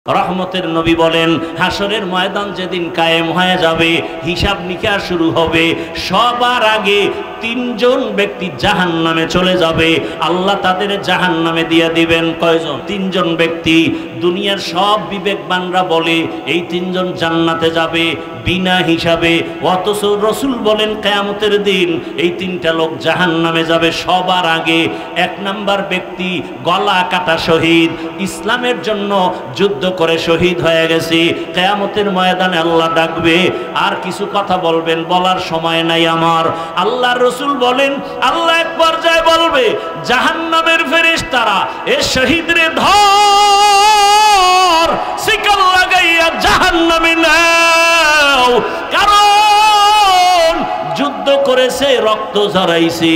রহমতের নবী বলেন, হাসরের ময়দান যেদিন কায়েম হয়ে যাবে, হিসাব নিকাশ শুরু হবে, সবার আগে তিনজন ব্যক্তি জাহান্নামে চলে যাবে। আল্লাহ তাদের জাহান্নামে দিয়ে দিবেন। কয়জন? তিনজন ব্যক্তি। দুনিয়ার সব বিবেকবানরা বলে এই তিনজন জান্নাতে যাবে বিনা হিসাবে, অথচ রসুল বলেন কিয়ামতের দিন এই তিনটা লোক জাহান্নামে যাবে সবার আগে। এক নাম্বার ব্যক্তি গলা কাটা শহীদ, ইসলামের জন্য যুদ্ধ করে শহীদ হয়ে গেছে। কিয়ামতের ময়দানে আল্লাহ ডাকবে, আর কিছু কথা বলবেন, বলার সময় নাই আমার। আল্লাহর রাসূল বলেন, আল্লাহ এক পর্যায়ে বলবে জাহান্নামের ফেরেশতারা এ শহীদরে ধর, শিকল লাগাইয়া জাহান্নামে নাও, কারণ যুদ্ধ করেছে, রক্ত ঝরাইছে,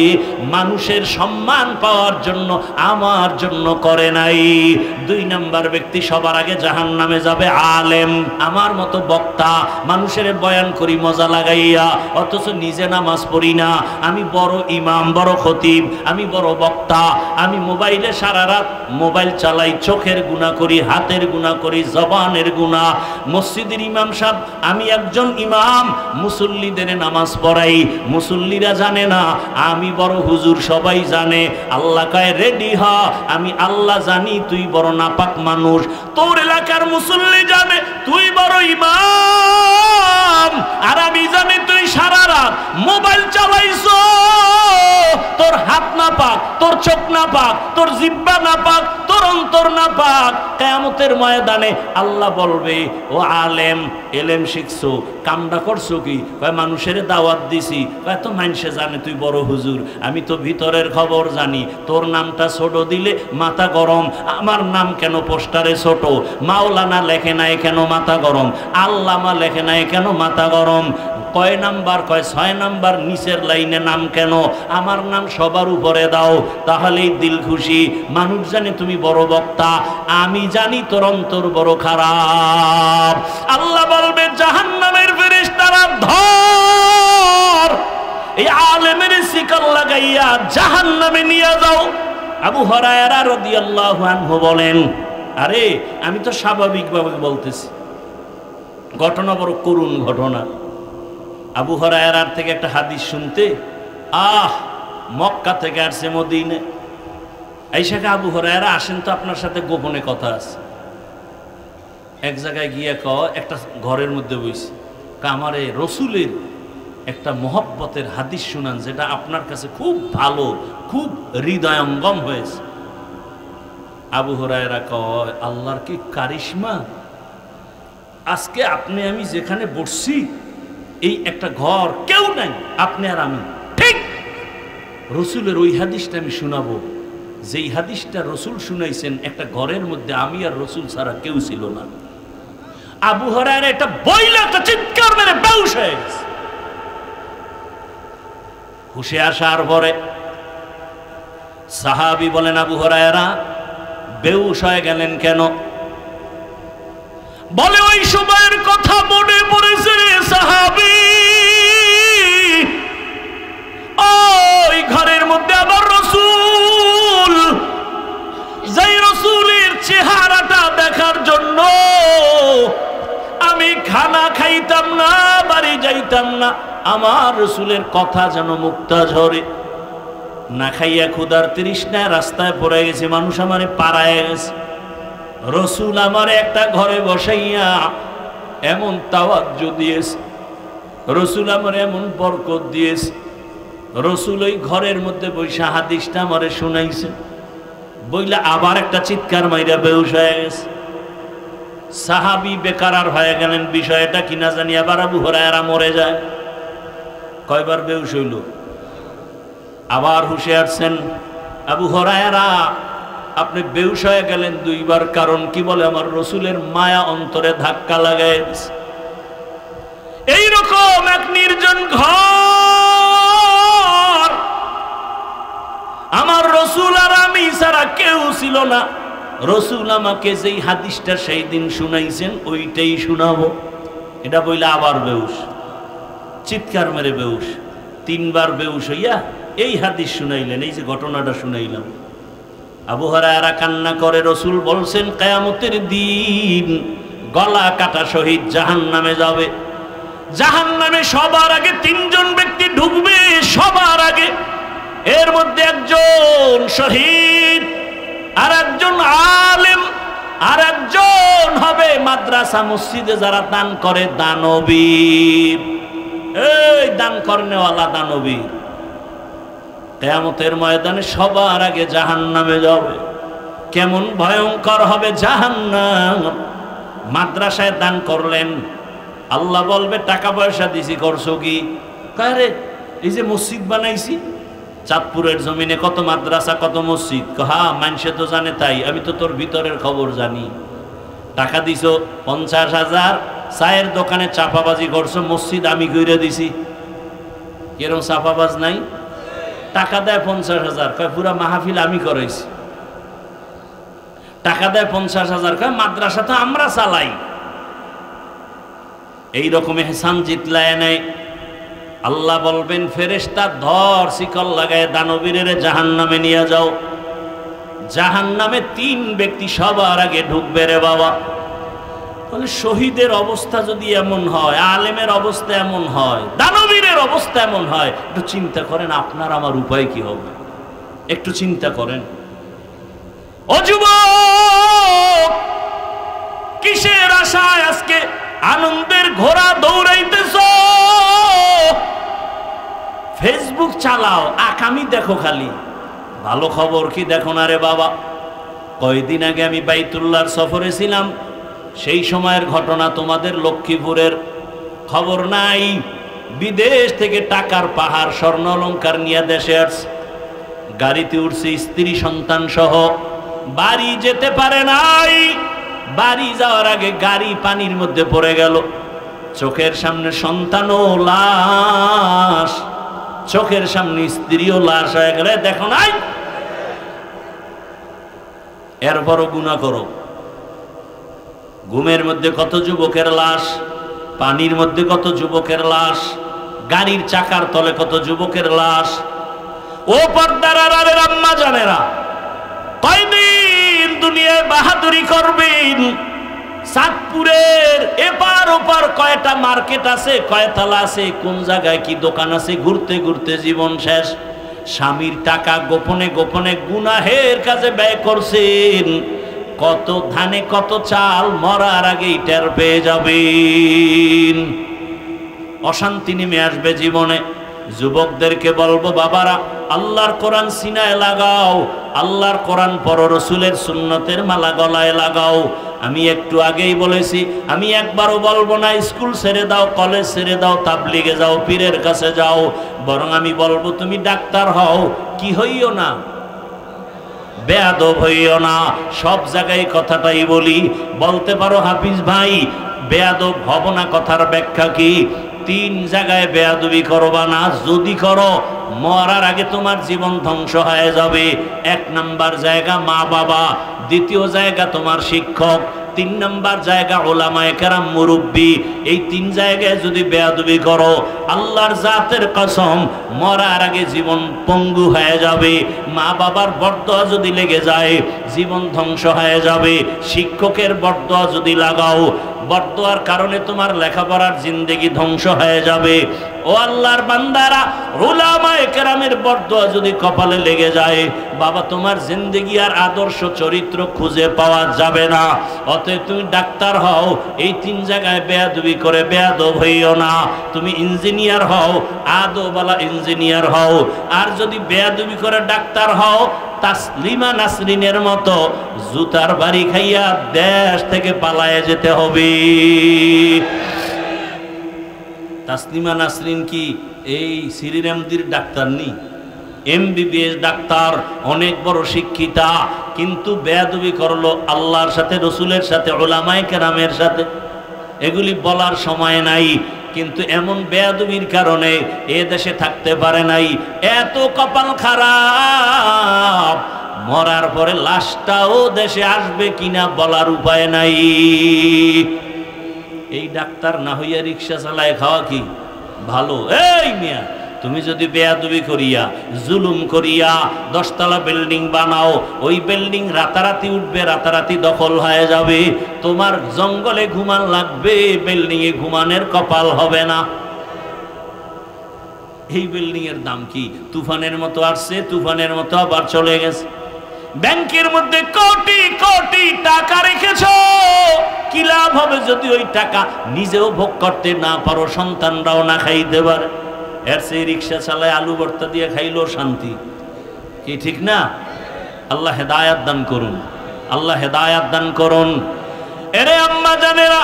মানুষের সম্মান পাওয়ার জন্য, আমার জন্য করে নাই। দুই নাম্বার ব্যক্তি সবার আগে জাহান্নামে যাবে আলেম, আমার মতো বক্তা, মানুষের বয়ান করি মজা লাগাইয়া, অথচ নিজে নামাজ পড়ি না। আমি বড় ইমাম, বড় খতিব, আমি বড় বক্তা, আমি মোবাইলে সারা রাত মোবাইল চালাই, চোখের গুনাহ করি, হাতের গুনাহ করি, জবানের গুনাহ। মসজিদের ইমাম সাহেব, আমি একজন ইমাম, মুসল্লিদের নামাজ পড়াই, মুসল্লিরা জানে না আমি বড় হুজুর, সবাই জানে। আল্লাহ কয় রেডি হ, আমি আল্লাহ জানি তুই বড় নাপাক মানুষ, তোর এলাকার মুসল্লি জানে তুই বড় ইমাম, আর আমি জানি তুই সারা রাত মোবাইল চালাইছো, তোর হাত না পাক, তোর চোখ না পাক, তোর জিহ্বা না পাক, তোর অন্তর না পাক। কিয়ামতের ময়দানে আল্লাহ বলবে, ও আলেম, এলেম শিখছো, কামটা করছো কি? কয় মানুষের দাওয়াত দিছি। কয় তো মানুষে জানে তুই বড় হুজুর, আমি তো ভিতরের খবর জানি। তোর নামটা ছোট দিলে মাথা গরম, আমার নাম কেন পোস্টারে ছোট? মাওলানা লেখে নাই কেন মাথা গরম? আল্লামা লেখে নাই কেন মাথা গরম? কয় নাম্বার? কয় 6 নাম্বার, নিচের লাইনে নাম কেন? আমার নাম সবার উপরে দাও, তাহলেই দিল খুশি। মানুষ জানে তুমি বড় বক্তা, আমি জানি তোর অন্তর বড় খারাপ। আল্লাহ বলবে জাহান্নামের ফেরেশতারা ধর, এই আলেমের শিকল লাগাইয়া জাহান্নামে নিয়ে যাও। আবু হুরায়রা রাদিয়াল্লাহু আনহু বলেন, আরে আমি তো স্বাভাবিকভাবে বলতেছি, ঘটনা বড় করুণ ঘটনা। আবু হুরায়রার থেকে একটা হাদিস শুনতে মক্কা থেকে আসছে মদিনে, এই শাখা আবু হুরায়রা আসেন তো আপনার সাথে গোপনে কথা আছে। এক জায়গায় গিয়ে একটা ঘরের মধ্যে বইছে, আমারে রসুলের একটা মহব্বতের হাদিস শুনান, যেটা আপনার কাছে খুব ভালো, খুব হৃদয়ঙ্গম হয়েছে। আবু হুরায়রা কয়, আল্লাহর কি কারিশমা, আজকে আপনি আমি যেখানে বসছি এই একটা ঘর, কেউ নাই, আপনি আর আমি, ঠিক রসুলের ওই হাদিসটা আমি শোনাবো যেই হাদিসটা রসুল শুনাইছেন। একটা ঘরের মধ্যে আমি আর রসুল ছাড়া কেউ ছিল না। আবু হুরায়রা এটা বইলে একটা চিৎকার মেরে বেহুশ হয়ে গেছে। হুশে আসার পরে সাহাবী বলেন, আবু হুরায়রা বেহুশ হয়ে গেলেন কেন? বলে ওই সময়ের কথা মনে পড়েছে রে সাহাবী, ওই ঘরের মধ্যে আবার রসুল, যেই রসুলের চেহারাটা দেখার জন্য আমি খানা খাইতাম না, বাড়ি যাইতাম না, আমার রসুলের কথা যেন মুক্তা ঝরে। না খাইয়া ক্ষুধার তৃষ্ণায় রাস্তায় পড়ে গেছে, মানুষ আমারে পাড়ায় গেছে। রসুল আমার একটা ঘরে বসাইয়া এমন তাওয়াজ্জু দিয়েছে, রসুল আমার এমন বরকত দিয়েছে, রসুল ওই ঘরের মধ্যে বৈশা হাদিসটা আমারে শুনাইছে। বইলা আবার একটা চিৎকার মাইরা বেহুশ হয়ে গেছে। সাহাবী বেকারার হয়ে গেলেন, বিষয়টা কিনা জানি। আবার আবু হুরায়রা মরে যায়। কয়বার বেহুশ হইল? আবার হুশে আসছেন। আবু হুরায়রা আপনি বেহুশ হয়ে গেলেন 2 বার, কারণ কি? বলে আমার রসুলের মায়া অন্তরে ধাক্কা লাগায় দিছে। এইরকম এক নির্জন ঘর, আমার রসুল আর আমি ছাড়া কেউ ছিল না। রসুল আমাকে যেই হাদিসটা সেই দিন শুনাইছেন ওইটাই শুনাবো। এটা বইলে আবার বেহুশ, চিৎকার মেরে বেহুশ। 3 বার বেহুশ হইয়া এই হাদিস শুনাইলেন, এই যে ঘটনাটা শুনাইলাম। আবু হুরায়রা কান্না করে, রাসূল বলছেন কিয়ামতের দিন গলা কাটা শহীদ জাহান্নামে যাবে। জাহান্নামে সবার আগে তিনজন ব্যক্তি ঢুকবে, সবার আগে। এর মধ্যে একজন শহীদ, আর একজন আলেম, আর একজন হবে মাদ্রাসা মসজিদে যারা দান করে দানবীর। এই দান করনেওয়ালা দানবীর কিয়ামতের ময়দানে সবার আগে জাহান্নামে যাবে। কেমন ভয়ঙ্কর হবে জাহান্নাম। মাদ্রাসায় দান করলেন, আল্লাহ বলবে টাকা পয়সা দিছি, করছো কি? কারে এই যে মসজিদ বানাইছি, চাঁদপুরের জমিনে কত মাদ্রাসা কত মসজিদ। হ্যাঁ, মানুষে তো জানে, তাই আমি তো তোর ভিতরের খবর জানি। টাকা দিছো 50,000, চায়ের দোকানে চাপাবাজি করছো, মসজিদ আমি কইরা দিছি। এরকম চাপাবাজ নাই? টাকা দেয় 50,000, কয় পুরা মাহফিল আমি করাইছি। টাকা দেয় 50,000, কয় মাদ্রাসা তো আমরা চালাই। এইরকম এহসান জিতলায় নেয়। আল্লাহ বলবেন ফেরেশতা ধর, শিকল লাগায় দানবীরের জাহান্নামে নিয়ে যাও। জাহান্নামে 3 ব্যক্তি সবার আগে ঢুকবে রে বাবা। তাহলে শহীদের অবস্থা যদি এমন হয়, আলেমের অবস্থা এমন হয়, দানবীরের অবস্থা এমন হয়, একটু চিন্তা করেন আপনার আমার উপায় কি হবে। একটু চিন্তা করেন। ও যুবক, কিসের আশায় আজকে আনন্দের ঘোড়া দৌড়াইতেছ? ফেসবুক চালাও, আকামি দেখো খালি, ভালো খবর কি দেখো না রে বাবা। কয়দিন আগে আমি বাইতুল্লাহর সফরে ছিলাম, সেই সময়ের ঘটনা তোমাদের লক্ষ্মীপুরের খবর নাই। বিদেশ থেকে টাকার পাহাড় স্বর্ণ অলংকার নিয়ে দেশে আসছে, গাড়িতে উঠছে স্ত্রী সন্তান সহ, বাড়ি যেতে পারে নাই। বাড়ি যাওয়ার আগে গাড়ি পানির মধ্যে পড়ে গেল, চোখের সামনে সন্তানও লাশ, চোখের সামনে স্ত্রীও লাশ হয়ে গেলে দেখো নাই। এরপরও গুনাহ করো। ঘুমের মধ্যে কত যুবকের লাশ, পানির মধ্যে কত যুবকের লাশ, গাড়ির চাকার তলে কত যুবকের লাশ। ও পর্দার আড়ালের আম্মা জানেরা, কয়দিন দুনিয়ায় বাহাদুরি করবেন? চাঁদপুরের এপার ওপার কয়টা মার্কেট আছে, কয়তলা আছে, কোন জায়গায় কি দোকান আছে, ঘুরতে ঘুরতে জীবন শেষ। স্বামীর টাকা গোপনে গোপনে গুনাহের কাজে ব্যয় করছেন। কত ধানে কত চাল মরার আগেই টের পেয়ে যাবেন। অশান্তি নেমে আসবে জীবনে। যুবকদেরকে বলবো, বাবারা আল্লাহর কোরআন সিনায় লাগাও, আল্লাহর কোরআন পড়ো, রসুলের সুন্নতের মালা গলায় লাগাও। আমি একটু আগেই বলেছি, আমি একবারও বলবো না স্কুল ছেড়ে দাও, কলেজ ছেড়ে দাও, তাবলিগে যাও, পীরের কাছে যাও। বরং আমি বলবো তুমি ডাক্তার হও, কি হইও না, বেয়াদব হইও না। সব জায়গায় কথাটাই বলি। বলতে পারো হাফিজ ভাই বেয়াদব হব না, কথার ব্যাখ্যা কি? 3 জায়গায় বেয়াদবি করবা না, যদি করো মরার আগে তোমার জীবন ধ্বংস হয়ে যাবে। 1 নাম্বার জায়গা মা বাবা, 2য় জায়গা তোমার শিক্ষক, 3 নাম্বার জায়গা ওলামায়ে কেরাম মুরব্বী। এই 3 জায়গায় যদি বেয়াদবি করো, আল্লাহর জাতের কসম মরার আগে জীবন পঙ্গু হয়ে যাবে। মা বাবার বরদোয়া যদি লেগে যায় জীবন ধ্বংস হয়ে যাবে। শিক্ষকের বরদোয়া যদি লাগাও, বরদোয়ার কারণে তোমার লেখাপড়ার জিন্দেগি ধ্বংস হয়ে যাবে। ও আল্লাহর বান্দারা, উলামায়ে কেরামের বরদোয়া যদি কপালে লেগে যায়, বাবা তোমার জিন্দেগি আর আদর্শ চরিত্র খুঁজে পাওয়া যাবে না। অতএব তুমি ডাক্তার হও, এই 3 জায়গায় বেয়াদবি করে বেয়াদব হইও না। তুমি ইঞ্জিনিয়ার হও, আদবওয়ালা ইঞ্জিনিয়ার হও। আর যদি বেয়াদবি করে ডাক্তার হও, তাসলিমা নাসরিনের মতো জুতার বাড়ি খাইয়া দেশ থেকে পালায়ে যেতে হবে। তাসলিমা নাসরিন কি এই শ্রীরামদির ডাক্তার নি? MBBS ডাক্তার, অনেক বড় শিক্ষিতা, কিন্তু বেয়াদবি করলো আল্লাহর সাথে, রসুলের সাথে, উলামায়ে কেরামের সাথে। এগুলি বলার সময় নাই, কিন্তু এমন বেয়াদবির কারণে এ দেশে থাকতে পারে নাই। এত কপাল খারাপ, মরার পরে লাশটাও দেশে আসবে কিনা বলার উপায় নাই। এই ডাক্তার না হইয়া রিক্সা চালায় খাওয়া কি ভালো? এই মিয়া, তুমি যদি বেয়াদবি করিয়া জুলুম করিয়া 10 তলা বিল্ডিং বানাও, ওই বিল্ডিং রাতারাতি উঠবে, রাতারাতি দখল হয়ে যাবে, তোমার জঙ্গলে ঘুমান লাগবে, বিল্ডিং এ ঘুমানের কপাল হবে না। এই বিল্ডিং এর দাম কি? তুফানের মতো আসছে, তুফানের মতো আবার চলে গেছে। ব্যাংকের মধ্যে কোটি কোটি টাকা রেখেছো, কি লাভ হবে যদি ওই টাকা নিজেও ভোগ করতে না পারো, সন্তানরাও না খাইতে পারে? এর সেই রিক্সা চালায় আলু ভর্তা দিয়ে খাইলো শান্তি, কি ঠিক না? আল্লাহ হেদায়াত দান করুন, আল্লাহ হেদায়াত দান করুন। এরে আম্মা জানেরা,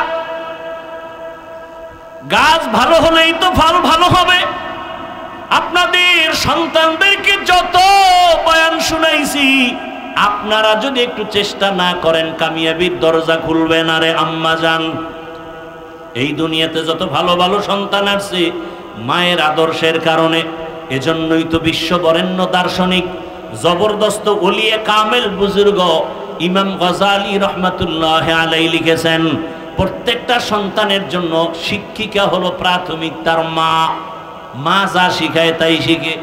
গাছ ভালো হলেই তো ফল ভালো হবে। আপনাদের সন্তানদেরকে যত বয়ান শুনাইছি, আপনারা যদি একটু চেষ্টা না করেন, কামিয়াবির দরজা খুলবে না রে আম্মা জান। এই দুনিয়াতে যত ভালো ভালো সন্তান আসছে মায়ের আদর্শের কারণে। এজন্যই তো বিশ্ব বরেণ্য দার্শনিক জবরদস্ত ওলিয়ে কামেল বুজুর্গ ইমাম গজালি রহমাতুল্লাহ আলাইহি লিখেছেন, প্রত্যেকটা সন্তানের জন্য শিক্ষিকা হলো প্রাথমিক তার মা। মা যা শিখায় তাই শিখে।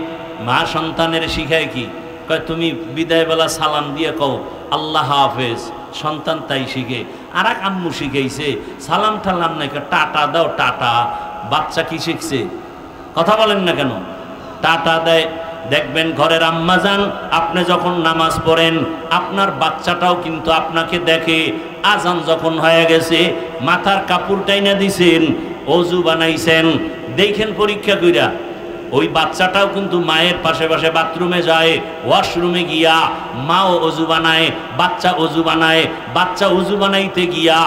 মা সন্তানের শিখায় কি? কয় তুমি বিদায় বেলা সালাম দিয়ে কও আল্লাহ হাফেজ, সন্তান তাই শিখে। আর এক আম্মু শিখাইছে সালাম ঠালাম নাই, টাটা দাও টাটা। বাচ্চা কি শিখছে? কথা বলেন না কেন? টাটা দেয়। দেখবেন ঘরের আম্মা যান, আপনি যখন নামাজ পড়েন আপনার বাচ্চাটাও কিন্তু আপনাকে দেখে। আজান যখন হয়ে গেছে মাথার কাপড় টাইনা দিছেন, অজু বানাইছেন, দেখেন পরীক্ষা কইরা ওই বাচ্চাটাও কিন্তু মায়ের পাশে পাশে বাথরুমে যায়, ওয়াশরুমে গিয়া মাও অজু বানায়, বাচ্চা অজু বানায়। বাচ্চা অজু বানাইতে গিয়া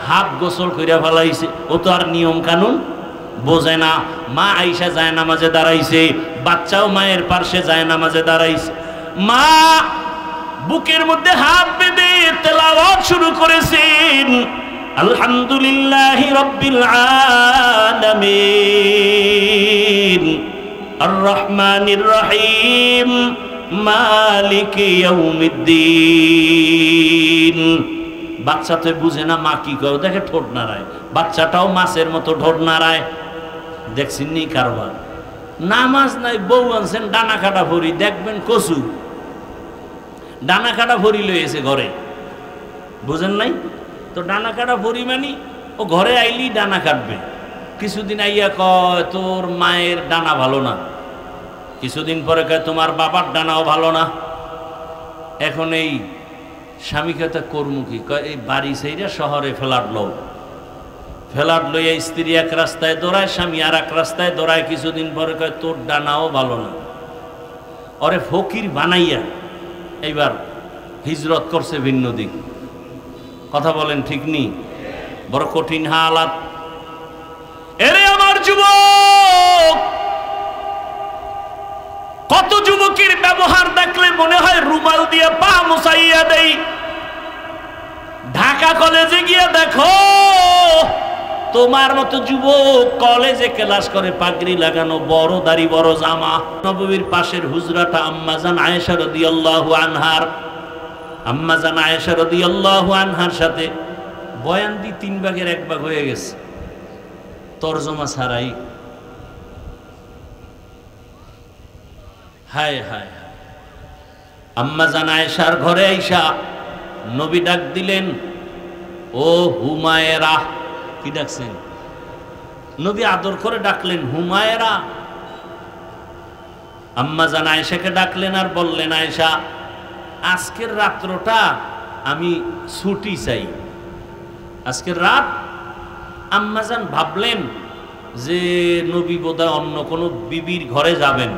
হাত গোসল কইরা ফেলাইছে, ও তো আর নিয়ম কানুন বোঝে না। মা আইসা যায় নামাজে দাঁড়াইছে, বাচ্চাও মায়ের পাশে যায় নামাজে দাঁড়াইছে। মা বুকের মধ্যে হাত বেঁধে তেলাওয়াত শুরু করেছেন, আলহামদুলিল্লাহি রাব্বিল আলামিন আর রহমানির রহিম মালিকি ইয়াউমিদ্দিন। বাচ্চা তো বুঝে না মা কি করে, দেখে ঠোঁট নাড়ায়, বাচ্চাটাও মাছের মতো ঠোঁট নাড়ায়। দেখছেন নি কারবার? নামাজ নাই, বউ আনছেন ডানা কাটা ভরি, দেখবেন কচু ডানা কাটা ভরি লইয়েছে ঘরে, বুঝেন নাই তো? ডানা কাটা ভরি মানি ও ঘরে আইলি ডানা কাটবে। কিছুদিন আইয়া কয় তোর মায়ের ডানা ভালো না, কিছুদিন পরে কয় তোমার বাবার ডানাও ভালো না। এখন এই স্বামীকে তা কর্ম কি? কয় এই বাড়ি সেইরা শহরে ফ্ল্যাট লও, ফ্ল্যাট লইয়া স্ত্রী এক রাস্তায় দৌড়ায়, স্বামী আর এক রাস্তায় দৌড়ায়। কিছুদিন পরে কয় তোর ডানাও ভালো না। ওরে ফকির বানাইয়া এইবার হিজরত করছে ভিন্ন দিক। কথা বলেন ঠিক নি? বড় কঠিন হালাত। এরে আমার যুবক, কত যুবকের ব্যবহার দেখলে মনে হয় রুমাল দিয়ে পা মুছাইয়া দেই। ঢাকা কলেজে গিয়ে দেখো তোমার মতো যুবক কলেজে ক্লাস করে, পাগড়ি লাগানো, বড় দাড়ি, বড় জামা। নববীর পাশের হুজরাটা আম্মাজান আয়েশা রাদিয়াল্লাহু আনহার, আম্মাজান আয়েশা রাদিয়াল্লাহু আনহার সাথে বয়ান দি 3 ভাগের 1 ভাগ হয়ে গেছে তরজমা ছাড়াই। হায় হায়, আম্মাজান আয়েশার ঘরে আইসা নবী ডাক দিলেন, ও হুমায়রা। কি ডাকছেন? নবী আদর করে ডাকলেন হুমায়রা। আম্মাজান আয়েশাকে ডাকলেন আর বললেন, আয়েশা আজকের রাত্রটা আমি ছুটি চাই, আজকের রাত। আম্মাজান ভাবলেন যে নবী বোধহয় অন্য কোনো বিবির ঘরে যাবেন,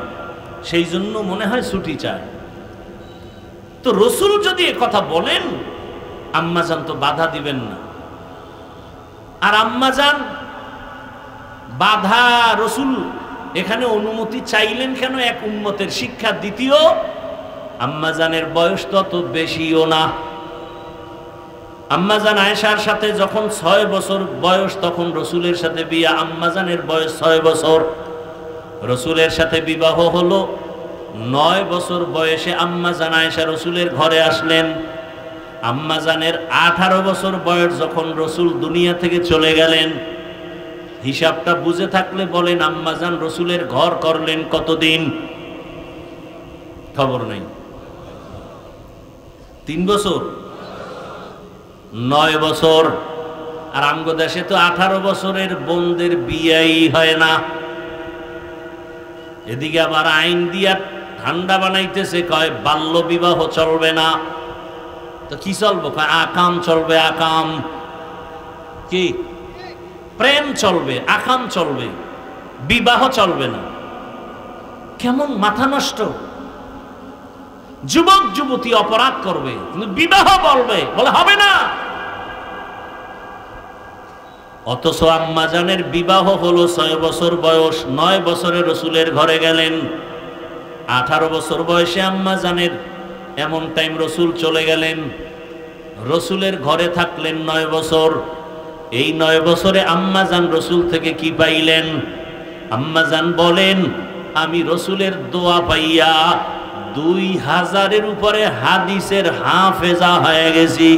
সেই জন্য মনে হয় ছুটি চায়। তো রসুল যদি এ কথা বলেন আম্মাজান তো বাধা দিবেন না। আর আম্মাজান বাধা, রসুল এখানে অনুমতি চাইলেন কেন? এক উম্মতের শিক্ষা। দ্বিতীয়, আম্মাজানের বয়স তত বেশিও না। আম্মাজান আয়েশার সাথে যখন 6 বছর বয়স, তখন রসুলের সাথে বিয়া। আম্মাজানের বয়স 6 বছর। রসুলের সাথে বিবাহ হলো। 9 বছর বয়সে আম্মাজান আয়েশা রসুলের ঘরে আসলেন। আম্মাজানের 18 বছর বয়স যখন রসুল দুনিয়া থেকে চলে গেলেন, হিসাবটা বুঝে থাকলে বলেন আম্মাজান রসুলের ঘর করলেন কতদিন? খবর নেই। 3 বছর, 9 বছর। আর আমগো দেশে তো 18 বছরের বোনদের বিয়েই হয় না। এদিকে আবার আইন দিয়া ঠান্ডা বানাইতেছে, কয় বাল্য বিবাহ চলবে না। তো কি চলবে? কয় আকাম চলবে। আকাম কি? প্রেম চলবে, আকাম চলবে, বিবাহ চলবে না। কেমন মাথা নষ্ট! যুবক যুবতী অপরাধ করবে কিন্তু বিবাহ বলবে, বলে হবে না। অথচ আম্মাজানের বিবাহ হলো 6 বছর বয়স, 9 বছরে রসুলের ঘরে গেলেন। 18 বছর বয়সে আম্মাজানের এমন টাইম রসুল চলে গেলেন, রসুলের ঘরে থাকলেন 9 বছর। এই 9 বছরে আম্মাজান রসুল থেকে কি পাইলেন? আম্মাজান বলেন, আমি রসুলের দোয়া পাইয়া 2000-এর উপরে হাদিসের হাফেজা হয়ে গেছি।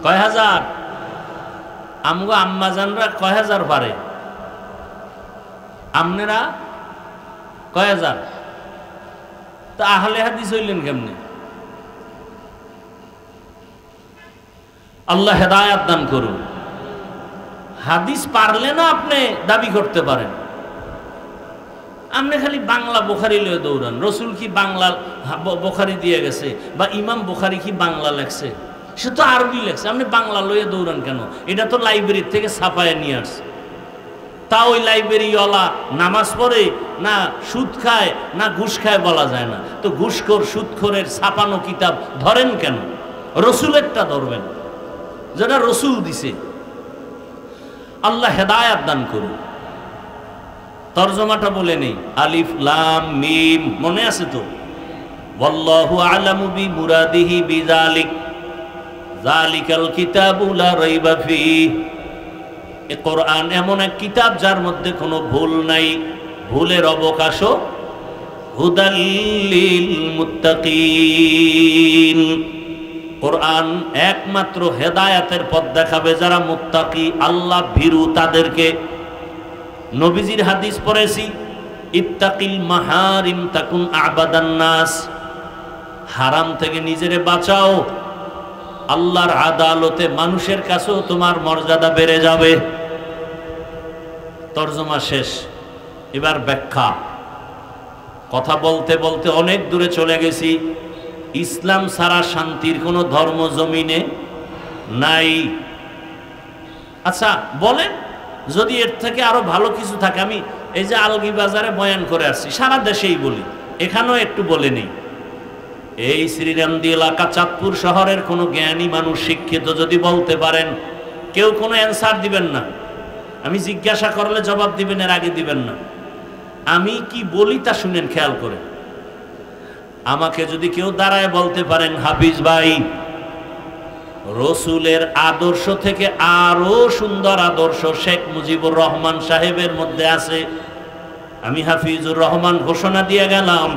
কয় হাজার? আমগো আম্মাজানরা কয় হাজার পারে? আপনারা কয় হাজার? তা আহলে হাদিস হইলেন কেমনে? আল্লাহ হেদায়াত দান করুন। হাদিস পারলে না আপনি দাবি করতে পারেন। আপনি খালি বাংলা বুখারি লয়ে দৌড়ান। রসুল কি বাংলা বুখারি দিয়ে গেছে, বা ইমাম বুখারি কি বাংলা লেখছে? সে তো আরবি লেখছে, আপনি বাংলা লয়ে দৌড়ান কেন? এটা তো লাইব্রেরি থেকে ছাপায় নিয়ে আসছে। তা ওই লাইব্রেরিওয়ালা নামাজ পড়ে না সুদ খায় না ঘুষ খায় বলা যায় না। তো ঘুষখোর সুদখোরের ছাপানো কিতাব ধরেন কেন? রসুলেরটা ধরবেন, যেটা রসুল দিছে। আল্লাহ হেদায়াত দান করুন। তরজমাটা বলে নেই, আলিফ লাম মিম মনে আছে তো? ওয়াল্লাহু আ'লামু বিমুরাদিহি বিযালিক যালিকাল কিতাবু লা রাইবা ফীহি। এ কোরআন এমন এক কিতাব যার মধ্যে কোনো ভুল নাই, ভুলের অবকাশও। হুদাল লিল মুত্তাকিন। কোরআন একমাত্র হেদায়াতের পথ দেখাবে যারা মুত্তাকি, আল্লাহ ভীরু তাদেরকে। নবীজির হাদিস পড়েছি, ইত্তাকিল মাহারিম তাকুন আবাদান নাস। হারাম থেকে নিজেরে বাঁচাও, আল্লাহর আদালতে মানুষের কাছেও তোমার মর্যাদা বেড়ে যাবে। তরজমা শেষ, এবার ব্যাখ্যা। কথা বলতে বলতে অনেক দূরে চলে গেছি। ইসলাম ছাড়া শান্তির কোনো ধর্ম জমিনে নাই। আচ্ছা বলেন, যদি এর থেকে আরো ভালো কিছু থাকে। আমি এই যে আলগি বাজারে বয়ান করে আসছি, সারা দেশেই বলি, এখানেও একটু বলে নেই। এই শ্রীরামদী এলাকা চাঁদপুর শহরের কোনো জ্ঞানী মানুষ শিক্ষিত যদি বলতে পারেন, কেউ কোনো অ্যান্সার দিবেন না। আমি জিজ্ঞাসা করলে জবাব দিবেন, এর আগে দিবেন না। আমি কি বলি তা শুনেন খেয়াল করে। আমাকে যদি কেউ দাঁড়ায় বলতে পারেন, হাফিজ ভাই, রসুলের আদর্শ থেকে আরো সুন্দর আদর্শ শেখ মুজিবুর রহমান সাহেবের মধ্যে আছে, আমি হাফিজুর রহমান ঘোষণা দিয়ে গেলাম,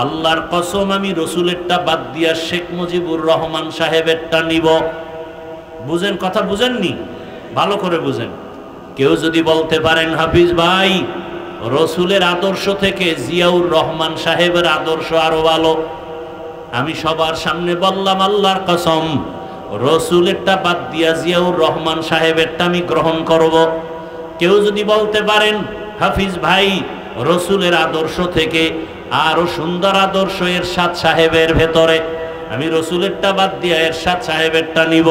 আল্লাহর কসম আমি রসুলেরটা বাদ দিয়া শেখ মুজিবুর রহমান সাহেবেরটা নিব। বুঝেন কথা? বুঝেননি? ভালো করে বুঝেন। কেউ যদি বলতে পারেন, হাফিজ ভাই, রসুলের আদর্শ থেকে জিয়াউর রহমান সাহেবের আদর্শ আরো ভালো, আমি সবার সামনে বললাম, আল্লাহর কসম রসুলেরটা বাদ দিয়া জিয়াউর রহমান সাহেবেরটা আমি গ্রহণ করব। কেউ যদি বলতে পারেন, হাফিজ ভাই, রসুলের আদর্শ থেকে আরো সুন্দর আদর্শ এরশাদ সাহেবের ভেতরে, আমি রসুলেরটা বাদ দিয়া এরশাদ সাহেবেরটা নিব।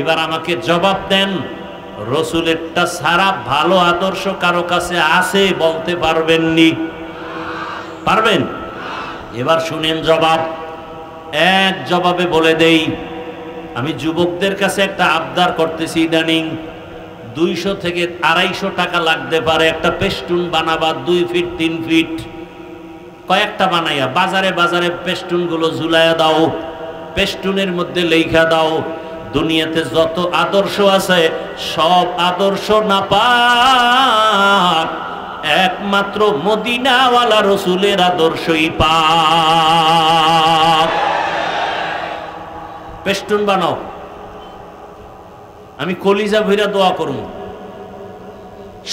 এবার আমাকে জবাব দেন, রসুলেরটা সারা ভালো আদর্শ কারো কাছে আছে বলতে পারবেননি? পারবেন? এবার শুনেন জবাব। এক জবাবে বলে দেই, আমি যুবকদের কাছে একটা আবদার করতেছি ইদানিং, 200 থেকে 250 টাকা লাগতে পারে একটা পেস্টুন বানাবা, 2 ফিট 3 ফিট কয়েকটা বানাইয়া বাজারে বাজারে পেস্টুন গুলো ঝুলাইয়া দাও। পেস্টুনের মধ্যে লেখা দাও, দুনিয়াতে যত আদর্শ আছে সব আদর্শ নাপাক, একমাত্র মদিনাওয়ালা রসুলের আদর্শই পাক। পেস্টুন বানাও, আমি কলিজা ভইরা দোয়া করব,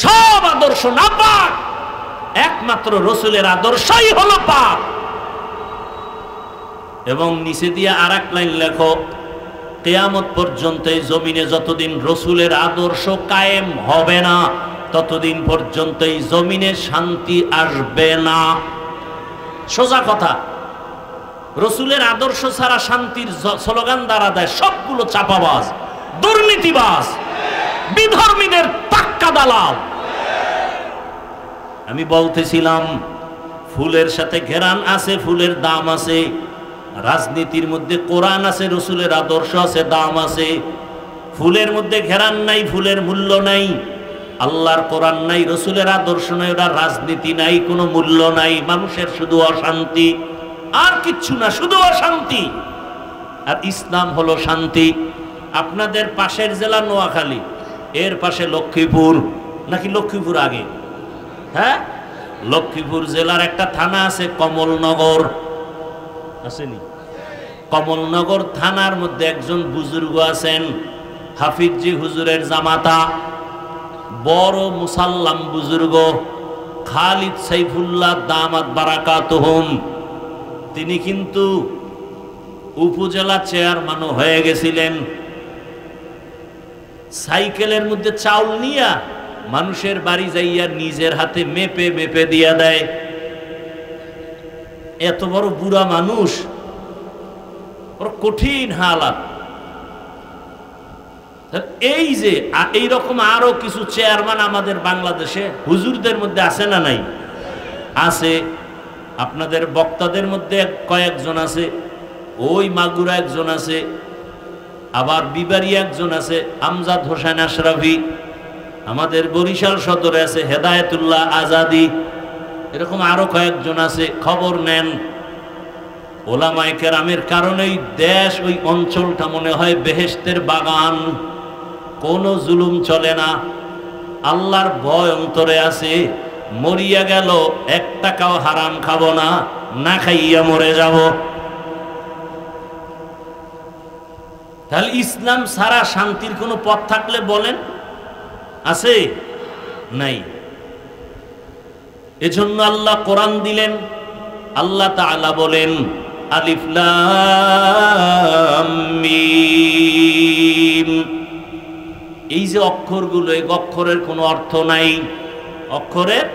সব আদর্শ নাপাক, একমাত্র রসুলের আদর্শই হলো পাক। এবং নিচে দিয়ে আরেক লাইন লেখো, কিয়ামত পর্যন্ত এই জমিনে যতদিন রসুলের আদর্শ কায়েম হবে না, ততদিন পর্যন্ত এই জমিনে শান্তি আসবে না। সোজা কথা। রসুলের আদর্শ ছাড়া শান্তির স্লোগান দ্বারা দেয় সবগুলো চাপাবাজ, দুর্নীতিবাজ, বিধর্মীদের পাক্কা দালাল। আমি বলতেছিলাম ফুলের সাথে ঘেরান আছে, ফুলের দাম আছে। রাজনীতির মধ্যে কোরআন আছে, রসুলের আদর্শ আছে, দাম আছে। ফুলের মধ্যে ঘেরান নাই, ফুলের মূল্য নাই। আল্লাহর কোরআন নাই, রসুলের আদর্শ নাই, ওটা রাজনীতি নাই, কোনো মূল্য নাই। মানুষের শুধু অশান্তি, আর কিচ্ছু না, শুধু অশান্তি। আর ইসলাম হলো শান্তি। আপনাদের পাশের জেলা নোয়াখালী, এর পাশে লক্ষ্মীপুর, নাকি লক্ষ্মীপুর আগে? হ্যাঁ, লক্ষ্মীপুর জেলার একটা থানা আছে কমলনগর, আসেনি? কমলনগর থানার মধ্যে একজন বুজুর্গ আছেন, হাফিজি হুজুরের জামাতা, বড় মুসাল্লাম বুজুর্গ, খালিদ সাইফুল্লাহ দামাত বারাকাতুহুম। তিনি কিন্তু উপজেলা চেয়ারম্যানও হয়ে গেছিলেন। সাইকেলের মধ্যে চাউল নিয়া মানুষের বাড়ি যাইয়া নিজের হাতে মেপে মেপে দিয়া দেয়। এত বড় বুড়া মানুষ, ওর কঠিন হালাত। এই যে এইরকম আরো কিছু চেয়ারম্যান আমাদের বাংলাদেশে হুজুরদের মধ্যে আছে না নাই? আছে। আপনাদের বক্তাদের মধ্যে কয়েকজন আছে, ওই মাগুরা একজন আছে, আবার বিবারি একজন আছে আমজাদ হোসেন আশরাফি, আমাদের বরিশাল সদরে আছে হেদায়েতুল্লাহ আজাদি, এরকম আরো কয়েকজন আছে। খবর নেন। ওলামায়ে কেরামের কারণেই দেশ, ওই অঞ্চলটা মনে হয় বেহেশতের বাগান। কোনো জুলুম চলে না, আল্লাহর ভয় অন্তরে আছে। মরিয়া গেল, 1 টাকাও হারাম খাবো না, না খাইয়া মরে যাব। তাহলে ইসলাম ছাড়া শান্তির কোনো পথ থাকলে বলেন, আছে? নাই। এজন্য আল্লাহ কোরআন দিলেন। আল্লাহ তাআলা বলেন, আলিফ লাম মিম। এই যে অক্ষরগুলো, এই অক্ষরের কোনো অর্থ নাই। অক্ষরের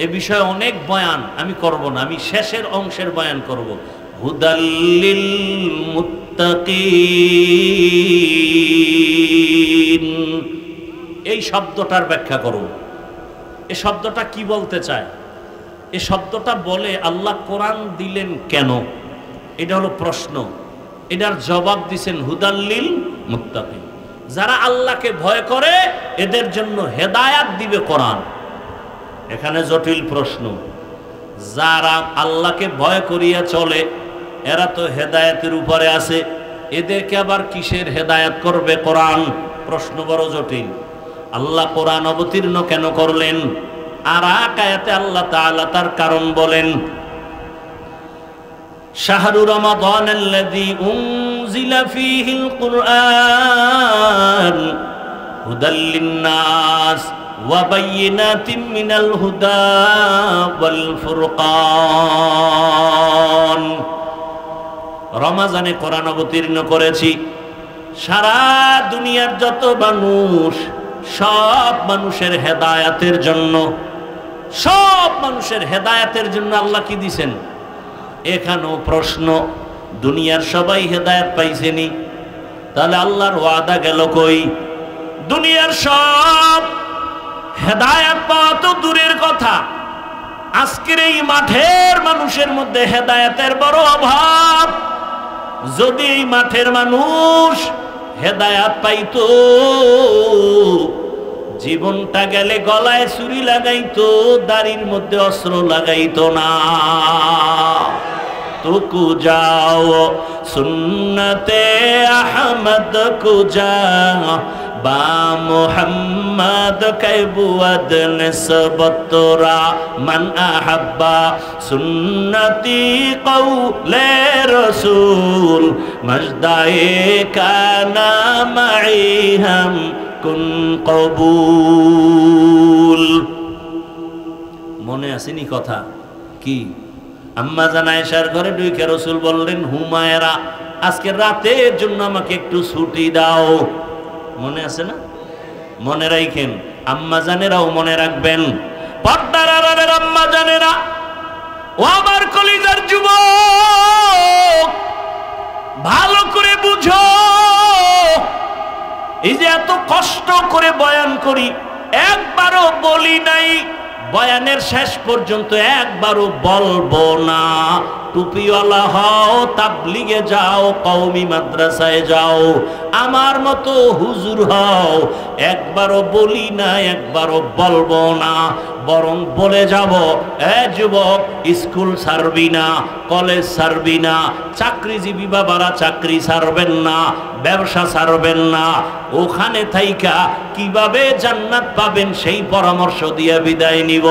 এ বিষয়ে অনেক বয়ান আমি করব না, আমি শেষের অংশের বয়ান করব। হুদাল্লিল মুত্তাকিন, এই শব্দটার ব্যাখ্যা করব। এই শব্দটা কি বলতে চায়? এই শব্দটা বলে আল্লাহ কোরআন দিলেন কেন, এটা হলো প্রশ্ন। এটার জবাব দিছেন হুদাল্লিল মুত্তাকিন। যারা আল্লাহকে ভয় করে এদের জন্য হেদায়াত দিবে কোরআন। এখানে জটিল প্রশ্ন। যারা আল্লাহকে ভয় করিয়া চলে এরা তো হেদায়েতের উপরে আছে, এদেরকে আবার কিসের হেদায়েত করবে কোরআন? প্রশ্ন বড় জটিল। আল্লাহ কোরআন অবতীর্ণ কেন করলেন? আর এক আয়াতে আল্লাহ তাআলা তার কারণ বলেন, শাহরু রমাদানাল্লাযী উনজিলা ফীহিল কুরআন হুদাল লিন্নাস ওয়া বায়িনাতিম মিনাল হুদা ওয়াল ফুরকান। রমজানে কোরআন অবতীর্ণ করেছি সারা দুনিয়ার যত মানুষ, সব মানুষের হেদায়েতের জন্য, সব মানুষের হেদায়েতের জন্য আল্লাহ কি দিছেন? এখানেও প্রশ্ন, দুনিয়ার সবাই হেদায়েত পাইছেনি, তাহলে আল্লাহর ওয়াদা গেল কই? দুনিয়ার সব হেদায়েত পাওয়া তো দূরের কথা, আজকের এই মাঠের মানুষের মধ্যে হেদায়েতের বড় অভাব। যদি এই মাঠের মানুষ হেদায়েত পাইতো, জীবনটা গেলে গলায় ছুরি লাগাইতো, দাড়ির মধ্যে অস্ত্র লাগাইতো না। তুকু যাও সুন্নতে আহমদ কুজা বা মুহাম্মদ কাইবুয়াদ নিসবতরা মান আহাব্বা সুন্নতি কওলে রাসূল মজদায়ে কানা মাই হাম কুন কবুল। আসেনি কথা কি? আম্মা জান আয়েশার ঘরে ঢুকে রাসূল বললেন, হুমায়রা আজকে রাতের জন্য আমাকে একটু ছুটি দাও। মনে আছে না? মনে রাখেন, আম্মা জানেরাও মনে রাখবেন। পর্দার আড়ালের আম্মা জানেরা, ও আমার কলিজার যুবক, ভালো করে বুঝো, এই যে এত কষ্ট করে বয়ান করি, একবারও বলি নাই বয়ানের শেষ পর্যন্ত একবারও বলবো না টুপিওয়ালা হও, তাবলিগে যাও, কওমি মাদ্রাসায় যাও, আমার মতো হুজুর হও, একবারও বলি না, একবারও বলবো না, বরং বলে যাব, এ যুবক, স্কুল ছাড়বি না, কলেজ ছাড়বি না, চাকরিজীবী বাবারা চাকরি ছাড়বেন না, ব্যবসা ছাড়বেন না, ওখানে থাইকা কিভাবে জান্নাত পাবেন সেই পরামর্শ দিয়ে বিদায় নিব।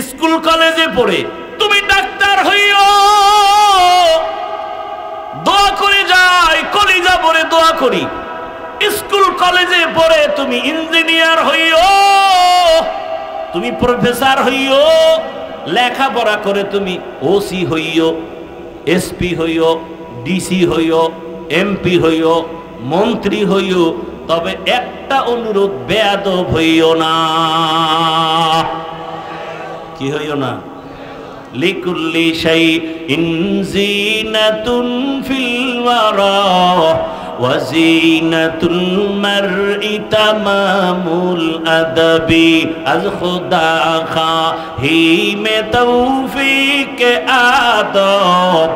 স্কুল কলেজে পড়ে তুমি ডাক্তার হইও, দোয়া করে যাই, কলিজা পড়ে দোয়া করি। স্কুল কলেজে পড়ে তুমি ইঞ্জিনিয়ার হইও, তুমি প্রফেসর হইও, লেখাপড়া করে তুমি ওসি হইও, এসপি হইও, ডিসি হইও, এমপি হইও, মন্ত্রী হইও, তবে একটা অনুরোধ, বেয়াদব হইও না। কি হইও না? লিকুল্লি শাইইন যিনাতুন ফিল ওয়ারা ওয়া যিনাতুল মারই তামামুল আদাবি, আজ খুদা খাহি মে তৌফিক আদব,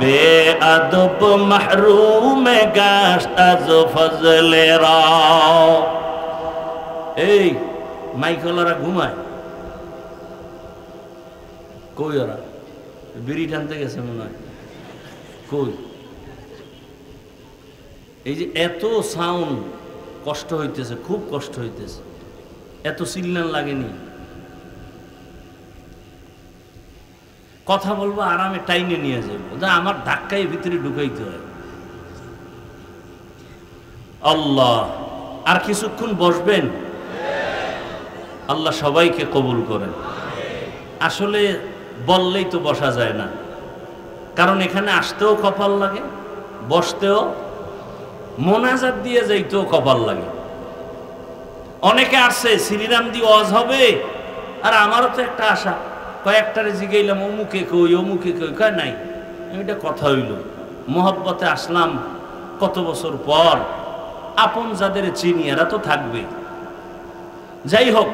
বেআদব মাহরুম গাশত আজ ফজলে রা। এই মাইকলারা ঘুমায় কই? ওরা বিড়ি টানতে গেছে মনে হয়। কই? এই যে এত সাউন্ড, কষ্ট হইতেছে, খুব কষ্ট হইতেছে, এত চিল্লান লাগেনি। কথা বলবো আরামে, টাইনে নিয়ে যাবো, আমার ধাক্কায় ভিতরে ঢুকাইতে হয়। আল্লাহ, আর কিছুক্ষণ বসবেন? আল্লাহ সবাইকে কবুল করেন। আসলে বললেই তো বসা যায় না, কারণ এখানে আসতেও কপাল লাগে, বসতেও, মোনাজাত দিয়ে যাইতেও কপাল লাগে। অনেকে আসছে শ্রীরাম দিয়ে ওয়াজ হবে, আর আমারও তো একটা আশা, কয়েকটারে জিগাইলাম অমুকে কই, অমুকে কই, কয় নাই। এটা কথা হইল, মোহব্বতে আসলাম কত বছর পর, আপন যাদের চিনি এরা তো থাকবে। যাই হোক,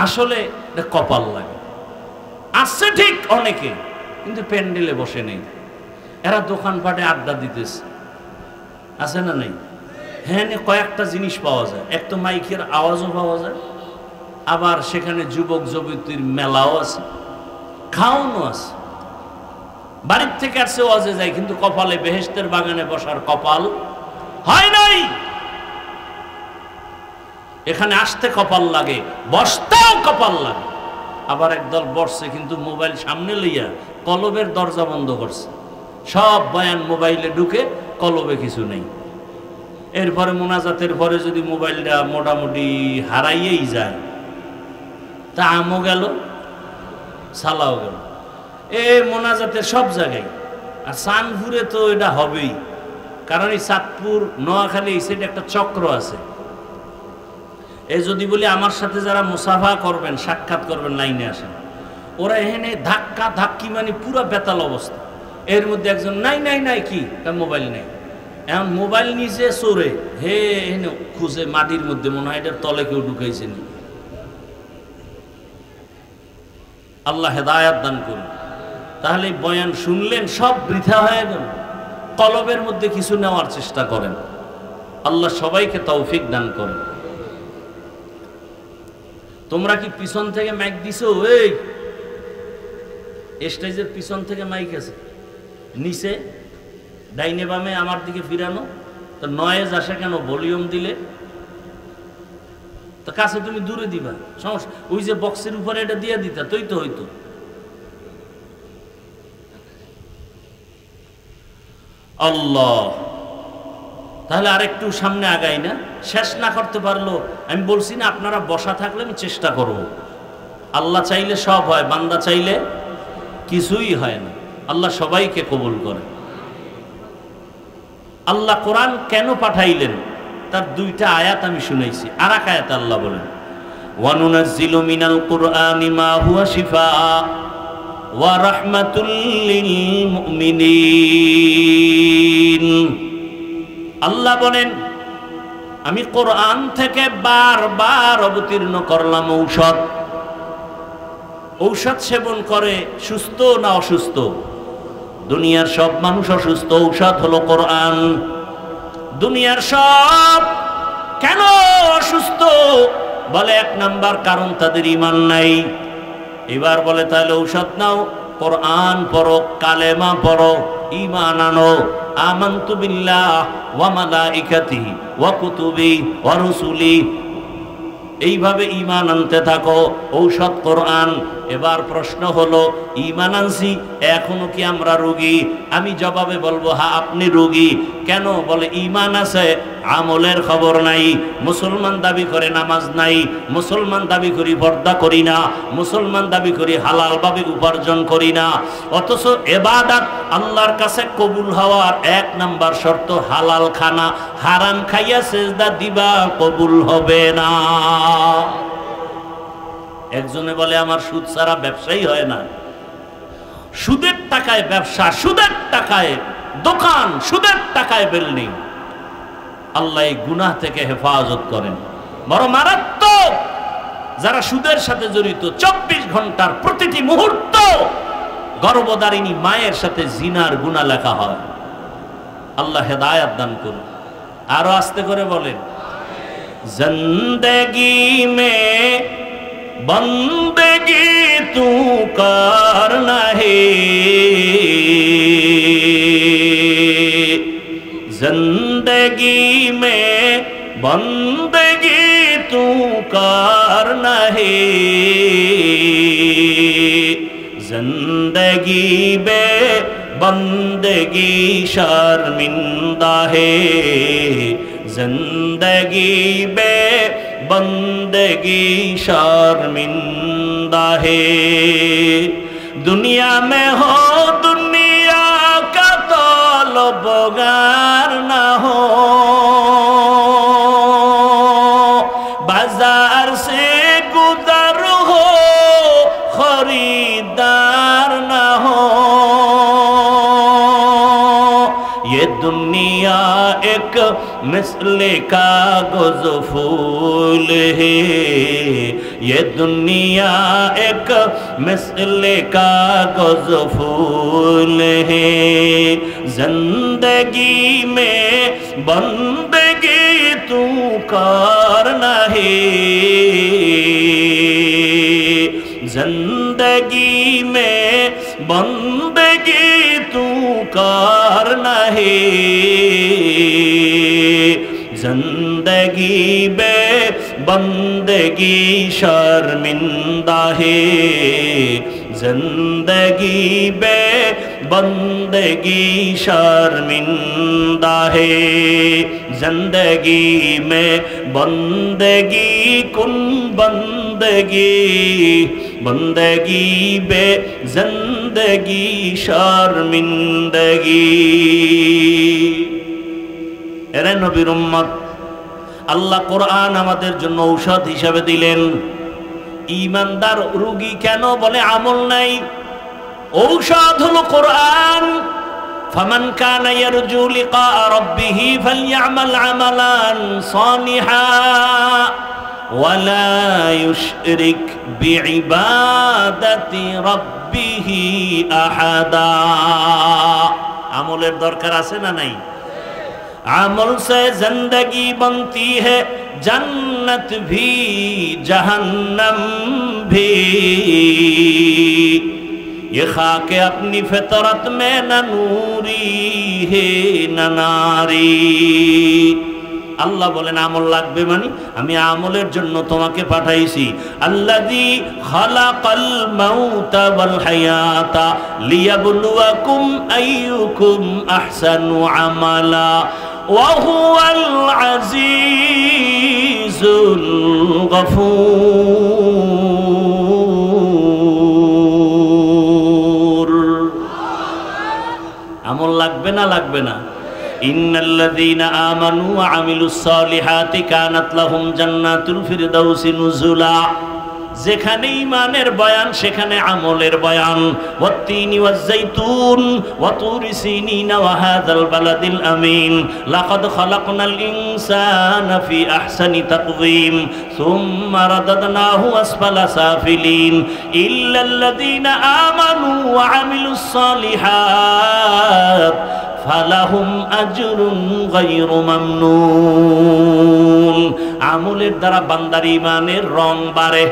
আসলে এটা কপাল লাগে। আসছে ঠিক অনেকে, কিন্তু প্যান্ডেলে বসে নেই, এরা দোকানপাটে আড্ডা দিতেছে, আছে না নেই? হ্যাঁ, কয়েকটা জিনিস পাওয়া যায়, এক তো মাইকের আওয়াজও পাওয়া যায়, আবার সেখানে যুবক যুবতীর মেলাও আছে, খাওয়ানো আছে। বাড়ির থেকে আসছে ওয়াজে যায়, কিন্তু কপালে বেহেশতের বাগানে বসার কপাল হয় নাই। এখানে আসতে কপাল লাগে, বসতেও কপাল লাগে। আবার একদল বসছে, কিন্তু মোবাইল সামনে লইয়া কলবের দরজা বন্ধ করছে, সব বয়ান মোবাইলে ঢুকে, কলবে কিছু নেই। এরপরে মোনাজাতের পরে যদি মোবাইলটা মোটামুটি হারাইয়েই যায়, তা আমও গেল, সালাও গেল। মোনাজাতের সব জায়গায়, আর চাঁদপুরে তো এটা হবেই, কারণ এই চাঁদপুর, নোয়াখালী, এই সাইডে একটা চক্র আছে। এই যদি বলি আমার সাথে যারা মুসাফা করবেন, সাক্ষাৎ করবেন, লাইনে আসেন, ওরা এখানে ধাক্কা ধাক্কি, মানে পুরো বেতাল অবস্থা। এর মধ্যে একজন নাই নাই নাই, কি মোবাইল নেই, এখন মোবাইল নিচে চোরে, হে এনে খুঁজে মাটির মধ্যে, মনে হয় এটার তলে কেউ ঢুকাইছে নি। আল্লাহ হেদায়াত দান করুন। তাহলে বয়ান শুনলেন, সব বৃথা হয়ে গেল। কলবের মধ্যে কিছু নেওয়ার চেষ্টা করেন, আল্লাহ সবাইকে তৌফিক দান করেন। তোমরা কি পিছন থেকে মাইক দিছো? এই স্টেজের পিছন থেকে মাইক আছে, নিচে ডাইনে বামে আমার দিকে ফিরানো, তো নয়েজ আসে কেন? ভলিউম দিলে তো কাছে তুমি দূরে দিবা, সমস্যা। ওই যে বক্সের উপরে এটা দিয়ে দিতা, তোই তো হইতো। আল্লাহ, তাহলে আরেকটু সামনে আগাই না? শেষ না করতে পারলো, আমি বলছি না আপনারা বসা থাকলে আমি চেষ্টা করব। আল্লাহ চাইলে সব হয়, বান্দা চাইলে কিছুই হয় না। আল্লাহ সবাইকে কবুল করে। আল্লাহ কোরআন কেন পাঠাইলেন তার দুইটা আয়াত আমি শুনাইছি। আর এক আয়াত আল্লাহ বলেন, ওয়ানুনাজ্জিলু মিনাল কুরআনি মা হুয়া শিফাআ ওয়া রাহমাতুল লিল মুমিনিন। আল্লাহ বলেন, আমি কোরআন থেকে বারবার অবতীর্ণ করলাম ঔষধ। ঔষধ সেবন করে সুস্থ না অসুস্থ? দুনিয়ার সব মানুষ অসুস্থ, ঔষধ হলো কোরআন। দুনিয়ার সব কেন অসুস্থ? বলে এক নাম্বার কারণ তাদের ঈমান নাই। এবার বলে তাহলে ঔষধ নাও, কোরআন পড়ো, কালেমা পড়ো, ঈমান আনো। আমানতু বিল্লাহ ওয়া মালাইকাতিহি ওয়া কুতুবি ওয়া রুসুলি, এইভাবে ঈমান আনতে থাকো। ঔষধ কোরআন। এবার প্রশ্ন হলো, ঈমান আনছি, এখনো কি আমরা রোগী? আমি জবাবে বলবো, হ্যাঁ আপনি রোগী। কেন? বলে ঈমান আছে, আমলের খবর নাই। মুসলমান দাবি করে নামাজ নাই, মুসলমান দাবি করি পর্দা করি না, মুসলমান দাবি করি হালালভাবে উপার্জন করি না। অথচ ইবাদত আল্লাহর কাছে কবুল হওয়ার এক নাম্বার শর্ত হালাল খানা। হারাম খাইয়া সেজদা দিবা, কবুল হবে না। একজনে বলে আমার সুদ ছাড়া ব্যবসাই হয় না। সুদের টাকায় ব্যবসা, সুদের টাকায় দোকান, সুদের টাকায় বিল্ডিং। আল্লাহ এই গুনাহ থেকে হেফাজত করেন। বড় মারাত্মক। যারা সুদের সাথে জড়িত, 24 ঘন্টার প্রতিটি মুহূর্ত গর্ভধারিণী মায়ের সাথে জিনার গুনাহ লেখা হয়। আল্লাহ হেদায়েত দান করুন। আরো আস্তে করে বলেন, জিন্দেগি মে बंदगी तू करना है, जिंदगी में बंदगी तू करना है, जिंदगी बे बंदगी शर्मिंदा है, जिंदगी बे बंदगी शर्मिंदा है। दुनिया में हो दुनिया का तलबगार न हो, बाजार से गुजर हो खरीदार न हो। ये दुनिया एक मिसले कागज फूल है, ये दुनिया एक मिसले कागज फूल है, जिंदगी में बंदगी तू करना है, जिंदगी में बंदगी तू करना है, जिंदगी बे बंदगी शर्मिंदा है, जिंदगी बे बंदगी शर्मिंदा है, जिंदगी में बंदगी कुन बंदगी, बंदगी बे जिंदगी शर्मिंदगी। এরে নবীর উম্মত, আল্লাহ কোরআন আমাদের জন্য ঔষধ হিসেবে দিলেন। ঈমানদার রোগী কেন? বলে আমল নাই। ঔষধ হলো কোরআন। ফামান কানা ইয়ারজু লিকা রাব্বিহি ফালইআমাল আমালান সালিহা ওয়ালা ইউশরিক বিইবাদাতি রাব্বিহি আহাদা। আমলের দরকার আছে না নাই? अमल से जिंदगी बनती है, जन्नत भी जहन्नम भी। ये खाके अपनी फितरत में न नूरी है न नारी। আল্লাহ বলেন আমল লাগবে মানে আমি আমলের জন্য তোমাকে পাঠাইছি। আল্লাযী খালাকাল মাউতা ওয়াল হায়াতা লিয়াবলুয়াকুম আইয়ুকুম আহসানু আমালা। ওয়া হুয়াল আজিজুল গফুর। আমল লাগবে না লাগবে না? ইন্নাল্লাযীনা আমানু ওয়া আমিলুস সালিহাতি কানাত লাহুম জান্নাতুল ফিরদাউসি নুজুলা। যেখানে ঈমানের বয়ান সেখানে আমলের বয়ান। ওয়াত-তিনি ওয়াজ-যাইতুন ওয়া তুরি সিনিন ওয়া হাযাল বালাদিল আমিন লাকাদ খালাকনাল ইনসানা ফি আহসানি তাকওয়িম সুম্মা রাদাদনাহু আসফালা সাফিলিন ইল্লাল্লাযীনা আমানু ওয়া আমিলুস সালিহাত ফালাহুম আজরুন গায়রু মামনুন। আমলের দ্বারা বান্দার ঈমানের রং বাড়ে।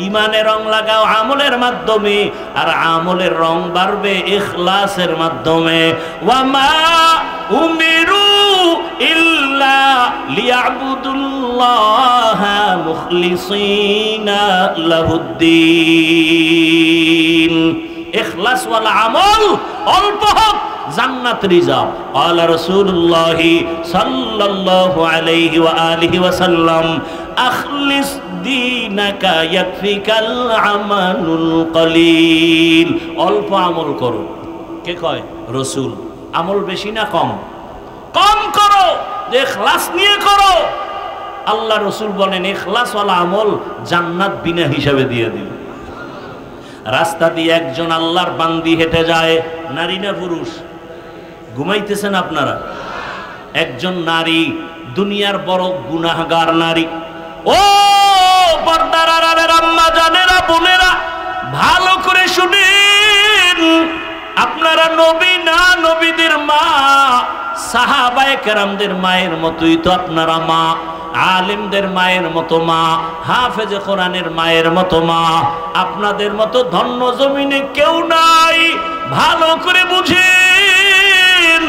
ঈমানে রং লাগাও আমলের মাধ্যমে, আর আমলের রং বাড়বে ইখলাসের মাধ্যমে। ওয়ামা উমিরু ইল্লা লিয়াবুদুল্লাহা মুখলিসিনা লাহুদ্দিন। ইখলাস ওয়ালা আমল অল্প হোক জান্নাত রিজার্ভ। আলা রাসূলুল্লাহ সাল্লাল্লাহু আলাইহি ওয়া আলিহি ওয়া সাল্লাম আখলিস দীনাকা ইয়াকফিকাল আমালুল কলিল। অল্প আমল করো। কে কয়? রাসূল। আমল বেশি না কম? কম করো, ইখলাস নিয়ে করো। আল্লাহ রাসূল বলেন ইখলাস ওয়ালা আমল জান্নাত বিনা হিসাবে দিয়ে দিল। রাস্তা দিয়ে একজন আল্লাহর বান্দি হেঁটে যায়, নারী না পুরুষ? ঘুমাইতেছেন আপনারা? একজন নারী, দুনিয়ার বড় গুনাহগার নারী। ও পর্দার আড়ালের আম্মা জানেরা, বোনেরা, ভালো করে শুনেন। আপনারা নবী না, নবীদের মা, সাহাবায়ে কেরামদের মায়ের মতোই তো আপনারা মা। আলেমদের মায়ের মতো মা, হাফেজে কোরআনের মায়ের মতো মা। আপনাদের মতো ধন্য জমিনে কেউ নাই। ভালো করে বুঝেন,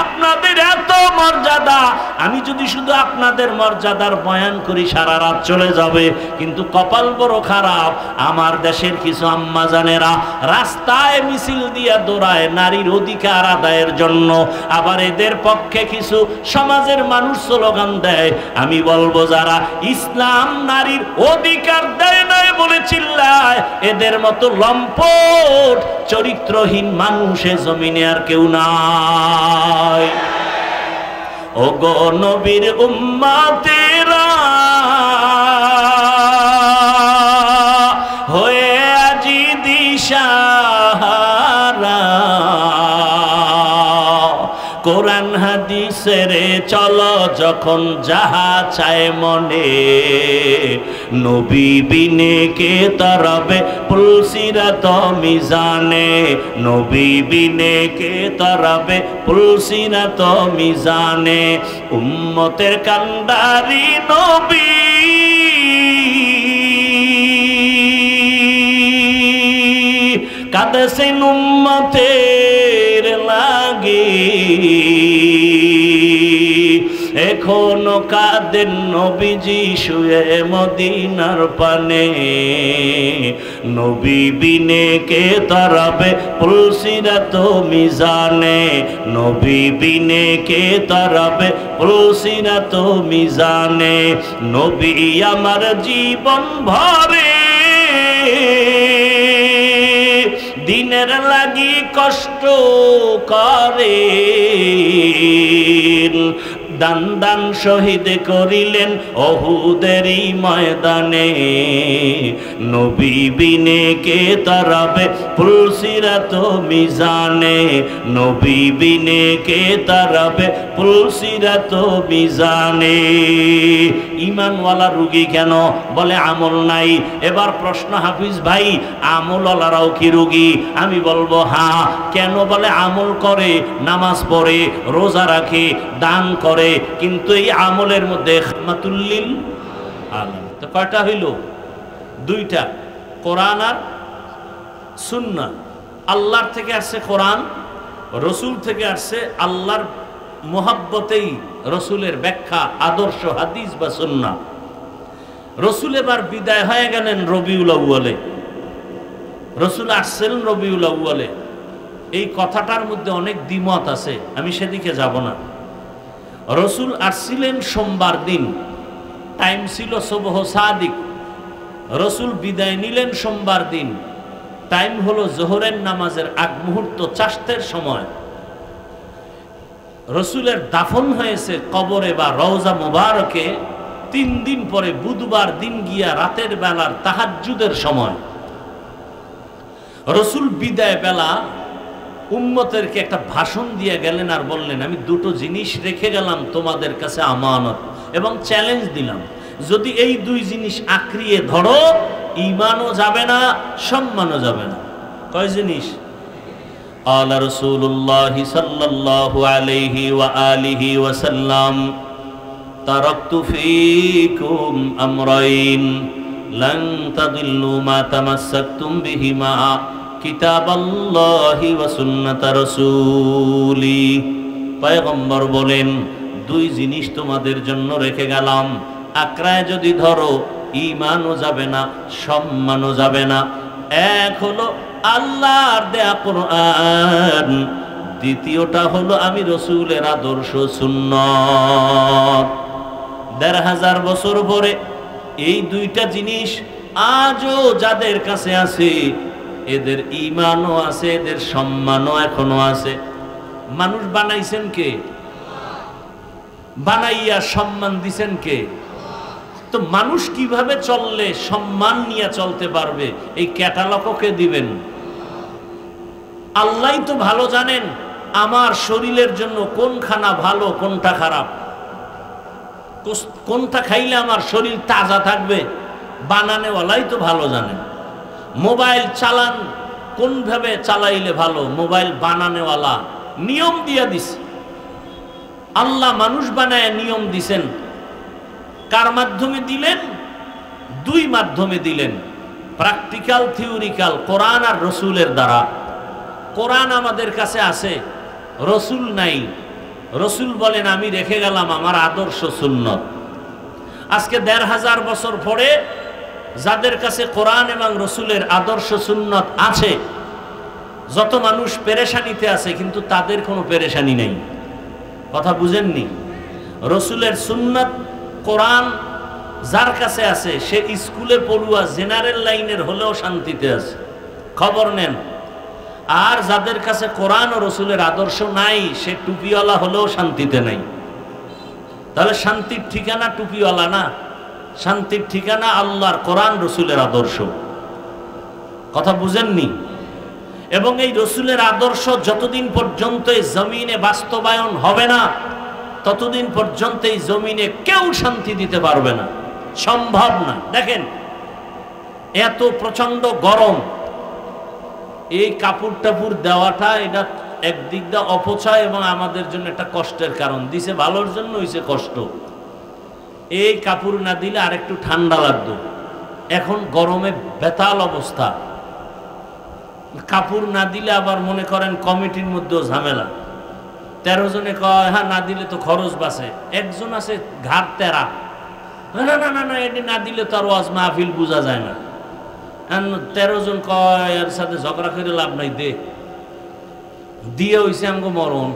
আপনাদের এত মর্যাদা। আমি যদি শুধু আপনাদের মর্যাদার বয়ান করি সারা রাত চলে যাবে, কিন্তু কপাল বড় খারাপ। আমার দেশের কিছু আম্মা জানেরা রাস্তায় মিছিল দিয়া দৌড়ায় নারীর অধিকার আদায়ের জন্য, আবার এদের পক্ষে কিছু সমাজের মানুষ স্লোগান দেয়। আমি বলবো যারা ইসলাম নারীর অধিকার দেয় নাই বলে চিল্লায়, এদের মতো লম্পট চরিত্রহীন মানুষে জমিনে আর কেউ নাই। ও গো নবীর উম্মতেরা, হয়ে আজি দিশাহারা, কোরআন হাদিসের চলো যখন যাহা চায় মনে, নবী বিনে কে তরবে পুলসিরাত মিজানে, নবী বিনে কে তরবে পুলসিরাত মিজানে। উম্মতের কান্ডারি নবী, কাঁদেছেন উম্মতের লাগে, এখনো কাঁদেন নবীজি শুয়ে মদিনার পানে, নবী বিনে কে তরাবে পুলসিরাত মিজানে, নবী বিনে কে তরাবে পুলসিরাত মিজানে। নবী আমার জীবন ভরে দিনের লাগি কষ্ট করে, দান দান শহীদ করিলেন অহুদেরই ময়দানে, নবী বিনে কে তরাবে পুলসিরাত মিজানে, নবী বিনে কে তরাবে পুলসিরাত মিজানে। ঈমানওয়ালা রোগী কেন? বলে আমল নাই। এবার প্রশ্ন হাফিজ ভাই, আমলওয়ালারাও কি রোগী? আমি বলবো হ্যাঁ। কেন? বলে আমল করে, নামাজ পড়ে, রোজা রাখে, দান করে, কিন্তু এই আমলের মধ্যে খামাতুল লিল আলামিন। তো কয়টা হইল? দুইটা, কোরআন আর সুন্নাহ। আল্লাহর থেকে আসছে কোরআন, রসুল থেকে আসছে আল্লাহর মোহাব্বতেই রসুলের ব্যাখ্যা, আদর্শ, হাদিস বা সুন্নাহ। রসুল এবার বিদায় হয়ে গেলেন রবিউল আউয়ালে, রসুল আসছেন রবিউল আউয়ালে। এই কথাটার মধ্যে অনেক দ্বিমত আছে, আমি সেদিকে যাব না। রসুল আসছিলেন সোমবার দিন, টাইম ছিল সুবহ সাদিক। রসুল বিদায় নিলেন সোমবার দিন, টাইম হলো জোহরের নামাজের আগ মুহূর্ত, চাষতের সময়। রসুলের দাফন হয়েছে কবরে বা রওজা মুবারকে 3 দিন পরে বুধবার দিন গিয়া রাতের বেলার তাহাজ্জুদের সময়। রসুল বিদায় বেলা উম্মতেরকে একটা ভাষণ দিয়ে গেলেন আর বললেন, আমি 2টো জিনিস রেখে গেলাম তোমাদের কাছে আমানত, এবং চ্যালেঞ্জ দিলাম, যদি এই 2 জিনিস আঁকড়িয়ে ধরো ঈমানও যাবে না, সম্মানও যাবে না। কয় জিনিস? আলা রাসূলুল্লাহি সাল্লাল্লাহু আলাইহি ওয়া আলিহি ওয়া সাল্লাম, তারাকতু ফীকুম আমরাইন লান তাদিল্লু মা তামাসসাকতুম বিহিমা কিতাবাল্লাহি ওয়া সুন্নাত রাসূলি। পয়গম্বর বলেন, 2 জিনিস তোমাদের জন্য রেখে গেলাম, আঁকড়ায় যদি ধরো ঈমানও যাবে না, সম্মানও যাবে না। এক হলো আল্লাহর দেয়া কোরআন, দ্বিতীয়টা হলো আমি রসুলের আদর্শ সুন্নাত। 1500 বছর পরে এই 2টা জিনিস আজও যাদের কাছে আছে, এদের ঈমানও আছে, এদের সম্মানও এখনো আছে। মানুষ বানাইছেন কে? বানাইয়া সম্মান দিছেন কে? তো মানুষ কিভাবে চললে সম্মান নিয়ে চলতে পারবে, এই ক্যাটালগও কে দিবেন? আল্লাহই তো ভালো জানেন আমার শরীরের জন্য কোন খানা ভালো, কোনটা খারাপ, কোনটা খাইলে আমার শরীর তাজা থাকবে, বানানেওয়ালাই তো ভালো জানেন। মোবাইল চালান, কোনভাবে চালাইলে ভালো, মোবাইল বানানেওয়ালা নিয়ম দিয়ে দিছে। আল্লাহ মানুষ বানায় নিয়ম দিছেন। কার মাধ্যমে দিলেন? 2 মাধ্যমে দিলেন, প্র্যাকটিক্যাল থিওরিক্যাল, কোরআন আর রসুলের দ্বারা। কোরআন আমাদের কাছে আছে, রসুল নাই। রসুল বলেন, আমি রেখে গেলাম আমার আদর্শ সুন্নত। আজকে 1500 বছর পরে যাদের কাছে কোরআন এবং রসুলের আদর্শ সুন্নত আছে, যত মানুষ পেরেশানিতে আছে, কিন্তু তাদের কোনো পেরেশানি নেই। কথা বুঝেননি? রসুলের সুন্নত কোরআন যার কাছে আছে, সে স্কুলে পড়ুয়া জেনারেল লাইনের হলেও শান্তিতে আছে, খবর নেন। আর যাদের কাছে কোরআন ও রসুলের আদর্শ নাই, সে টুপিওয়ালা হলেও শান্তিতে নাই। তাহলে শান্তির ঠিকানা টুপিওয়ালা না, শান্তির ঠিকানা আল্লাহর কোরআন রসুলের আদর্শ। কথা বুঝেননি? এবং এই রসুলের আদর্শ যতদিন পর্যন্ত এই জমিনে বাস্তবায়ন হবে না, ততদিন পর্যন্ত এই জমিনে কেউ শান্তি দিতে পারবে না, সম্ভব না। দেখেন এত প্রচন্ড গরম, এই কাপড় টাপুর দেওয়াটা এটা একদিক দিয়ে অপচয় এবং আমাদের জন্য একটা কষ্টের কারণ। দিছে ভালোর জন্য, হইছে কষ্ট। এই কাপড় না দিলে আরেকটু ঠান্ডা লাগতো, এখন গরমে বেতাল অবস্থা। কাপড় না দিলে আবার মনে করেন কমিটির মধ্যেও ঝামেলা। 13 জনে কয় হ্যাঁ না দিলে তো খরচ বাঁচে, একজন আছে ঘাট তেরা, না না না না এটি না দিলে তো আর ওয়াজ মাহফিল বোঝা যায় না। 13 জন কয় এর সাথে ঝগড়া করে লাভ নাই, দে দিয়ে হইছে আমগো মরণ।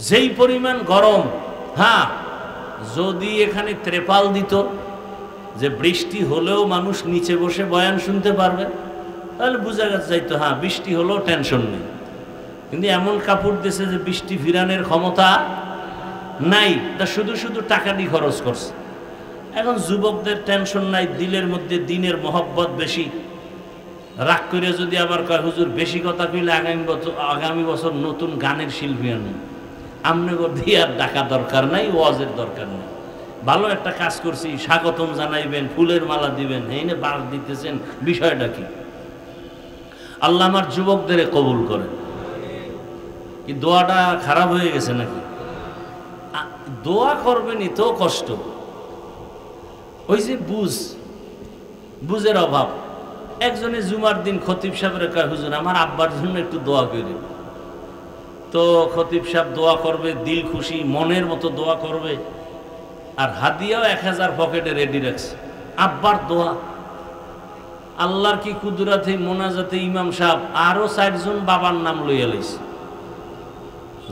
যেই পরিমাণ গরম, হ্যাঁ যদি এখানে ত্রেপাল দিত যে বৃষ্টি হলেও মানুষ নিচে বসে বয়ান শুনতে পারবে, তাহলে বোঝা যাইতো হ্যাঁ বৃষ্টি হলেও টেনশন নেই। কিন্তু এমন কাপড় দিয়েছে যে বৃষ্টি ফিরানোর ক্ষমতা নাই, তা শুধু শুধু টাকাটি খরচ করছে। এখন যুবকদের টেনশন নাই, দিলের মধ্যে দিনের মহব্বত বেশি। রাগ করে যদি আবার কয় হুজুর বেশি কথা কইলে আগামী বছর নতুন গানের শিল্পী আনুন, আমনে দিয়ে আর ডাকা দরকার নাই, ওয়াজের দরকার নেই। ভালো একটা কাজ করছি, স্বাগতম জানাইবেন, ফুলের মালা দিবেন, এই না বার দিতেছেন, বিষয়টা কি? আল্লাহ আমার যুবকদের কবুল করেন। কি দোয়াটা খারাপ হয়ে গেছে নাকি? দোয়া করবেনই তো কষ্ট। ওই যে বুঝের অভাব। একজনে জুমার দিন খতিব সাহেবের কয় হুজুর আমার আব্বার জন্য একটু দোয়া করে। তো খতিব সাহেব দোয়া করবে, দিল খুশি মনের মতো দোয়া করবে, আর হাদিয়াও 1000 পকেটে রেডি রাখছে। আব্বার দোয়া, আল্লাহর কি কুদরাতে মোনাজাতে ইমাম সাহেব আরো 4 জন বাবার নাম লইয়া লইছে।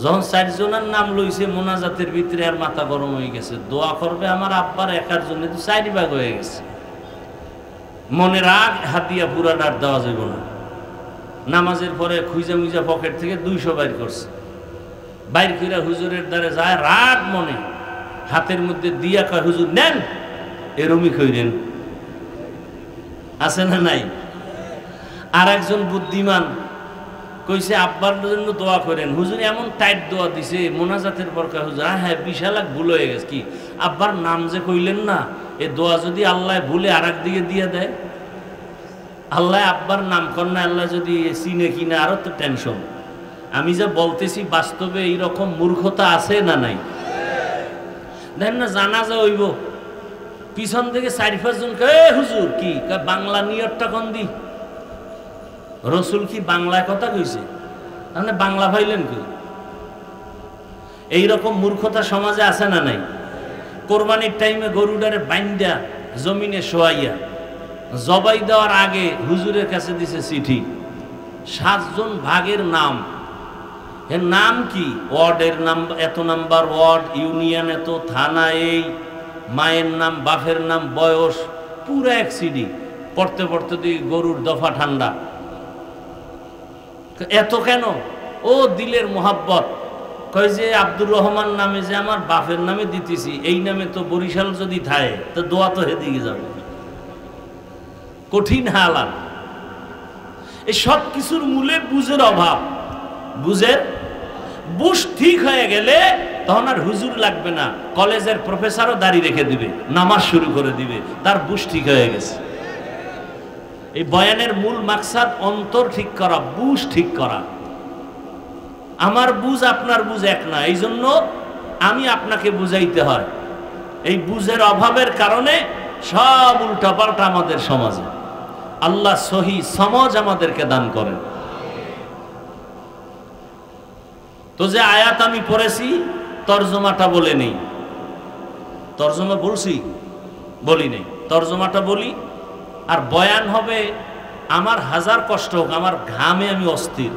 যখন 4 জনের নাম লইছে মোনাজাতের ভিতরে আর মাথা গরম হয়ে গেছে, দোয়া করবে আমার আব্বার একার জন্য তো 4 ভাগ হয়ে গেছে। মনে রাগ হাতিয়া পুরাটার দেওয়া যাবে না। নামাজের পরে খুঁজা মুজা পকেট থেকে 200 বাইর করছে, বাইর করে হুজুরের দ্বারে যায়, রাগ মনে হাতের মধ্যে দিয়া কয় হুজুর নেন, এরমই কইরেন। আছে না নাই? আর একজন বুদ্ধিমান কইছে আব্বার জন্য দোয়া করেন। হুজুর এমন টাইট দোয়া দিছে মোনাজাতের পর কয় হুজুর হ্যাঁ বিশাল এক ভুল হয়ে গেছে। কি আব্বার নাম যে কইলেন না, এ দোয়া যদি আল্লাহ ভুলে আর একদিকে দিয়ে দেয়, আল্লাহ আব্বার নাম কর না, আল্লাহ যদি চিনে কিনা আরো তো টেনশন। আমি যা বলতেছি বাস্তবে এইরকম মূর্খতা আছে না নাই? দেখেন না জানাজা হইব, পিছন থেকে 4-5 জন কয় হুজুর কি বাংলা নিয়তটা কোন দি? রসুল কি বাংলায় কথা কইছে? মানে বাংলা ভাইলেন কি? এইরকম মূর্খতা সমাজে আছে না নাই? কোরবানির টাইমে গরুটারে বাইন্দা জমিনে শোয়াইয়া জবাই দেওয়ার আগে হুজুরের কাছে দিছে চিঠি, 7 জন ভাগের নাম। এর নাম কি? ওয়ার্ডের নাম এত নাম্বার ওয়ার্ড, ইউনিয়ন এত, থানা এই, মায়ের নাম, বাপের নাম, বয়স, পুরো এক সিডি। পড়তে পড়তে দিই গরুর দফা ঠান্ডা। এত কেন? ও দিলের মোহাব্বত। কয় যে আব্দুর রহমান নামে যে আমার বাপের নামে দিতেছি, এই নামে তো বরিশাল যদি থাকে তো দোয়া তো হেদিকে যাবে। কঠিন হালাত। এই সব কিছুর মূলে বুঝের অভাব। বুঝের বুঝ ঠিক হয়ে গেলে তখন আর হুজুর লাগবে না, কলেজের প্রফেসরও দাড়ি রেখে দিবে, নামাজ শুরু করে দিবে, তার বুঝ ঠিক হয়ে গেছে। এই বয়ানের মূল মাকসাদ অন্তর ঠিক করা, বুঝ ঠিক করা। আমার বুঝ আপনার বুঝ এক না, এই জন্য আমি আপনাকে বুঝাইতে হয়। এই বুঝের অভাবের কারণে সব উল্টাপাল্টা আমাদের সমাজে। আল্লাহ সহি সমাজ আমাদেরকে দান করেন। তো যে আয়াত আমি পড়েছি তরজমাটা বলে নেই। তরজমা বলছি? বলি নেই, তরজমাটা বলি। আর বয়ান হবে আমার হাজার কষ্ট হোক, আমার ঘামে আমি অস্থির,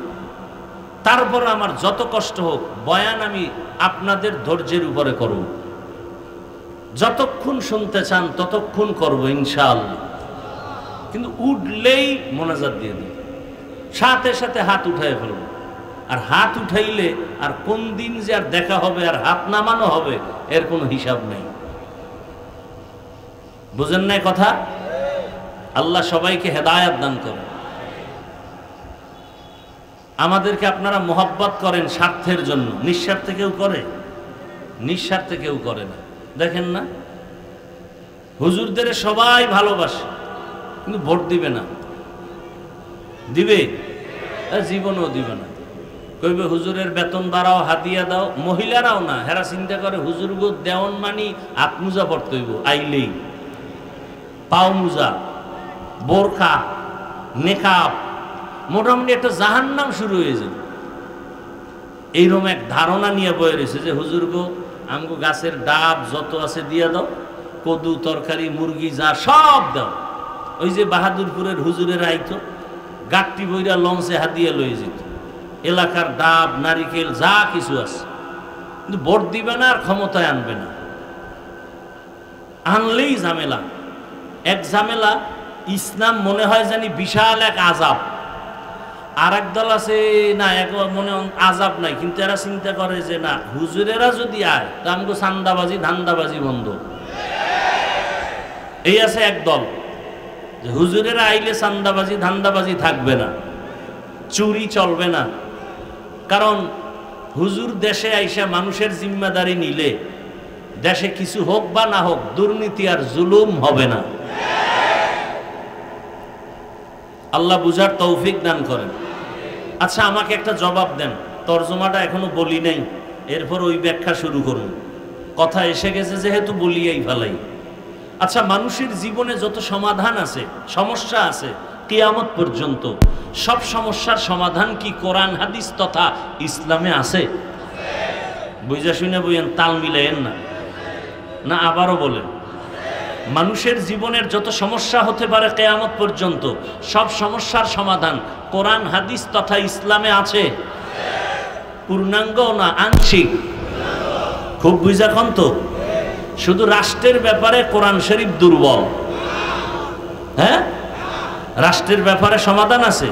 তারপর আমার যত কষ্ট হোক বয়ান আমি আপনাদের ধৈর্যের উপরে করব। যতক্ষণ শুনতে চান ততক্ষণ করব ইনশাআল্লাহ। কিন্তু উঠলেই মোনাজাত দিয়ে দিই, সাথে সাথে হাত উঠাই ফেলব। আর হাত উঠাইলে আর কোন দিন যে আর দেখা হবে আর হাত নামানো হবে এর কোনো হিসাব নেই। বুঝেন নাই কথা? আল্লাহ সবাইকে হেদায়েত দান করেন। আমাদেরকে আপনারা মোহাব্বত করেন স্বার্থের জন্য, নিঃস্বার্থে কেউ করে? নিঃস্বার্থে কেউ করে না। দেখেন না হুজুরদের সবাই ভালোবাসে, কিন্তু ভোট দিবে না। দিবে? জীবনও দিবে না। কইবে হুজুরের বেতন বাড়াও, হাদিয়া দাও। মহিলারাও না, হেরা চিন্তা করে হুজুর গো দেওয়ান মানি হাত মুজা পড়তে হইব, আইলেই পাও মুজা, বোরখা, নেকাব, মোটামুটি একটা জাহান্নাম শুরু হয়ে যাবে। এইরকম এক ধারণা নিয়ে বয়ে রয়েছে যে হুজুর গো আমগো গাছের ডাব যত আছে দিয়ে দাও, কদু, তরকারি, মুরগি যা সব দাও। ওই যে বাহাদুরপুরের হুজুরের আইতো, গাট্টি বইরা লঞ্চে হাদিয়া লয়ে যেত, এলাকার ডাব, নারিকেল যা কিছু আছে। কিন্তু ভোট দিবে না আর ক্ষমতায় আনবে না। আনলেই ঝামেলা। এক ঝামেলা, ইসলাম মনে হয় জানি বিশাল এক আযাব। আর এক দল আছে না, এক মনে আযাব নাই, কিন্তু এরা চিন্তা করে যে না হুজুরেরা যদি আয় তা আমগো চান্দাবাজি ধান্দাবাজি বন্ধ। এই আছে এক দল যে হুজুরেরা আইলে চান্দাবাজি ধান্দাবাজি থাকবে না, চুরি চলবে না। কারণ হুজুর দেশে আইসা মানুষের জিম্মাদারি নিলে দেশে কিছু হোক বা না হোক দুর্নীতি আর জুলুম হবে না। আল্লাহ বুঝার তৌফিক দান করেন। আচ্ছা আমাকে একটা জবাব দেন, তরজমাটা এখনো বলি নাই, এরপর ওই ব্যাখ্যা শুরু করুন। কথা এসে গেছে যেহেতু বলিয়াই ফেলাই। আচ্ছা মানুষের জীবনে যত সমাধান আছে, সমস্যা আছে, কিয়ামত পর্যন্ত সব সমস্যার সমাধান কি কোরআন হাদিস তথা ইসলামে আছে? বুঝা শুনে বইয়েন, তাল মিলাইয়েন না। না আবারও বলেন, মানুষের জীবনের যত সমস্যা হতে পারে কিয়ামত পর্যন্ত সব সমস্যার সমাধান কোরআন হাদিস তথা ইসলামে আছে। পূর্ণাঙ্গ না আংশিক? খুব বুঝাখন তো। শুধু রাষ্ট্রের ব্যাপারে কোরআন শরীফ দুর্বল। হ্যাঁ, রাষ্ট্রের ব্যাপারে সমাধান আছে।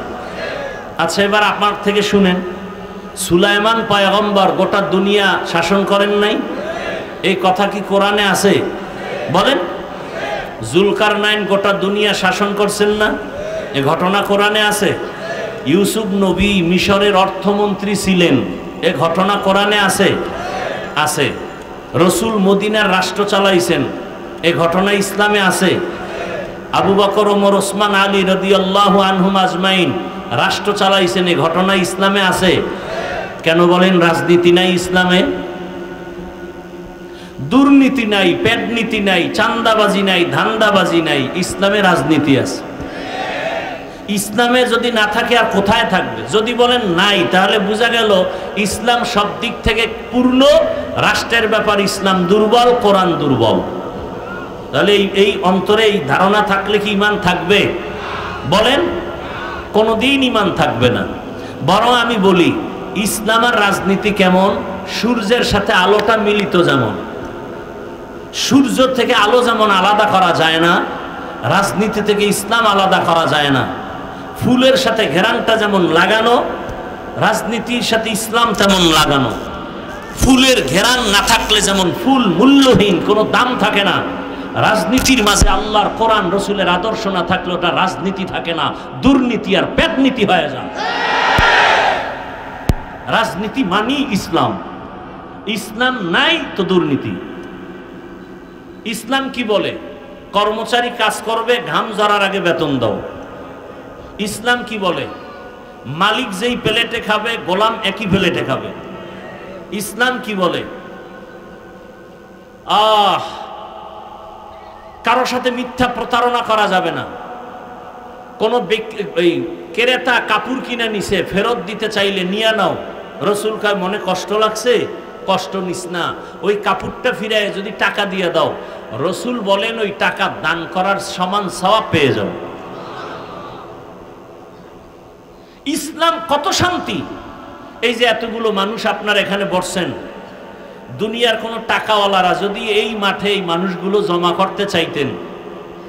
আচ্ছা, এবার আপনার থেকে শুনেন, সুলাইমান পয়গম্বর গোটা দুনিয়া শাসন করেন নাই? এই কথা কি কোরআনে আছে? বলেন। জুলকারনাইন গোটা দুনিয়া শাসন করছেন না? এই ঘটনা কোরআনে আছে। ইউসুফ নবী মিশরের অর্থমন্ত্রী ছিলেন, এ ঘটনা কোরআনে আছে? আছে। রসুল মদিনার রাষ্ট্র চালাইছেন, এ ঘটনা ইসলামে আছে। আবু বকর, ওমর, ওসমান, আলী রাদিয়াল্লাহু আনহুম আজমাইন রাষ্ট্র চালাইছেন, এ ঘটনা ইসলামে আছে। কেন বলেন রাজনীতি নাই ইসলামে? দুর্নীতি নাই, পেটনীতি নাই, চান্দাবাজি নাই, ধান্দাবাজি নাই, ইসলামে রাজনীতি আছে। ইসলামে যদি না থাকে আর কোথায় থাকবে? যদি বলেন নাই, তাহলে বোঝা গেল ইসলাম সব দিক থেকে পূর্ণ, রাষ্ট্রের ব্যাপার ইসলাম দুর্বল, কোরআন দুর্বল। তাহলে এই অন্তরে এই ধারণা থাকলে কি ঈমান থাকবে? বলেন। কোনোদিন ঈমান থাকবে না। বরং আমি বলি, ইসলাম আর রাজনীতি কেমন? সূর্যের সাথে আলোটা মিলিত, যেমন সূর্য থেকে আলো যেমন আলাদা করা যায় না, রাজনীতি থেকে ইসলাম আলাদা করা যায় না। ফুলের সাথে ঘেরানটা যেমন লাগানো, রাজনীতির সাথে ইসলাম তেমন লাগানো। ফুলের ঘেরান না থাকলে যেমন ফুল মূল্যহীন, কোনো দাম থাকে না, রাজনীতির মাঝে আল্লাহর কোরআন রসুলের আদর্শ না থাকলে ওটা রাজনীতি থাকে না, দুর্নীতি আর পেটনীতি হয়ে যায়। রাজনীতি মানি ইসলাম, ইসলাম নাই তো দুর্নীতি। ইসলাম কি বলে? কর্মচারী কাজ করবে, ঘাম ঝরার আগে বেতন দাও। ইসলাম কি বলে? মালিক যেই প্লেটে খাবে, গোলাম একই প্লেটে খাবে। ইসলাম কি বলে? কারোর সাথে মিথ্যা প্রতারণা করা যাবে না। কোন ক্রেতা কাপড় কিনে নিছে, ফেরত দিতে চাইলে নিয়ে নাও। রসুল কয় মনে কষ্ট লাগছে, কষ্ট নিস না, ওই কাপড়টা ফিরে যদি টাকা দিয়ে দাও, রসুল বলেন ওই টাকা দান করার সমান সওয়াব পেয়ে যাও। ইসলাম কত শান্তি! এই যে এতগুলো মানুষ আপনার এখানে বসছেন, দুনিয়ার কোনো টাকাওয়ালারা যদি এই মাঠে এই মানুষগুলো জমা করতে চাইতেন,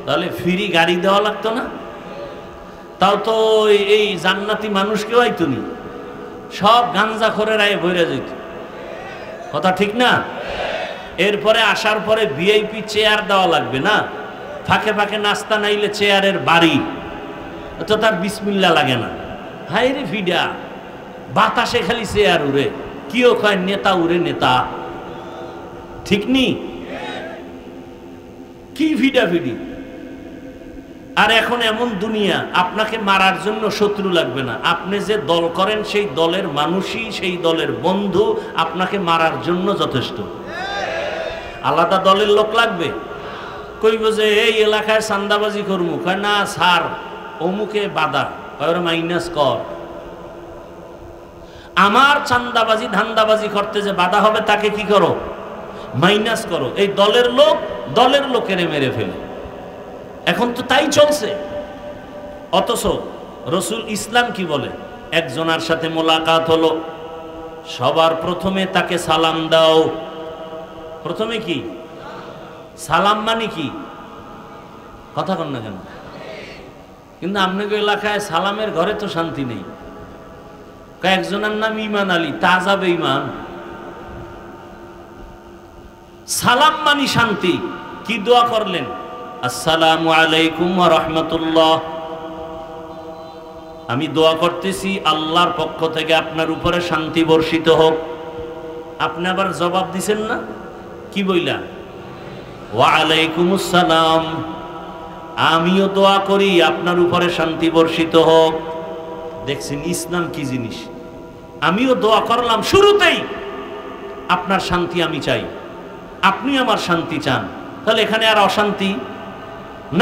তাহলে ফ্রি গাড়ি দেওয়া লাগতো না? তাও তো এই জান্নাতি মানুষকেও আইতনি, সব গাঞ্জাখোরের আয়ে ভরে যেত। কথা ঠিক না? এরপরে আসার পরে ভিআইপি চেয়ার দেওয়া লাগবে না? ফাঁকে ফাঁকে নাস্তা নাইলে চেয়ারের বাড়ি, তো তার বিসমিল্লা লাগে না। হাই রে ফিডা, বাতাসে খালি চেয়ার উড়ে, কিও কয় নেতা উড়ে নেতা। ঠিক নি? কি ফিডা ফিডি! আর এখন এমন দুনিয়া, আপনাকে মারার জন্য শত্রু লাগবে না, আপনি যে দল করেন সেই দলের মানুষই, সেই দলের বন্ধু আপনাকে মারার জন্য যথেষ্ট। আলাদা দলের লোক লাগবে? কইব যে এই এলাকায় চান্দাবাজি করবো, কয় না স্যার অমুকে বাধা, কয় মাইনাস কর। আমার চান্দাবাজি ধান্দাবাজি করতে যে বাধা হবে তাকে কি করো? মাইনাস করো। এই দলের লোক দলের লোকেরে মেরে ফেলে। এখন তো তাই চলছে। অথচ রসুল ইসলাম কি বলে? একজনের সাথে মোলাকাত হলো, সবার প্রথমে তাকে সালাম দাও। প্রথমে কি সালাম? মানে কি? কথা কন না কেন? কিন্তু আপনাকে এলাকায় সালামের ঘরে তো শান্তি নেই। একজনের নাম ইমান আলী, তাজা বেঈমান। সালাম মানি শান্তি। কি দোয়া করলেন? আসসালামু আলাইকুম ওয়া রাহমাতুল্লাহ। আমি দোয়া করতেছি আল্লাহর পক্ষ থেকে আপনার উপরে শান্তি বর্ষিত হোক। আপনি আবার জবাব দিছেন না? কি বইলা? ওয়া আলাইকুমুস সালাম। আমিও দোয়া করি আপনার উপরে শান্তি বর্ষিত হোক। দেখছেন ইসলাম কি জিনিস? আমিও দোয়া করলাম শুরুতেই আপনার শান্তি আমি চাই, আপনি আমার শান্তি চান, তাহলে এখানে আর অশান্তি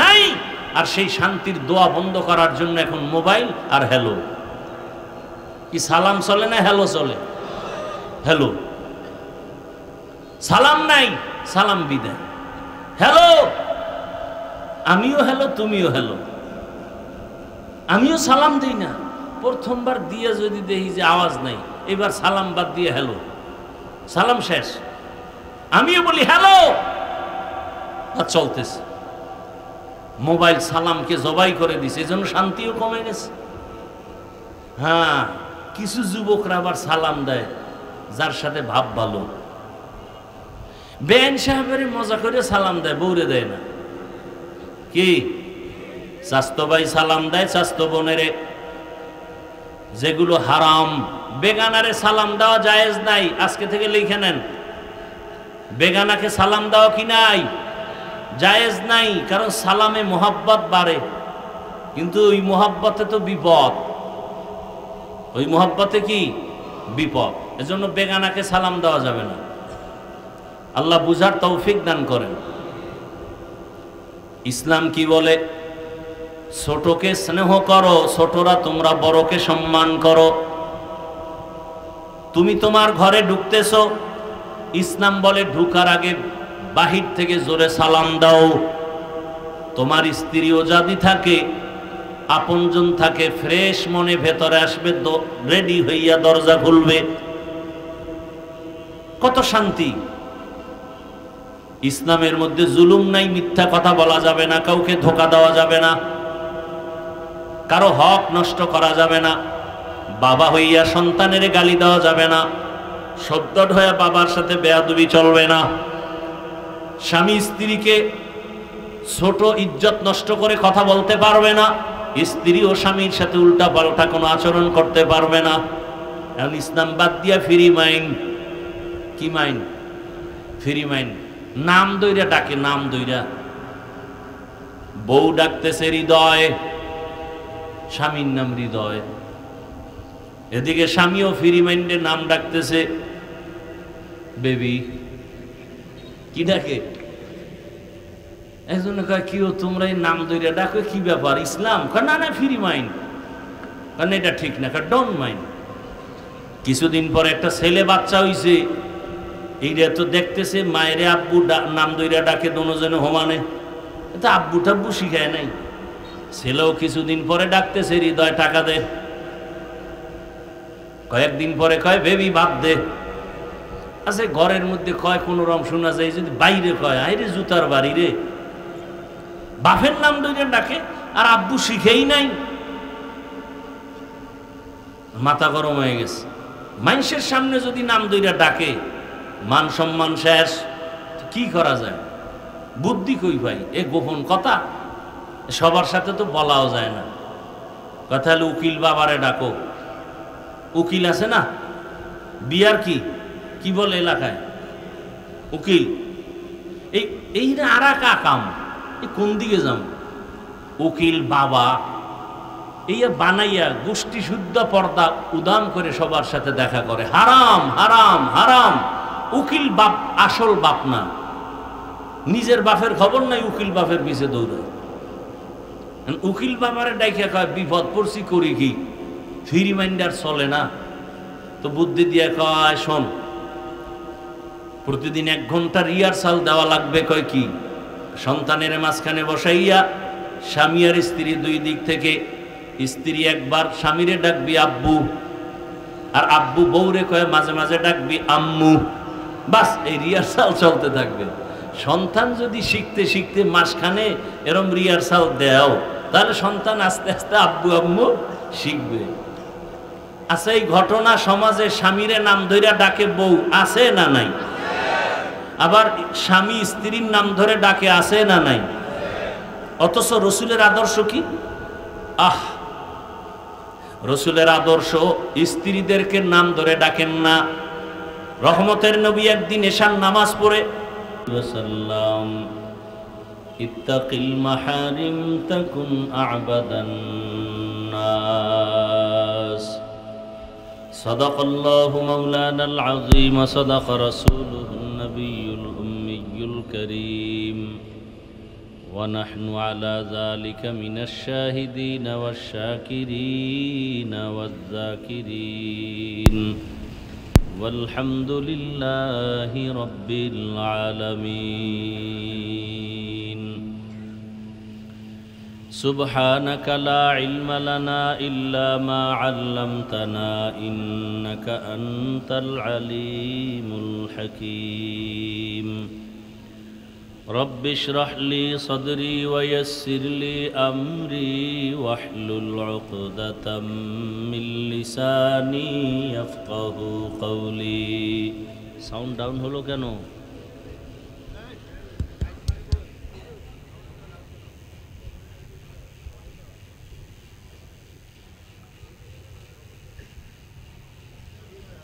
নাই। আর সেই শান্তির দোয়া বন্ধ করার জন্য এখন মোবাইল আর হ্যালো। কি সালাম চলে না হ্যালো চলে? হ্যালো। সালাম নাই, সালাম বিদায়। হ্যালো, আমিও হ্যালো, তুমিও হ্যালো। আমিও সালাম দিই না, প্রথমবার দিয়ে যদি দেখি যে আওয়াজ নাই, এবার সালাম বাদ দিয়ে হ্যালো, সালাম শেষ, আমিও বলি হ্যালো, আর চলতেছে। মোবাইল সালামকে জবাই করে দিছে, এজন্য শান্তিও কমে গেছে। হ্যাঁ, কিছু যুবকরা আবার সালাম দেয় যার সাথে ভাব ভালো, বেআইন সাহেবের মজা করে সালাম দেয়, বউরে দেয় না। কি চাস্তো ভাই সালাম দেয় চাস্তো বোনেরে, যেগুলো হারাম। বেগানারে সালাম দেওয়া জায়েজ নাই, আজকে থেকে লিখে নেন। বেগানাকে সালাম দেওয়া কি নাই? জায়েজ নাই, কারণ সালামে মোহাব্বত বাড়ে, কিন্তু ওই মোহাব্বতে তো বিপদ, ওই মোহাব্বতে কি বিপদ। এজন্য বেগানাকে সালাম দেওয়া যাবে না। আল্লাহ বুঝার তৌফিক দান করেন। ইসলাম কি বলে? ছোটকে স্নেহ করো, ছোটরা তোমরা বড়কে সম্মান করো। তুমি তোমার ঘরে ঢুকতেছো, ইসলাম বলে ঢুকার আগে বাহির থেকে জোরে সালাম দাও। তোমার স্ত্রীও যদি থাকে, আপনজন থাকে, ফ্রেশ মনে ভেতরে আসবে, রেডি হইয়া দরজা খুলবে, কত শান্তি। ইসলামের মধ্যে জুলুম নাই, মিথ্যা কথা বলা যাবে না, কাউকে ধোঁকা দেওয়া যাবে না, কারো হক নষ্ট করা যাবে না, বাবা হইয়া সন্তানের গালি দেওয়া যাবে না, সদ্যট হইয়া বাবার সাথে বেয়াদবি চলবে না, স্বামী স্ত্রীকে ছোট ইজ্জত নষ্ট করে কথা বলতে পারবে না, স্ত্রী ও স্বামীর সাথে উল্টা পাল্টা কোনো আচরণ করতে পারবে না। এখন ইসলাম বাদ দিয়া ফ্রি মাইন্ড। কি মাইন্ড? Free mind. নাম দইরা ডাকে, নাম দইরা। বউ ডাকতেছে হৃদয়, স্বামীর নাম হৃদয়, এদিকে স্বামীও ফ্রি মাইন্ডে নাম ডাকতেছে বেবি। কি ডাকে? একজন কয় কি তোমরা এই নাম দইরা ডাকো, কি ব্যাপার ইসলাম? না না ফ্রি মাইন্ড, কারণ এটা ঠিক না, ডোন্ট মাইন্ড। কিছুদিন পরে একটা ছেলে বাচ্চা হইছে, এইটা তো দেখতেছে মায়েরে আব্বু নাম দইরা ডাকে দোনোজনে হোমানে, এটা আব্বু টাব্বু শিখায় নাই। ছেলেও কিছুদিন পরে ডাকতেছে হৃদয়, টাকা দে। কয়েকদিন পরে কয় বেবি ভাত দে। আচ্ছা ঘরের মধ্যে কয় কোন রকম শোনা যায়, যদি বাইরে কয় আইরে জুতার বাড়ি রে, বাপের নাম দইরা ডাকে আর আব্বু শিখেই নাই। মাথা গরম হয়ে গেছে। মানুষের সামনে যদি নাম দইরা ডাকে, মান সম্মান শেষ। কি করা যায়? বুদ্ধি কই ভাই? এ গোপন কথা, সবার সাথে তো বলাও যায় না। কথা হলো উকিল বাবারে ডাকো। উকিল আছে না, বিয়ার কি বলে এলাকায় উকিল। এই আর কাম, কোন দিকে যাম? উকিল বাবা এই বানাইয়া গোষ্ঠী শুদ্ধ পর্দা উদাম করে সবার সাথে দেখা করে। হারাম হারাম হারাম। উকিল বাপ আসল বাপ না, নিজের বাপের খবর নাই, উকিল বাপের পিছে দৌড়ায়। উকিল বাবারে ডাইকা কয় বিপদ পড়ছি, করি কি? ফ্রি মাইন্ডার চলে না তো, বুদ্ধি দিয়ে কয় শোন, প্রতিদিন 1 ঘন্টা রিহার্সাল দেওয়া লাগবে। কয় কি? সন্তানের মাঝখানে বসাইয়া স্বামী আর স্ত্রী দুই দিক থেকে, স্ত্রী একবার স্বামীরে ডাকবি আব্বু, আর আব্বু বউরে কয় মাঝে মাঝে ডাকবি আম্মু। বাস এই রিহার্সাল চলতে থাকবে। সন্তান যদি শিখতে শিখতে মাঝখানে এরম রিহার্সাল দেও, তাহলে সন্তান আস্তে আস্তে আব্বু আম্মু শিখবে। আচ্ছা এই ঘটনা সমাজে স্বামীরে নাম ধরে ডাকে বউ আছে না নাই? আবার স্বামী স্ত্রীর নাম ধরে ডাকে আছে না নাই? অথচ রসুলের আদর্শ কি? রসুলের আদর্শ স্ত্রীদেরকে নাম ধরে ডাকেন না। রহমতের নবী একদিন এশার নামাজ পড়ে ওয়াসাল্লাম, ইত্তাকিল মাহারিম তাকুন আ'বাদান নাস। সাদাকাল্লাহু মাওলানাল আযীম ওয়া সাদাকা রাসূলুহুন নাবিয়্যুল উম্মিয়্যুল কারীম ওয়া নাহনু আলা যালিকা মিনাশ শাহিদিনা ওয়াশ শাকিরিনা ওয়াজ যাকিরিন والحمد لله رب العالمين سبحانك لا علم لنا إلا ما علمتنا إنك أنت العليم الحكيم رب اشرح لي صدري ويسر لي أمري واحلل عقدة من لساني يفقه قولي সাউন্ড ডাউন হলো কেন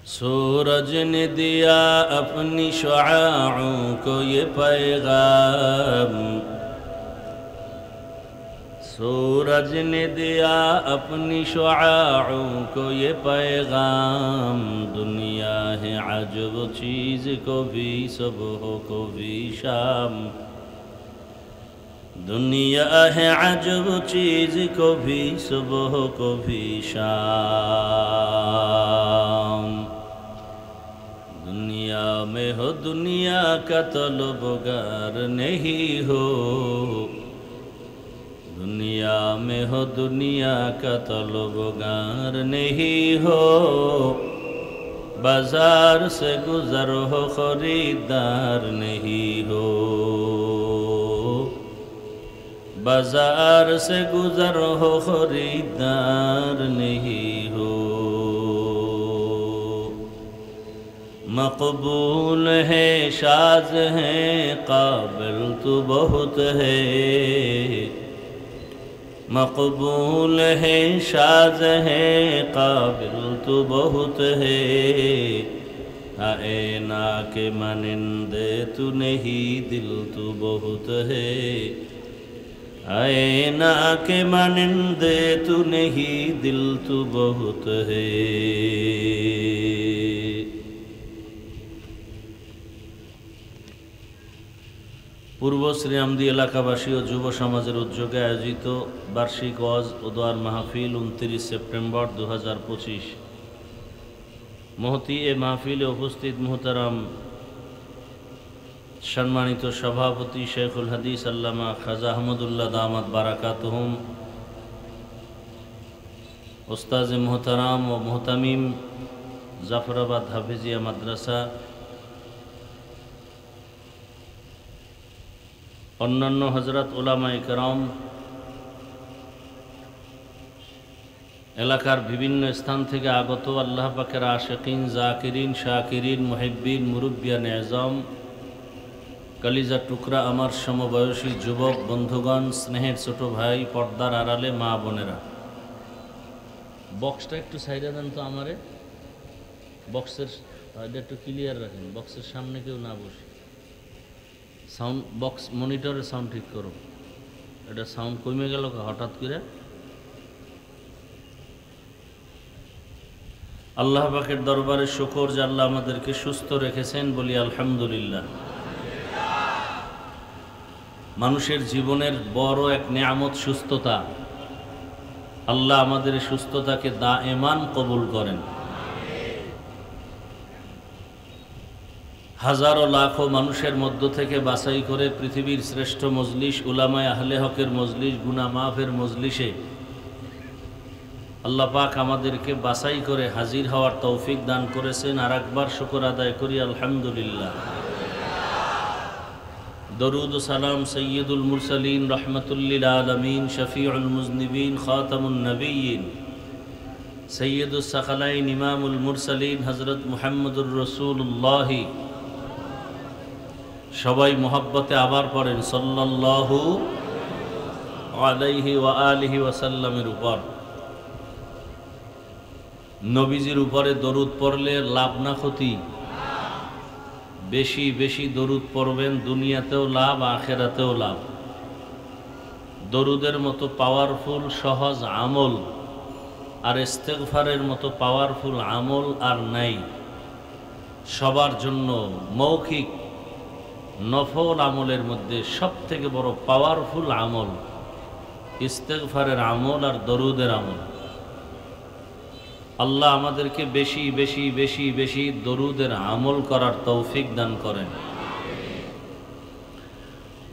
सूरज ने दिया अपनी शुआओं को ये पैगाम सूरज ने दिया अपनी शुआओं को ये पैगाम दुनिया है अजब चीज़ को भी सुबह को भी शाम दुनिया है अजब चीज़ को भी सुबह को भी शाम दुनिया में हो दुनिया का तलबगार नहीं हो दुनिया में हो दुनिया का तलबगार नहीं हो बाजार से गुजर हो खरीदार नहीं हो बाजार से गुजर हो खरीदार नहीं हो मकबूल है शाज है काबिल तो बहुत है मकबूल है शाज है काबिल तो बहुत है आए ना के मानिंदे तू नहीं दिल तो बहुत है आए ना के मानिंदे तू नहीं दिल तू बहुत है पूर्व श्रीरामदी एलाकाबासी और युव समाजेर उद्योगे आयोजित बार्षिक ওয়াজ ও দোয়ার মাহফিল 29 সেপ্টেম্বর 2025 महती ए महफिले उपस्थित मोहतरम सम्मानित सभापति शेखुल हदीस अल्लामा खाजा अहमदुल्लाह दामत बाराकातुहुम उस्ताद मोहतरम व मोहतमीम जाफराबाद हाफिजिया मद्रासा अन्यान्य हजरत उलामाए केराम एलाकार विभिन्न स्थान थेके आगत आल्लाह पाकेर आशिकीन जाकिरीन शाकिरीन मुहिब्बीन मुरब्बियान एजाम कलिजा टुकरा आमार समबयसी युवक बंधुगण स्नेहेर छोटो भाई पर्दार आड़ाले मा बोनेरा बक्सटा एकटु साइडे देन तो आमारे बक्सेर এটা একটু ক্লিয়ার রাখেন বক্সের সামনে কেউ না বসে साउंड बक्स मनिटरे साउंड ठीक करो এটা साउंड कमे गेल हठाৎ করে আল্লাহ পাকের দরবারে শুকর যে আল্লাহ আমাদেরকে সুস্থ রেখেছেন বলি আলহামদুলিল্লাহ মানুষের জীবনের বড় এক নিয়ামত সুস্থতা আল্লাহ আমাদের সুস্থতাকে দায়েমান কবুল করেন হাজারো লাখো মানুষের মধ্য থেকে বাছাই করে পৃথিবীর শ্রেষ্ঠ মজলিস উলামায়ে আহলে হকের মজলিস গুনাহ মাফের মজলিসে আল্লাহ পাক আমাদেরকে বাছাই করে হাজির হওয়ার তৌফিক দান করেছেন আর একবার শুকর আদায় করি আলহামদুলিল্লাহ দরুদ ও সালাম সৈয়দুল মুরসালিন রাহমাতুল লিল আলামিন শফিউল মুজনিবিন খাতামুন নবিয়্যিন সৈয়দুস সাকালাইন ইমামুল মুরসালিন হযরত মুহাম্মদুর রাসূলুল্লাহ সবাই মোহাব্বতে আবার পড়েন সাল্লাল্লাহু আলাইহি ওয়া আলিহি ওয়াসাল্লামের উপর নবীজির উপরে দরুদ পড়লে লাভ না ক্ষতি বেশি বেশি দরুদ পড়বেন দুনিয়াতেও লাভ আখিরাতেও লাভ দরুদের মতো পাওয়ারফুল সহজ আমল আর ইস্তেগফারের মতো পাওয়ারফুল আমল আর নাই সবার জন্য মৌখিক নফল আমলের মধ্যে সবথেকে বড় পাওয়ারফুল আমল ইস্তেগফারের আমল আর দরুদের আমল আল্লাহ আমাদেরকে বেশি বেশি বেশি বেশি দরুদের আমল করার তৌফিক দান করেন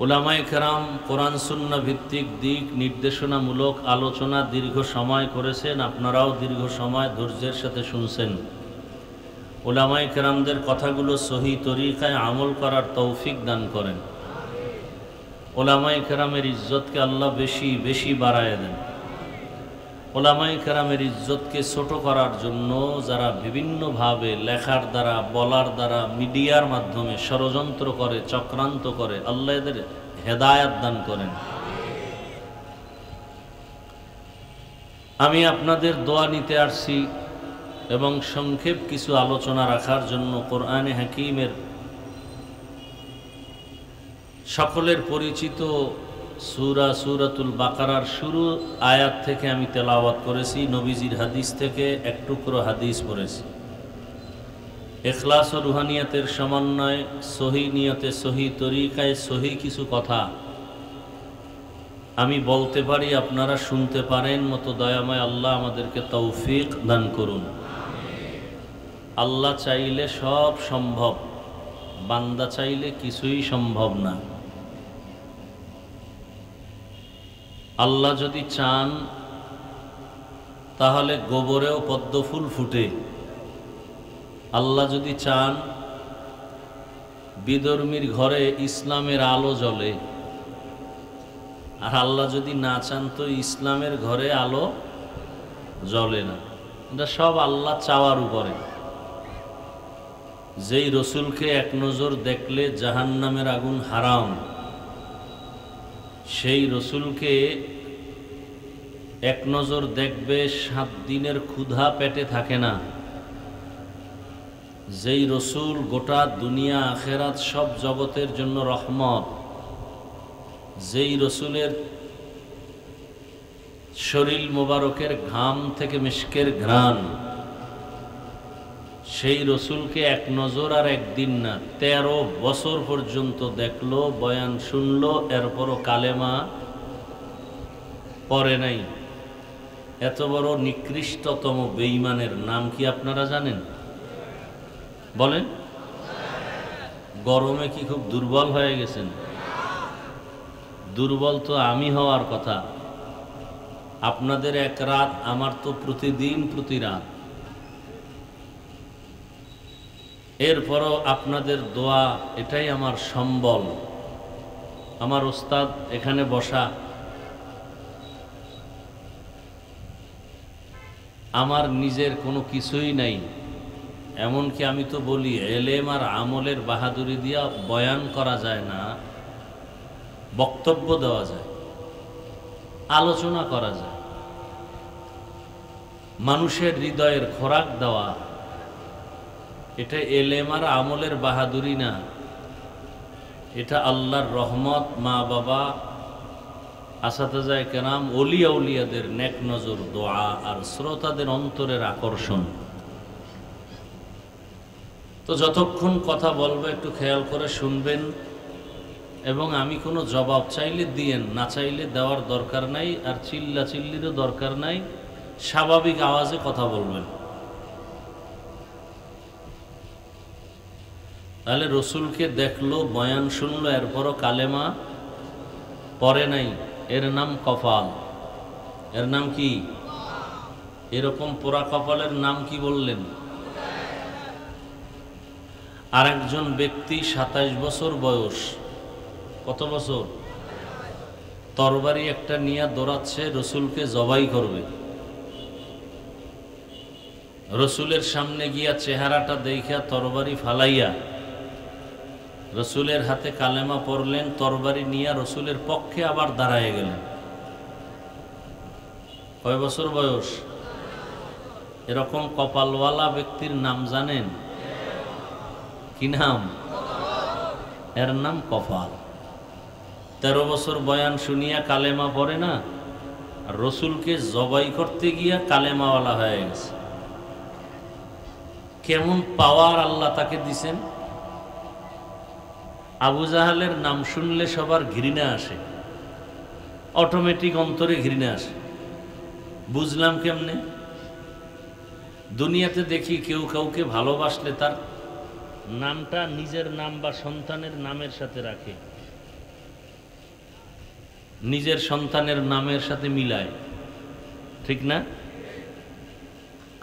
উলামায়ে কেরাম কোরআন সুন্নাহ ভিত্তিক দিক নির্দেশনামূলক আলোচনা দীর্ঘ সময় করেছেন, আপনারাও দীর্ঘ সময় ধৈর্যের সাথে শুনছেন। উলামায়ে কেরামদের কথাগুলো সহি তরিকায় আমল করার তৌফিক দান করেন। উলামায়ে কেরামের ইজ্জতকে আল্লাহ বেশি বেশি বাড়ায় দেন। উলামায়ে কেরামের ইজ্জতকে ছোট করার জন্য যারা বিভিন্নভাবে লেখার দ্বারা, বলার দ্বারা, মিডিয়ার মাধ্যমে ষড়যন্ত্র করে, চক্রান্ত করে, আল্লাহ এদের হেদায়াত দান করেন। আমি আপনাদের দোয়া নিতে আসছি এবং সংক্ষেপ কিছু আলোচনা রাখার জন্য কোরআনে হাকিমের সকলের পরিচিত সূরাতুল বাকারার শুরু আয়াত থেকে আমি তেলাওয়াত করেছি, নবীজির হাদিস থেকে এক টুকরো হাদিস পড়েছি। ইখলাস ও রুহানিয়াতের সমন্বয়ে সহি নিয়তে, সহি তরিকায়, সহি কিছু কথা আমি বলতে পারি, আপনারা শুনতে পারেন মতো দয়াময় আল্লাহ আমাদেরকে তৌফিক দান করুন। আল্লাহ চাইলে সব সম্ভব, বান্দা চাইলে কিছুই সম্ভব না। আল্লাহ যদি চান তাহলে গোবরেও পদ্ম ফুল ফুটে। আল্লাহ যদি চান বিধর্মীর ঘরে ইসলামের আলো জ্বলে। আর আল্লাহ যদি না চান তো ইসলামের ঘরে আলো জ্বলে না। এটা সব আল্লাহ চাওয়ার উপরে। যেই রসুলকে এক নজর দেখলে জাহান্নামের আগুন হারাম, সেই রসুলকে এক নজর দেখবে 7 দিনের ক্ষুধা পেটে থাকে না। যেই রসুল গোটা দুনিয়া আখেরাত সব জগতের জন্য রহমত, যেই রসুলের শরীর মোবারকের ঘাম থেকে মিশকের ঘ্রাণ, সেই রসুলকে এক নজর আর একদিন না 13 বছর পর্যন্ত দেখলো, বয়ান শুনলো, এরপরও কালেমা পড়ে নাই। এত বড় নিকৃষ্টতম বেঈমানের নাম কি আপনারা জানেন? বলেন। গরমে কি খুব দুর্বল হয়ে গেছেন? দুর্বল তো আমি হওয়ার কথা। আপনাদের এক রাত, আমার তো প্রতিদিন প্রতি রাত। এরপরও আপনাদের দোয়া এটাই আমার সম্বল। আমার ওস্তাদ এখানে বসা, আমার নিজের কোনো কিছুই নাই। এমনকি আমি তো বলি এলেম আর আমলের বাহাদুরি দিয়া বয়ান করা যায় না, বক্তব্য দেওয়া যায়, আলোচনা করা যায়, মানুষের হৃদয়ের খোরাক দেওয়া, এটা এলেম আর আমলের বাহাদুরি না, এটা আল্লাহর রহমত, মা বাবা, আসাতাজায়ে কেরাম, ওলিয়া উলিয়াদের নেক নজর, দোয়া আর শ্রোতাদের অন্তরের আকর্ষণ। তো যতক্ষণ কথা বলবো একটু খেয়াল করে শুনবেন, এবং আমি কোনো জবাব চাইলে দিয়েন, না চাইলে দেওয়ার দরকার নাই, আর চিল্লা চিল্লিরও দরকার নাই, স্বাভাবিক আওয়াজে কথা বলবেন। তাহলে রসুলকে দেখলো, বয়ান শুনলো, এরপরও কালেমা পড়ে নাই, এর নাম কপাল। এর নাম কি? এরকম পোড়া কপালের নাম কি বললেন? আর একজন ব্যক্তি 27 বছর বয়স, কত বছর? তরবারি একটা নিয়ে দৌড়াচ্ছে, রসুলকে জবাই করবে। রসুলের সামনে গিয়া চেহারাটা দেখিয়া তরবারি ফালাইয়া রসুলের হাতে কালেমা পড়লেন, তরবারি নিয়ে রসুলের পক্ষে আবার দাঁড়ায় গেলেন। কয় বছর বয়স? এরকম কপালওয়ালা ব্যক্তির নাম জানেন? কি নাম? এর নাম কপাল। 13 বছর বয়ান শুনিয়া কালেমা পড়ে না, আর রসুলকে জবাই করতে গিয়া কালেমাওয়ালা হয়ে গেছে। কেমন পাওয়ার আল্লাহ তাকে দিছেন! আবু জাহালের নাম শুনলে সবার ঘৃণা আসে, অটোমেটিক অন্তরে ঘৃণা আসে। বুঝলাম কেমনে? দুনিয়াতে দেখি কেউ কাউকে ভালোবাসলে তার নামটা নিজের নাম বা সন্তানের নামের সাথে রাখে। নিজের সন্তানের নামের সাথে মিলায়, ঠিক না?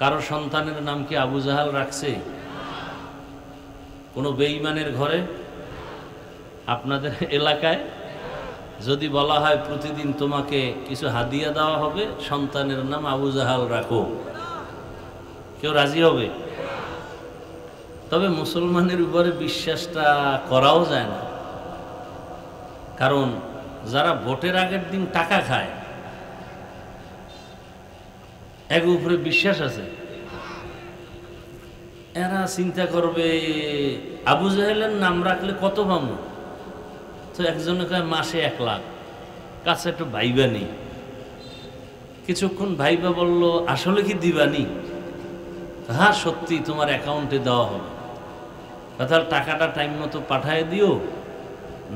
কারো সন্তানের নাম কি আবু জাহাল রাখছে? কোনো বেঈমানের ঘরে? আপনাদের এলাকায় যদি বলা হয় প্রতিদিন তোমাকে কিছু হাদিয়া দেওয়া হবে, সন্তানের নাম আবু জাহাল রাখো, কেউ রাজি হবে? তবে মুসলমানের উপরে বিশ্বাসটা করাও যায় না, কারণ যারা ভোটের আগের দিন টাকা খায় এক উপরে বিশ্বাস আছে, এরা চিন্তা করবে আবু জাহেলের নাম রাখলে কত পাবো, তো একজনে কয় মাসে 1 লাখ, কাছে একটু ভাইবা নেই। কিছুক্ষণ ভাইবা বলল আসলে কি দিবানি? হ্যাঁ সত্যি তোমার অ্যাকাউন্টে দেওয়া হবে, তাহলে টাকাটা টাইম মতো পাঠায় দিও,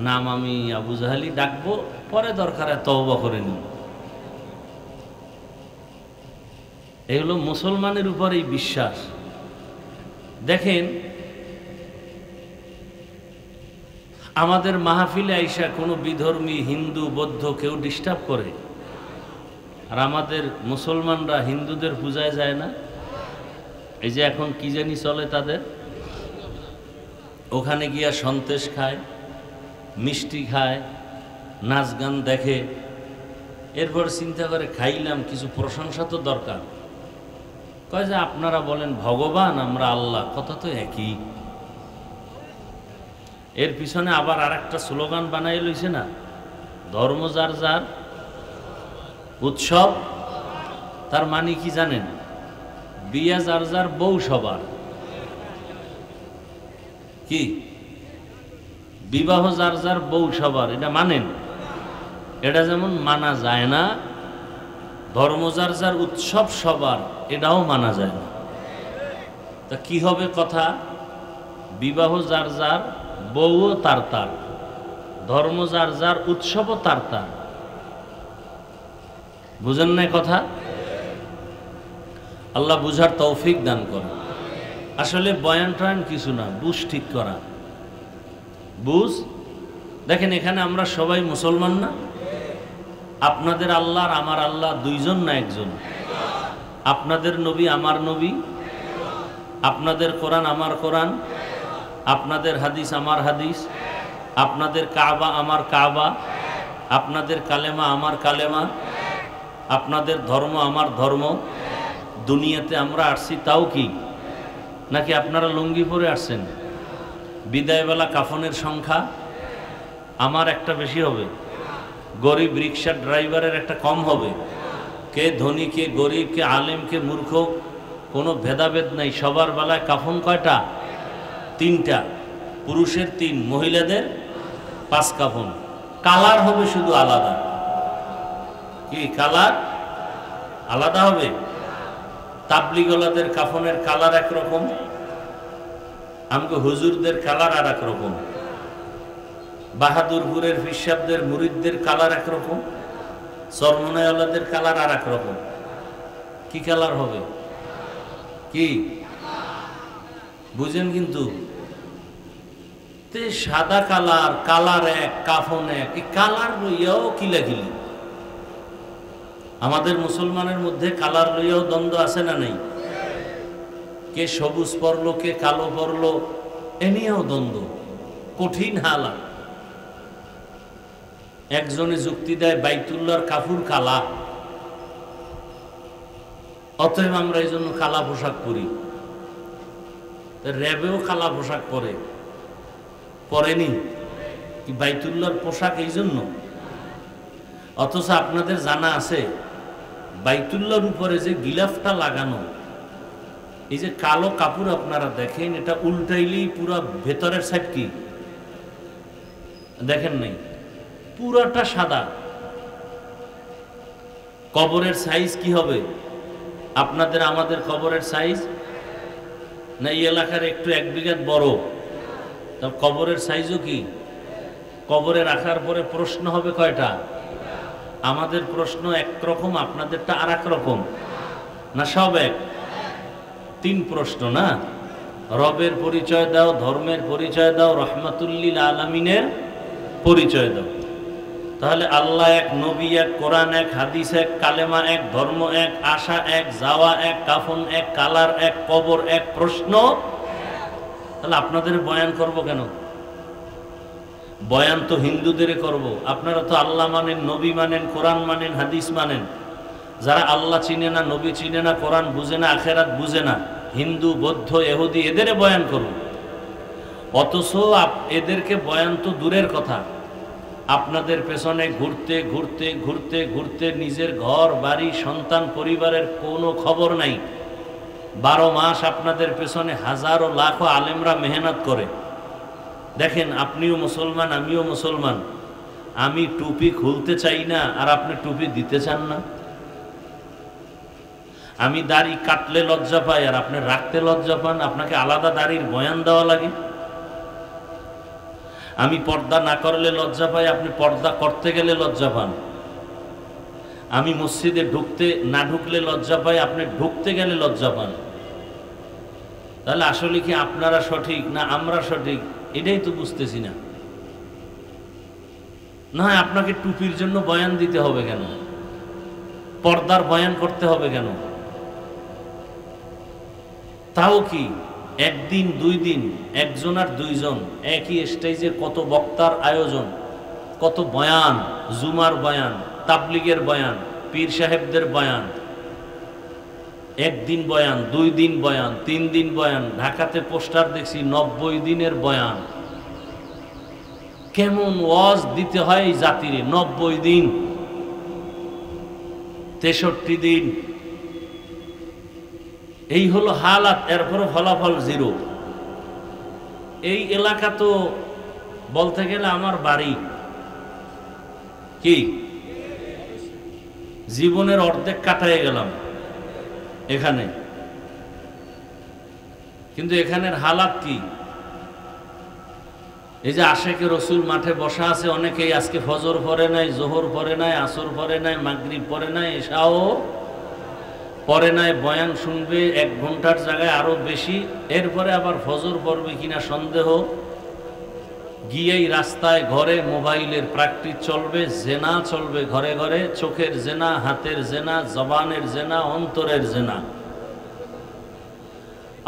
নাম আমি আবু জাহালি ডাকবো, পরে দরকারে তওবা করে নিও। এই হলো মুসলমানের উপর এই বিশ্বাস। দেখেন আমাদের মাহফিলে আইসা কোনো বিধর্মী হিন্দু বৌদ্ধ কেউ ডিস্টার্ব করে, আর আমাদের মুসলমানরা হিন্দুদের পূজায় যায় না। এই যে এখন কি জানি চলে তাদের, ওখানে গিয়া সন্তেষ খায়, মিষ্টি খায়, নাচ গান দেখে, এরপর চিন্তা করে খাইলাম কিছু প্রশংসা তো দরকার। কয় যে আপনারা বলেন ভগবান, আমরা আল্লাহ, কথা তো একই। এর পিছনে আবার আর একটা স্লোগান বানাই লইছে না, ধর্ম যার যার উৎসব। তার মানে কি জানেন? বিয়া যার যার বউ সবার। কি বিবাহ যার যার বউ সবার, এটা মানেন? এটা যেমন মানা যায় না, ধর্ম যার যার উৎসব সবার, এটাও মানা যায় না। তা কি হবে কথা? বিবাহ যার যার, বউও তার তার, ধর্ম যার যার, উৎসবও তার তার। বুঝেন না কথা? আল্লাহ বুঝার তৌফিক দান করে। আসলে বয়ান টয়ান কিছু না, বুঝ ঠিক করা, বুঝ। দেখেন এখানে আমরা সবাই মুসলমান না? আপনাদের আল্লাহ আর আমার আল্লাহ দুইজন না একজন? আপনাদের নবী আমার নবী, আপনাদের কোরআন আমার কোরআন, আপনাদের হাদিস আমার হাদিস, আপনাদের কাবা আমার কাবা, আপনাদের কালেমা আমার কালেমা, আপনাদের ধর্ম আমার ধর্ম। দুনিয়াতে আমরা আসছি তাও কি নাকি আপনারা লুঙ্গি পরে আসছেন? বিদায়বেলা কাফনের সংখ্যা আমার একটা বেশি হবে, গরিব রিক্সার ড্রাইভারের একটা কম হবে। কে ধনী, কে গরিব, কে আলেম, কে মূর্খ, কোনো ভেদাভেদ নাই। সবার বেলায় কাফন কয়টা? 3টা, পুরুষের 3, মহিলাদের 5 কাফন। কালার হবে শুধু আলাদা। কি কালার আলাদা হবে? তাবলিগলাদের কাফনের কালার একরকম, আমগো হুজুরদের কালার আর এক রকম, বাহাদুরপুরের ফিসাবদের মুরিদদের কালার একরকম, চরমনাইওয়ালাদের কালার আর এক রকম। কি কালার হবে? কি বুঝেন? কিন্তু সাদা কালার, কালার এক, কাফন এক, এই কালার লইয়াও কিলাকিলি। আমাদের মুসলমানের মধ্যে কালার লইয়াও দ্বন্দ্ব আছে না নেই? কে সবুজ পরলো, কে কালো পরলো, এ নিয়েও দ্বন্দ্ব, কঠিন হালাত। একজনে যুক্তি দেয় বাইতুল্লাহর কাফুর কালা, অতএব আমরা এই জন্য কালা পোশাক পরি। র্যাবেও কালা পোশাক পরেনি কি বাইতুল্লাহর পোশাক এই জন্য? অথচ আপনাদের জানা আছে বাইতুল্লাহর উপরে যে গিলাফটা লাগানো, এই যে কালো কাপড় আপনারা দেখেন, এটা উল্টাইলেই পুরা ভেতরের সাইড কি দেখেন নাই, পুরাটা সাদা। কবরের সাইজ কি হবে? আপনাদের আমাদের কবরের সাইজ না এই এলাকার একটু 1 বিঘা বড়, তার কবরের সাইজও কি? কবরে রাখার পরে প্রশ্ন হবে কয়টা? আমাদের প্রশ্ন একরকম, আপনাদেরটা আর এক রকম না? সব এক? 3 প্রশ্ন না? রবের পরিচয় দাও, ধর্মের পরিচয় দাও, রহমাতুল্লিল আলামিনের পরিচয় দাও। তো তাহলে আল্লাহ এক, নবী এক, কোরআন এক, হাদিস এক, কালেমা এক, ধর্ম এক, আশা এক, যাওয়া এক, কাফন এক, কালার এক, কবর এক, প্রশ্ন। তাহলে আপনাদের বয়ান করব কেন? বয়ান তো হিন্দুদের করব। আপনারা তো আল্লাহ মানেন, নবী মানেন, কোরআন মানেন, হাদিস মানেন। যারা আল্লাহ চিনে না, নবী চিনে না, কোরআন বুঝে না, আখেরাত বুঝে না, হিন্দু, বৌদ্ধ, ইহুদি, এদের বয়ান করব। অথচ এদেরকে বয়ান তো দূরের কথা, আপনাদের পেছনে ঘুরতে ঘুরতে ঘুরতে ঘুরতে নিজের ঘর বাড়ি সন্তান পরিবারের কোনো খবর নাই। 12 মাস আপনাদের পেছনে হাজারো লাখো আলেমরা মেহনত করে। দেখেন, আপনিও মুসলমান, আমিও মুসলমান। আমি টুপি খুলতে চাই না, আর আপনি টুপি দিতে চান না। আমি দাড়ি কাটলে লজ্জা পাই, আর আপনি রাখতে লজ্জা পান। আপনাকে আলাদা দাড়ির বয়ান দেওয়া লাগে। আমি পর্দা না করলে লজ্জা পাই, আপনি পর্দা করতে গেলে লজ্জা পান। আমি মসজিদে না ঢুকলে লজ্জা পাই, আপনি ঢুকতে গেলে লজ্জা পান। তাহলে আসলে কি আপনারা সঠিক না আমরা সঠিক? এটাই তো বুঝতেছি না। না হয় আপনাকে টুপির জন্য বয়ান দিতে হবে কেন? পর্দার বয়ান করতে হবে কেন? তাও কি একদিন 2 দিন, একজন আর 2 জন একই স্টেজে কত বক্তার আয়োজন, কত বয়ান, জুমার বয়ান, তাবলিগের বয়ান, পীর সাহেবদের বয়ান। 1 দিন বয়ান, 2 দিন বয়ান, 3 দিন বয়ান। ঢাকাতে পোস্টার দেখছি 90 দিনের বয়ান। কেমন ওয়াজ দিতে হয় এই জাতিরে? 90 দিন, 63 দিন, এই হলো হালাত। এরপরে ফলাফল 0। এই এলাকা তো বলতে গেলে আমার বাড়ি। কি জীবনের অর্ধেক কাটায় গেলাম এখানে, কিন্তু এখানের হালাত কি? এই যে আশেকে রসুল মাঠে বসা আছে, অনেকেই আজকে ফজর পড়ে নাই, জোহর পড়ে নাই, আসর পড়ে নাই, মাগরিব পড়ে নাই, এশাও পড়ে নাই। বয়ান শুনবে 1 ঘন্টার জায়গায় আরো বেশি। এরপরে আবার ফজর পড়বে কিনা সন্দেহ। গিয়েই রাস্তায় ঘরে মোবাইলের প্র্যাকটিস চলবে, জেনা চলবে ঘরে ঘরে। চোখের জেনা, হাতের জেনা, জবানের জেনা, অন্তরের জেনা।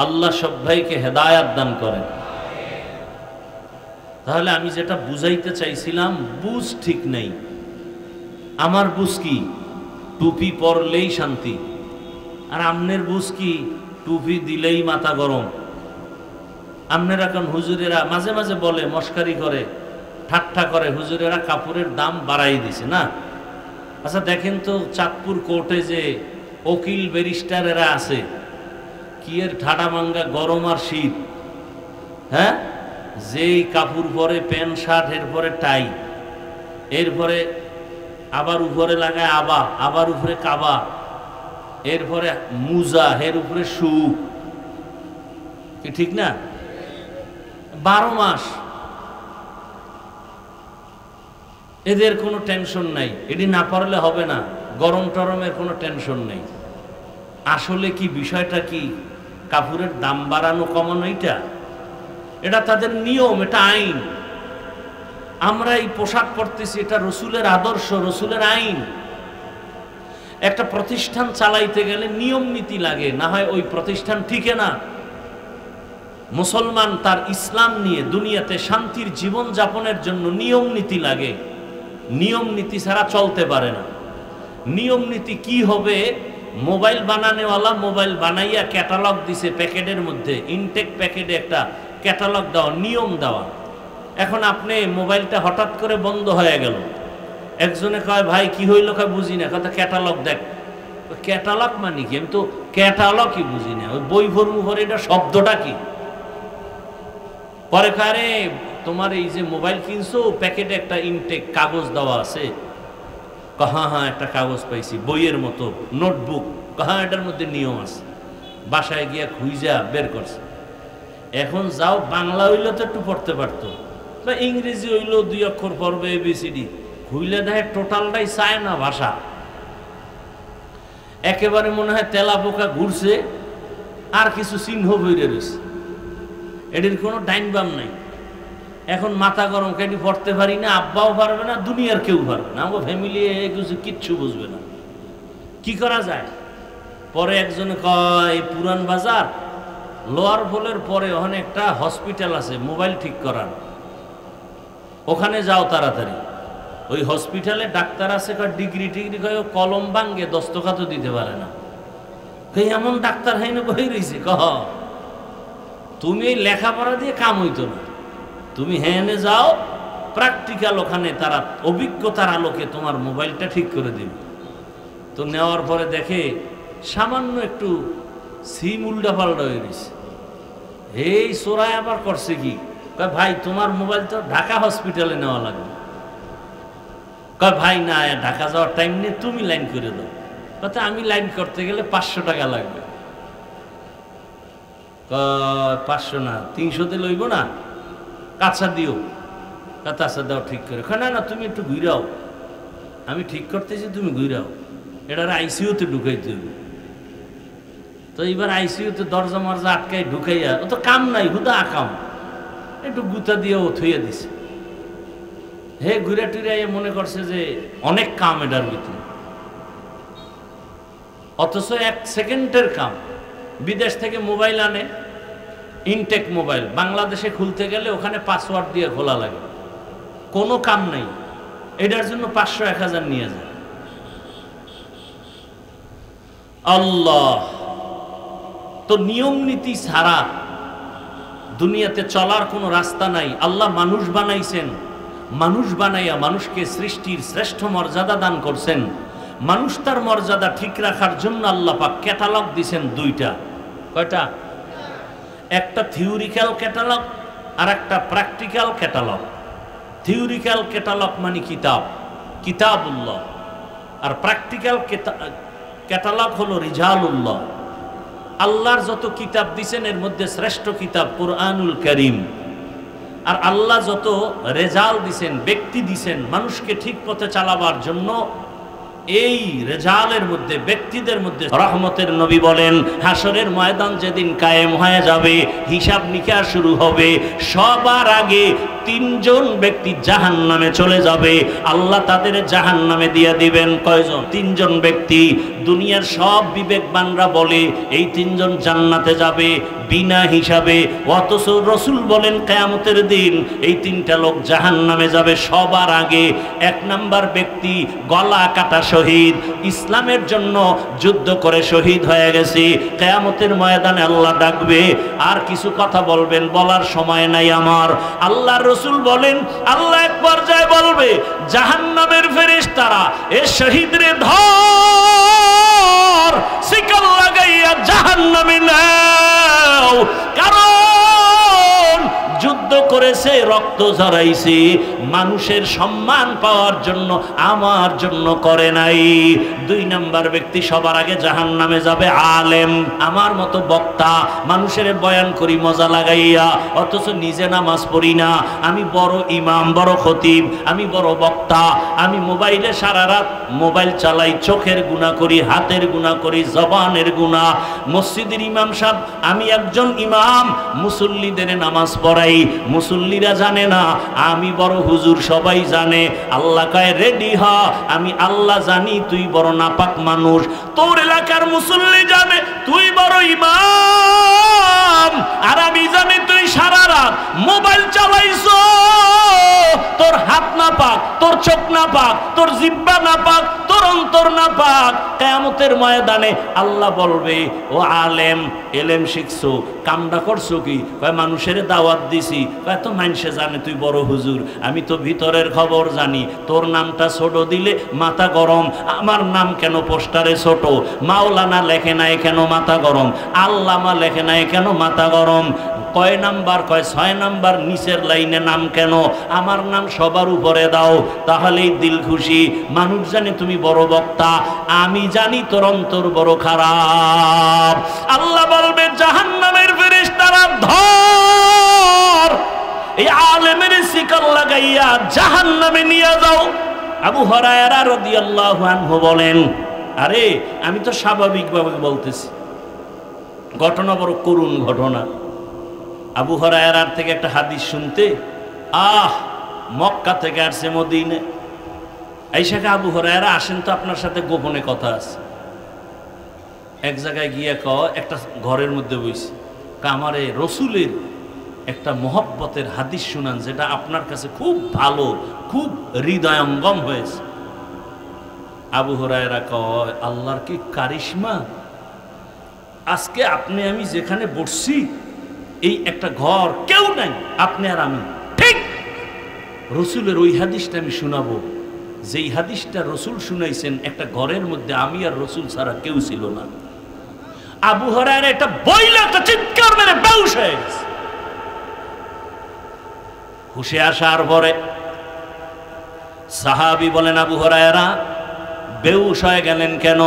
আল্লাহ সব ভাইকে হেদায়াত দান করেন। তাহলে আমি যেটা বুঝাইতে চাইছিলাম, বুঝ ঠিক নেই। আমার বুঝ কি? টুপি পরলেই শান্তি। আর আমনের বুঝ কি? টুপি দিলেই মাথা গরম। আমনের এখন হুজুরেরা মাঝে মাঝে বলে, মস্কারি করে, ঠাট্টা করে, হুজুরেরা কাপড়ের দাম বাড়াই দিছে না। আচ্ছা দেখেন তো, চাঁদপুর কোর্টে যে উকিল ব্যারিস্টারেরা আছে, কি এর ঠাডা মাঙ্গা গরম আর শীত। হ্যাঁ, যেই কাপড় পরে প্যান্ট শার্ট, এরপরে টাই, এরপরে আবার উপরে লাগায় আবা, আবার উপরে কাবা, এরপরে মুজা, এর উপরে শু। কি ঠিক না? 12 মাস এদের কোনো টেনশন নাই। এটি না পারলে হবে না, গরম টরমের কোনো টেনশন নেই। আসলে কি বিষয়টা কি? কাপড়ের দাম বাড়ানো কমানো, এটা তাদের নিয়ম, এটা আইন। আমরা এই পোশাক পরতেছি, এটা রসুলের আদর্শ, রসুলের আইন। একটা প্রতিষ্ঠান চালাইতে গেলে নিয়ম নীতি লাগে, না হয় ওই প্রতিষ্ঠান টিকে না। মুসলমান তার ইসলাম নিয়ে দুনিয়াতে শান্তির জীবন যাপনের জন্য নিয়ম নীতি লাগে। নিয়ম নীতি ছাড়া চলতে পারে না। নিয়ম নীতি কি হবে? মোবাইল বানানোওয়ালা মোবাইল বানাইয়া ক্যাটালগ দিছে প্যাকেটের মধ্যে, ইনটেক প্যাকেটে একটা ক্যাটালগ দেওয়া, নিয়ম দেওয়া। এখন আপনি মোবাইলটা হঠাৎ করে বন্ধ হয়ে গেল, একজনে কয় ভাই কি হইল, কয় বুঝি না, কথা ক্যাটালগ দেখ। ক্যাটালগ মানে কি? আমি তো ক্যাটালগই বুঝি না, ওই বই ভরমু ভরে, এটা শব্দটা কি? পরে কারে তোমার এই যে মোবাইল কিনছো, প্যাকেটে একটা ইনটেক কাগজ দেওয়া আছে। হ্যাঁ হ্যাঁ, একটা কাগজ পাইছি বইয়ের মতো, নোটবুক। হ্যাঁ, এটার মধ্যে নিয়ম আছে। বাসায় গিয়া খুঁজা বের করছে। এখন যাও, বাংলা হইলে তো একটু পড়তে পারতো, বা ইংরেজি হইলেও 2 অক্ষর পড়বে, ABCD। খুইলে দেখে টোটালটাই চায় না ভাষা। একেবারে মনে হয় তেলা পোকা ঘুরছে, আর কিছু চিহ্ন বইরে রয়েছে, এটির কোনো ডাইন বাম নাই। এখন মাথা গরম কেটে পড়তে পারি না, আব্বাও পারবে না, দুনিয়ার কেউ পারবে না, আমার ফ্যামিলি কিছু কিচ্ছু বুঝবে না। কি করা যায়? পরে একজনে কয় পুরান বাজার লোয়ার পোলের পরে ওখানে একটা হসপিটাল আছে মোবাইল ঠিক করার, ওখানে যাও তাড়াতাড়ি। ওই হসপিটালে ডাক্তার আছে, ডিগ্রি টিগ্রি কয় কলম ভাঙ্গে দস্তখত দিতে পারে না। এমন ডাক্তার হাইনে বই রয়েছে। কহ তুমি এই লেখাপড়া দিয়ে কাম হইতো না, তুমি হেনে যাও প্র্যাকটিক্যাল, ওখানে তারা অভিজ্ঞতার আলোকে তোমার মোবাইলটা ঠিক করে দিবে। তো নেওয়ার পরে দেখে সামান্য একটু সিম উল্টা পাল্টা হয়ে গেছে। এই চোরাই আবার করছে কি, কয় ভাই তোমার মোবাইল তো ঢাকা হসপিটালে নেওয়া লাগবে। কয় ভাই না, ঢাকা যাওয়ার টাইম নেই, তুমি লাইন করে দাও। কথা আমি লাইন করতে গেলে 500 টাকা লাগবে। 500 না 300-তে লইব না, কাঁচা দিও। কাঁচা দাও ঠিক করে। না না তুমি একটু ঘুরাও, আমি ঠিক করতেছি তুমি ঘুরাও, এটার আইসিইউতে ঢুকাইতে হবে। তো এইবার আইসিইউতে দরজা মরজা আটকাই ঢুকাইয়া, ও তো কাম নাই, হুদা আকাম, একটু গুতা দিয়ে ও থইয়া দিছে। হে ঘুরে টুরে মনে করছে যে অনেক কাম এটার ভিতরে, অথচ 1 সেকেন্ডের কাম। বিদেশ থেকে মোবাইল আনে, ইনটেক মোবাইল, বাংলাদেশে খুলতে গেলে ওখানে পাসওয়ার্ড দিয়ে খোলা লাগে, কোনো কাম নেই। এটার জন্য 500-1000 নিয়ে যায়। আল্লাহ তো নিয়ম নীতি ছাড়া দুনিয়াতে চলার কোনো রাস্তা নাই। আল্লাহ মানুষ বানাইছেন, মানুষ বানাইয়া মানুষকে সৃষ্টির শ্রেষ্ঠ মর্যাদা দান করছেন। মানুষ তার মর্যাদা ঠিক রাখার জন্য আল্লাহ পাক ক্যাটালগ দিছেন 2টা। কয়টা? একটা থিওরিক্যাল ক্যাটালগ আর একটা প্র্যাকটিক্যাল ক্যাটালগ। থিওরিক্যাল ক্যাটালগ মানে কিতাব, কিতাবুল্লাহ, আর প্র্যাকটিক্যাল ক্যাটালগ হলো রিজালুল্লাহ। আল্লাহর যত কিতাব দিছেন এর মধ্যে শ্রেষ্ঠ কিতাব কুরআনুল কারীম। আর আল্লাহ যত রেজাল্ট দিছেন, ব্যক্তি দিছেন মানুষকে ঠিক পথে চালাবার জন্য, এই রেজালের মধ্যে ব্যক্তিদের মধ্যে রহমতের নবী বলেন হাসরের ময়দান যেদিন কায়েম হয়ে যাবে, হিসাব নিকাশ শুরু হবে, সবার আগে 3 জন ব্যক্তি জাহান্নামে চলে যাবে। আল্লাহ তাদের জাহান্নামে দিয়ে দিবেন। কয়জন? 3 জন ব্যক্তি। দুনিয়ার সব বিবেকবানরা বলে এই 3 জন জান্নাতে যাবে বিনা হিসাবে, অথচ রসুল বলেন কিয়ামতের দিন এই 3টা লোক জাহান্নামে যাবে সবার আগে। 1 নাম্বার ব্যক্তি গলা কাটা শহীদ, ইসলামের জন্য যুদ্ধ করে শহীদ হয়ে গেছে। কিয়ামতের ময়দানে আল্লাহ ডাকবে, আর কিছু কথা বলবেন, বলার সময় নাই আমার। আল্লাহর রাসূল বলেন আল্লাহ এক পর্যায়ে বলবে জাহান্নামের ফেরেশতারা এ শহীদরে ধর, শিকল লাগাইয়া জাহান্নামে নাও, কারণ যুদ্ধ করেছে, রক্ত ঝরাইছে, মানুষের সম্মান পাওয়ার জন্য, আমার জন্য করে নাই। 2 নাম্বার ব্যক্তি সবার আগে জাহান্নামে যাবে আলেম, আমার মতো বক্তা, মানুষের বয়ান করি মজা লাগাইয়া, অথচ নিজে নামাজ পড়ি না। আমি বড় ইমাম, বড় খতিব, আমি বড় বক্তা, আমি মোবাইলে সারা রাত মোবাইল চালাই, চোখের গুনাহ করি, হাতের গুনাহ করি, জবানের গুনাহ। মসজিদের ইমাম সাহেব, আমি একজন ইমাম, মুসল্লিদের নামাজ পড়াই, মুসল্লিরা জানে না আমি বড় হুজুর, সবাই জানে। আল্লাহ কয় রেডি হ, আমি আল্লাহ জানি তুই বড় নাপাক মানুষ, তোর এলাকার মুসল্লি জানে তুই বড় ইমাম, আর আমি জানি তুই সারা রাত মোবাইল চালাইছো, তোর হাত না পাক, তোর চোখ না পাক, তোর জিহ্বা না পাক, তোর অন্তর না পাক। কিয়ামতের ময়দানে আল্লাহ বলবে ও আলেম, এলেম শিখছো, কামটা করছো কি? কয় মানুষের দাওয়াত দিছি। কয় তো মানুষে জানে তুই বড় হুজুর, আমি তো ভিতরের খবর জানি। তোর নামটা ছোট দিলে মাথা গরম, আমার নাম কেন পোস্টারে ছোট? মাওলানা লেখে নাই কেন মাথা গরম? আল্লামা লেখে নাই কেন মাথা গরম? কয় নাম্বার? কয় 6 নাম্বার, নিচের লাইনে নাম কেন? আমার নাম সবার উপরে দাও, তাহলেই দিল খুশি। মানুষ জানে তুমি বড় বক্তা, আমি জানি তোর অন্তর বড় খারাপ। আল্লাহ বলবে জাহান্নামের ফেরেশতারা ধর, এই আলেমের শিকল লাগাইয়া জাহান্নামে নিয়ে যাও। আবু হুরায়রা রাদিয়াল্লাহু আনহু বলেন, আরে আমি তো স্বাভাবিকভাবে বলতেছি, ঘটনা বড় করুণ ঘটনা। আবু হুরায়রার থেকে একটা হাদিস শুনতে মক্কা থেকে আসছে মদিনে, এই শেখা আবু হুরায়রা আসেন তো আপনার সাথে গোপনে কথা আছে। এক জায়গায় গিয়ে একটা ঘরের মধ্যে বইছে, আমার এই রসুলের একটা মহব্বতের হাদিস শুনান, যেটা আপনার কাছে খুব ভালো, খুব হৃদয়ঙ্গম হয়েছে। আবু হুরায়রা কয়, আল্লাহর কি কারিশমা, আজকে আপনি আমি যেখানে বসছি এই একটা ঘর, কেউ নাই, আপনি আর আমি, ঠিক রসুলের ওই হাদিসটা আমি শোনাবো যেই হাদিসটা রসুল শুনাইছেন, একটা ঘরের মধ্যে আমি আর রসুল ছাড়া কেউ ছিল না। আবু হুরায়রা এটা বইলে একটা চিৎকার মেরে বেহুশ হয়ে গেছে। হুশে আসার পরে সাহাবী বলেন, আবু হুরায়রা বেহুশ হয়ে গেলেন কেন?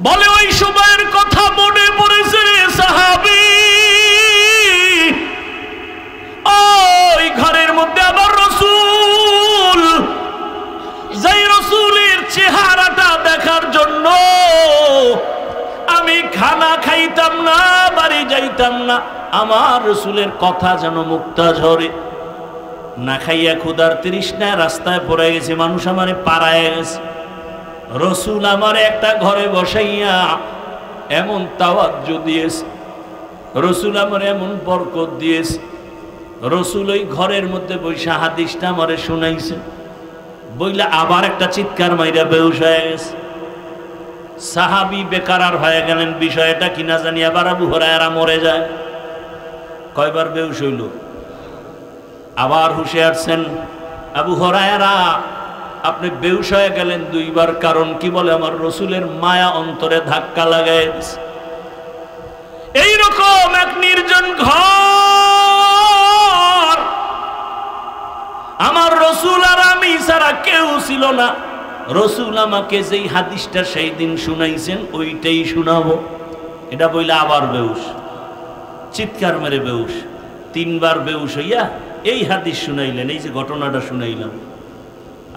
বলে, ওই সময়ের কথা মনে পড়েছে রে সাহাবী, ওই ঘরের মধ্যে আবার রসুল, যেই রসুলের চেহারাটা দেখার জন্য আমি খানা খাইতাম না, বাড়ি যাইতাম না, আমার রসুলের কথা যেন মুক্তা ঝরে। না খাইয়া ক্ষুধার তৃষ্ণায় রাস্তায় পড়ে গেছে, মানুষ আমারে পাড়ায় গেছে, রসুল আমার একটা ঘরে বসাইয়া এমন তাওয়াজ্জু দিয়েছে, রসুল আমার এমন বরকত দিয়েছে, রসুল ওই ঘরের মধ্যে বৈশা হাদিসটা আমারে শুনাইছে। বইলা আবার একটা চিৎকার মাইরা বেহুশ হয়ে গেছে। সাহাবী বেকারার হয়ে গেলেন, বিষয়টা কিনা জানি। আবার আবু হুরায়রা মরে যায়। কয়বার বেহুশ হইল? আবার হুশে আসছেন। আবু হুরায়রা আপনি বেহুশ হয়ে গেলেন দুইবার, কারণ কি? বলে, আমার রসুলের মায়া অন্তরে ধাক্কা লাগায় দিছে। এইরকম এক নির্জন ঘর, আমার রসুল আর আমি ছাড়া কেউ ছিল না। রসুল আমাকে যেই হাদিসটা সেই দিন শুনাইছেন ওইটাই শুনাবো, এটা বইলে আবার বেহুশ, চিৎকার মেরে বেহুশ। তিনবার বেহুশ হইয়া এই হাদিস শুনাইলেন, এই যে ঘটনাটা শুনাইলাম।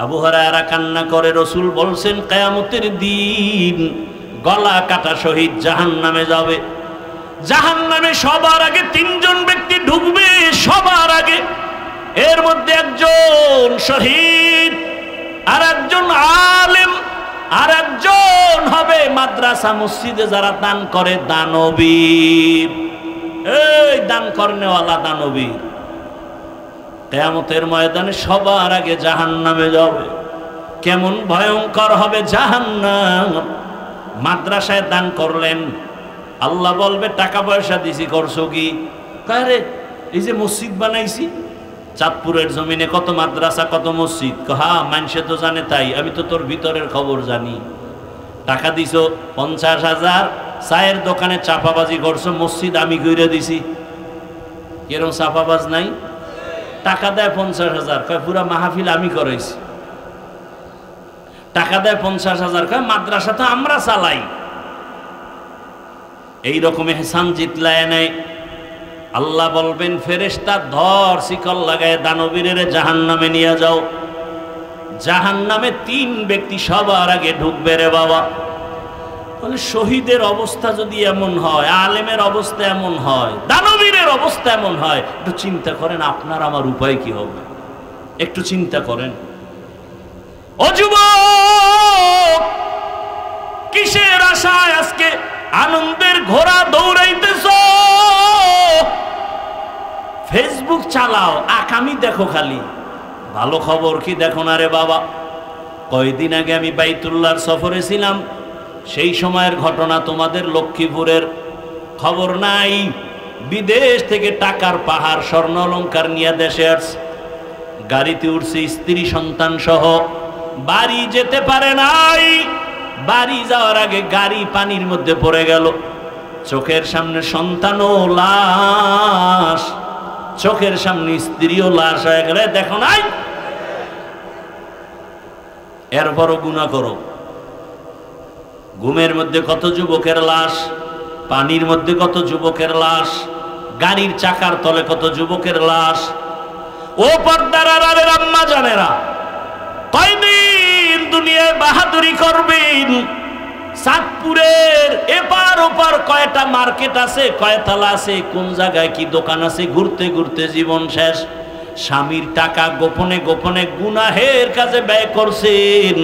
আবু হুরায়রা কান্না করে, রসুল বলছেন কিয়ামতের দিন গলা কাটা শহীদ জাহান্নামে যাবে। জাহান্নামে সবার আগে তিনজন ব্যক্তি ঢুকবে, সবার আগে। এর মধ্যে একজন শহীদ, আর একজন আলেম, আর একজন হবে মাদ্রাসা মসজিদে যারা দান করে দানবীর। এই দান করনেওয়ালা দানবীর কিয়ামতের ময়দানে সবার আগে জাহান্নামে যাবে। কেমন ভয়ঙ্কর হবে জাহান্নাম! মাদ্রাসায় দান করলেন, আল্লাহ বলবে টাকা পয়সা দিছি, করছো কি? কারে? এই যে মসজিদ বানাইছি, চাঁদপুরের জমিনে কত মাদ্রাসা, কত মসজিদ। হ্যাঁ, মানুষে তো জানে, তাই আমি তো তোর ভিতরের খবর জানি। টাকা দিছো 50,000, চায়ের দোকানে চাপাবাজি করছো, মসজিদ আমি কইরা দিছি। এরকম চাপাবাজ নাই? টাকা দেয় 50,000, কয় পুরা মাহফিল আমি করাইছি। টাকা দেয় 50,000, কয় মাদ্রাসা তো আমরা চালাই। এইরকম এহসান জিতলায় নেয়। আল্লাহ বলবেন, ফেরেশতা ধর, শিকল লাগায় দানবীরের জাহান্নামে নিয়ে যাও। জাহান্নামে তিন ব্যক্তি সবার আগে ঢুকবে রে বাবা। তাহলে শহীদের অবস্থা যদি এমন হয়, আলেমের অবস্থা এমন হয়, দানবীরের অবস্থা এমন হয়, একটু চিন্তা করেন আপনার আমার উপায় কি হবে? একটু চিন্তা করেন। ও যুবক, কিসের আশায় আজকে আনন্দের ঘোড়া দৌড়াইতেছ? ফেসবুক চালাও, আকামি দেখো খালি, ভালো খবর কি দেখো না রে বাবা। কয়দিন আগে আমি বাইতুল্লাহর সফরে ছিলাম, সেই সময়ের ঘটনা তোমাদের লক্ষ্মীপুরের খবর নাই। বিদেশ থেকে টাকার পাহাড় স্বর্ণ অলংকার নিয়ে দেশে আসছে, গাড়িতে উঠছে স্ত্রী সন্তান সহ, বাড়ি যেতে পারে নাই। বাড়ি যাওয়ার আগে গাড়ি পানির মধ্যে পড়ে গেল, চোখের সামনে সন্তানও লাশ, চোখের সামনে স্ত্রীও লাশ হয়ে গেলে দেখো নাই। এরপরও গুনাহ করো। ঘুমের মধ্যে কত যুবকের লাশ, পানির মধ্যে কত যুবকের লাশ, গাড়ির চাকার তলে কত যুবকের লাশ। ও পর্দার আড়ালের আম্মা জানেরা, কয়দিন দুনিয়ায় বাহাদুরি করবেন? চাঁদপুরের এপার ওপার কয়টা মার্কেট আছে, কয়তলা আছে, কোন জায়গায় কি দোকান আছে, ঘুরতে ঘুরতে জীবন শেষ। স্বামীর টাকা গোপনে গোপনে গুনাহের কাজে ব্যয় করছেন।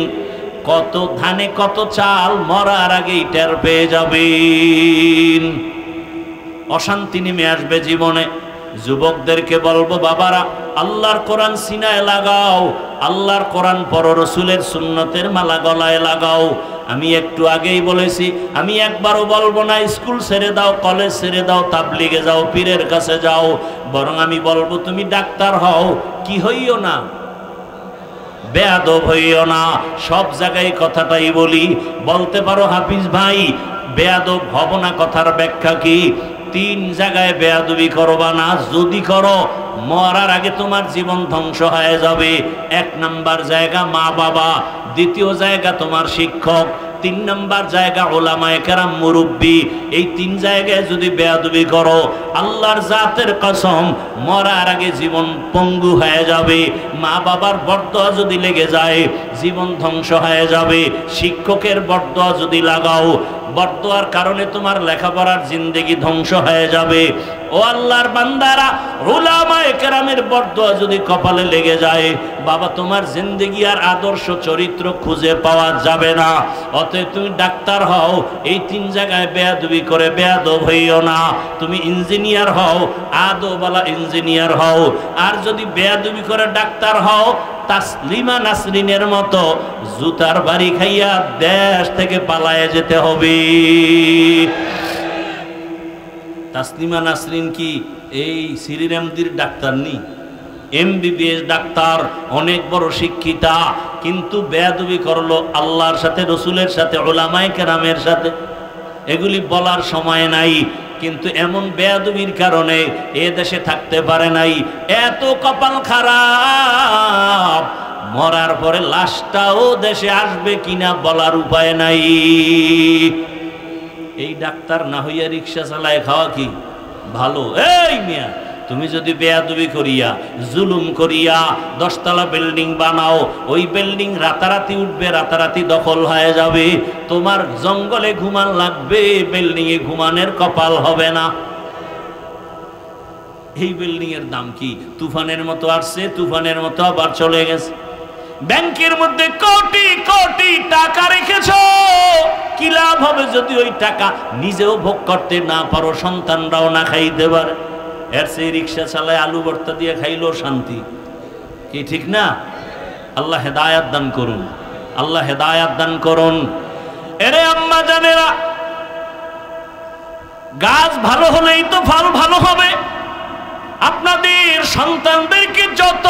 কত ধানে কত চাল মরার আগেই টের পেয়ে যাবেন। অশান্তি নেমে আসবে জীবনে। যুবকদেরকে বলবো, বাবারা, আল্লাহর কোরআন সিনায় লাগাও, আল্লাহর কোরআন পড়ো, রসুলের সুন্নতের মালা গলায় লাগাও। আমি একটু আগেই বলেছি, আমি একবারও বলবো না স্কুল ছেড়ে দাও, কলেজ ছেড়ে দাও, তাবলিগে যাও, পীরের কাছে যাও। বরং আমি বলবো তুমি ডাক্তার হও, কি হইও না, বেয়াদব হইও না। সব জায়গায় কথাটাই বলি। বলতে পারো হাফিজ ভাই বেয়াদব হব না, কথার ব্যাখ্যা কি? 3 জায়গায় বেয়াদবি করবা না, যদি করো মরার আগে তোমার জীবন ধ্বংস হয়ে যাবে। 1 নাম্বার জায়গা মা বাবা, 2য় জায়গা তোমার শিক্ষক, 3 নাম্বার জায়গা ওলামায়ে কেরাম মুরব্বী। এই 3 জায়গায় যদি বেয়াদবি করো, আল্লাহর জাতের কসম মরার আগে জীবন পঙ্গু হয়ে যাবে। মা বাবার বরদোয়া যদি লেগে যায় জীবন ধ্বংস হয়ে যাবে। শিক্ষকের বরদোয়া যদি লাগাও, বরদোয়ার কারণে তোমার লেখাপড়ার জিন্দেগি ধ্বংস হয়ে যাবে। ও আল্লাহর বান্দারা, উলামায়ে কেরামের বরদোয়া যদি কপালে লেগে যায়, বাবা তোমার জিন্দেগি আর আদর্শ চরিত্র খুঁজে পাওয়া যাবে না। অতএব তুমি ডাক্তার হও, এই 3 জায়গায় বেয়াদবি করে বেয়াদব হইও না। তুমি ইঞ্জিনিয়ার হও, আদবওয়ালা ইঞ্জিনিয়ার হও। আর যদি বেয়াদবি করে ডাক্তার হও, তাসলিমা নাসরিনের মতো জুতার বাড়ি খাইয়া দেশ থেকে পালায়ে যেতে হবে। তাসলিমা নাসরিন কি এই শ্রীরামদির ডাক্তার নি? MBBS ডাক্তার, অনেক বড় শিক্ষিতা, কিন্তু বেয়াদবি করলো আল্লাহর সাথে, রসুলের সাথে, উলামায়ে কেরামের সাথে। এগুলি বলার সময় নাই, কিন্তু এমন বেয়াদবির কারণে এ দেশে থাকতে পারে নাই। এত কপাল খারাপ, মরার পরে লাশটাও দেশে আসবে কিনা বলার উপায় নাই। এই ডাক্তার না হইয়া রিক্সা চালায় খাওয়া কি ভালো? এই মিয়া, তুমি যদি বেয়াদবি করিয়া জুলুম করিয়া 10 তলা বিল্ডিং বানাও, ওই বিল্ডিং রাতারাতি উঠবে, রাতারাতি দখল হয়ে যাবে। তোমার জঙ্গলে ঘুমান লাগবে, বিল্ডিং এ ঘুমানের কপাল হবে না। এই বিল্ডিং এর দাম কি? তুফানের মতো আসছে, তুফানের মতো আবার চলে গেছে। ব্যাংকের মধ্যে কোটি কোটি টাকা রেখেছো, কি লাভ হবে যদি ওই টাকা নিজেও ভোগ করতে না পারো, সন্তানরাও না খাইতে পারে? এর সেই রিক্সা চালায় আলু ভর্তা দিয়ে খাইলো শান্তি, কি ঠিক না? আল্লাহ হেদায়াত দান করুন, আল্লাহ হেদায়াত দান করুন। এরে আম্মা জানেরা, গাছ ভালো হলেই তো ফল ভালো হবে। আপনাদের সন্তানদেরকে যত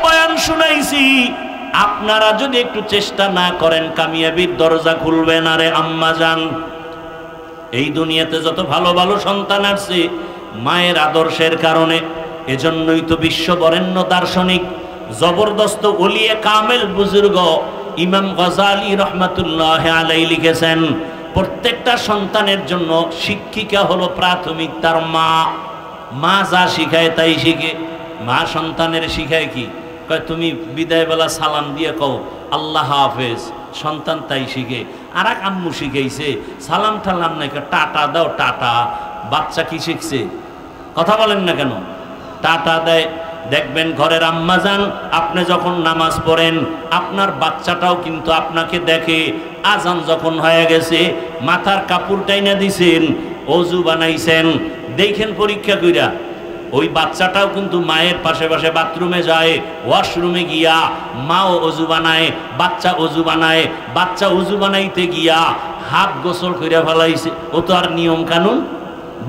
বয়ান শুনাইছি, আপনারা যদি একটু চেষ্টা না করেন, কামিয়াবির দরজা খুলবে না রে আম্মা জান। এই দুনিয়াতে যত ভালো ভালো সন্তান আসছে মায়ের আদর্শের কারণে। এজন্যই তো বিশ্ব বরেণ্য দার্শনিক, জবরদস্ত ওলিয়ে কামেল বুজুর্গ ইমাম গজালি রহমাতুল্লাহ আলাইহি লিখেছেন, প্রত্যেকটা সন্তানের জন্য শিক্ষিকা হলো প্রাথমিক তার মা। মা যা শিখায় তাই শিখে। মা সন্তানের শিখায় কি? কয় তুমি বিদায় বেলা সালাম দিয়ে কও আল্লাহ হাফেজ, সন্তান তাই শিখে। আর এক আম্মু শিখাইছে সালাম ঠালাম নাই, টাটা দাও টাটা। বাচ্চা কি শিখছে? কথা বলেন না কেন? টাটা দেয়। দেখবেন ঘরের আম্মা যান, আপনি যখন নামাজ পড়েন আপনার বাচ্চাটাও কিন্তু আপনাকে দেখে। আজান যখন হয়ে গেছে মাথার কাপড় টাইনা দিছেন, অজু বানাইছেন, দেখেন পরীক্ষা কইরা ওই বাচ্চাটাও কিন্তু মায়ের পাশে পাশে বাথরুমে যায়, ওয়াশরুমে গিয়া মাও অজু বানায়, বাচ্চা অজু বানায়। বাচ্চা অজু বানাইতে গিয়া হাত গোসল কইরা ফেলাইছে, ও তো আর নিয়ম কানুন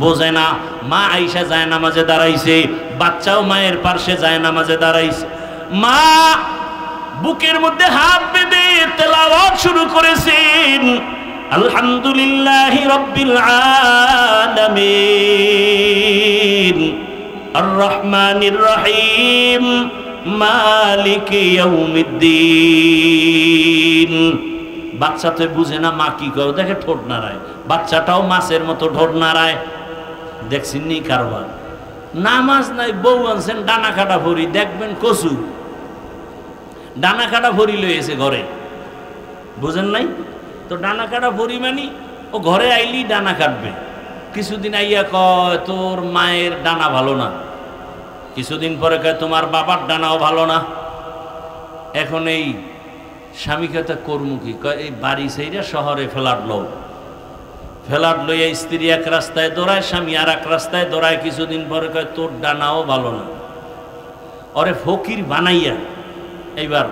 বোঝে না। মা আইসা যায় নামাজে দাঁড়াইছে, বাচ্চাও মায়ের পাশে যায় নামাজে দাঁড়াইছে। মা বুকের মধ্যে হাত বেঁধে তেলাওয়াত শুরু করেছেন, আলহামদুলিল্লাহি রাব্বিল আলামিন আর রহমানির রহিম মালিকি ইয়াউমিদ্দিন। বাচ্চা তো বুঝে না মা কি করে, দেখে ঠোঁট নাড়ায়, বাচ্চাটাও মাছের মতো ঠোঁট নাড়ায়। দেখছেন নি কারবার? নামাজ নাই, বউ আনছেন ডানা কাটা ভরি, দেখবেন কচু ডানা কাটা ভরি লইয়েছে ঘরে, বুঝেন নাই? তো ডানা কাটা পরিমাণই ও ঘরে আইলি ডানা কাটবে। কিছুদিন আইয়া কয় তোর মায়ের ডানা ভালো না, কিছুদিন পরে কয় তোমার বাবার ডানাও ভালো না। এখন এই স্বামীকে তো কর্মুখী কয় এই বাড়ি সেইটা শহরে ফ্ল্যাট লইয়া স্ত্রী এক রাস্তায় দৌড়ায়, স্বামী আর এক রাস্তায় দৌড়ায়। কিছুদিন পরে কয় তোর ডানাও ভালো না। ওরে ফকির বানাইয়া এইবার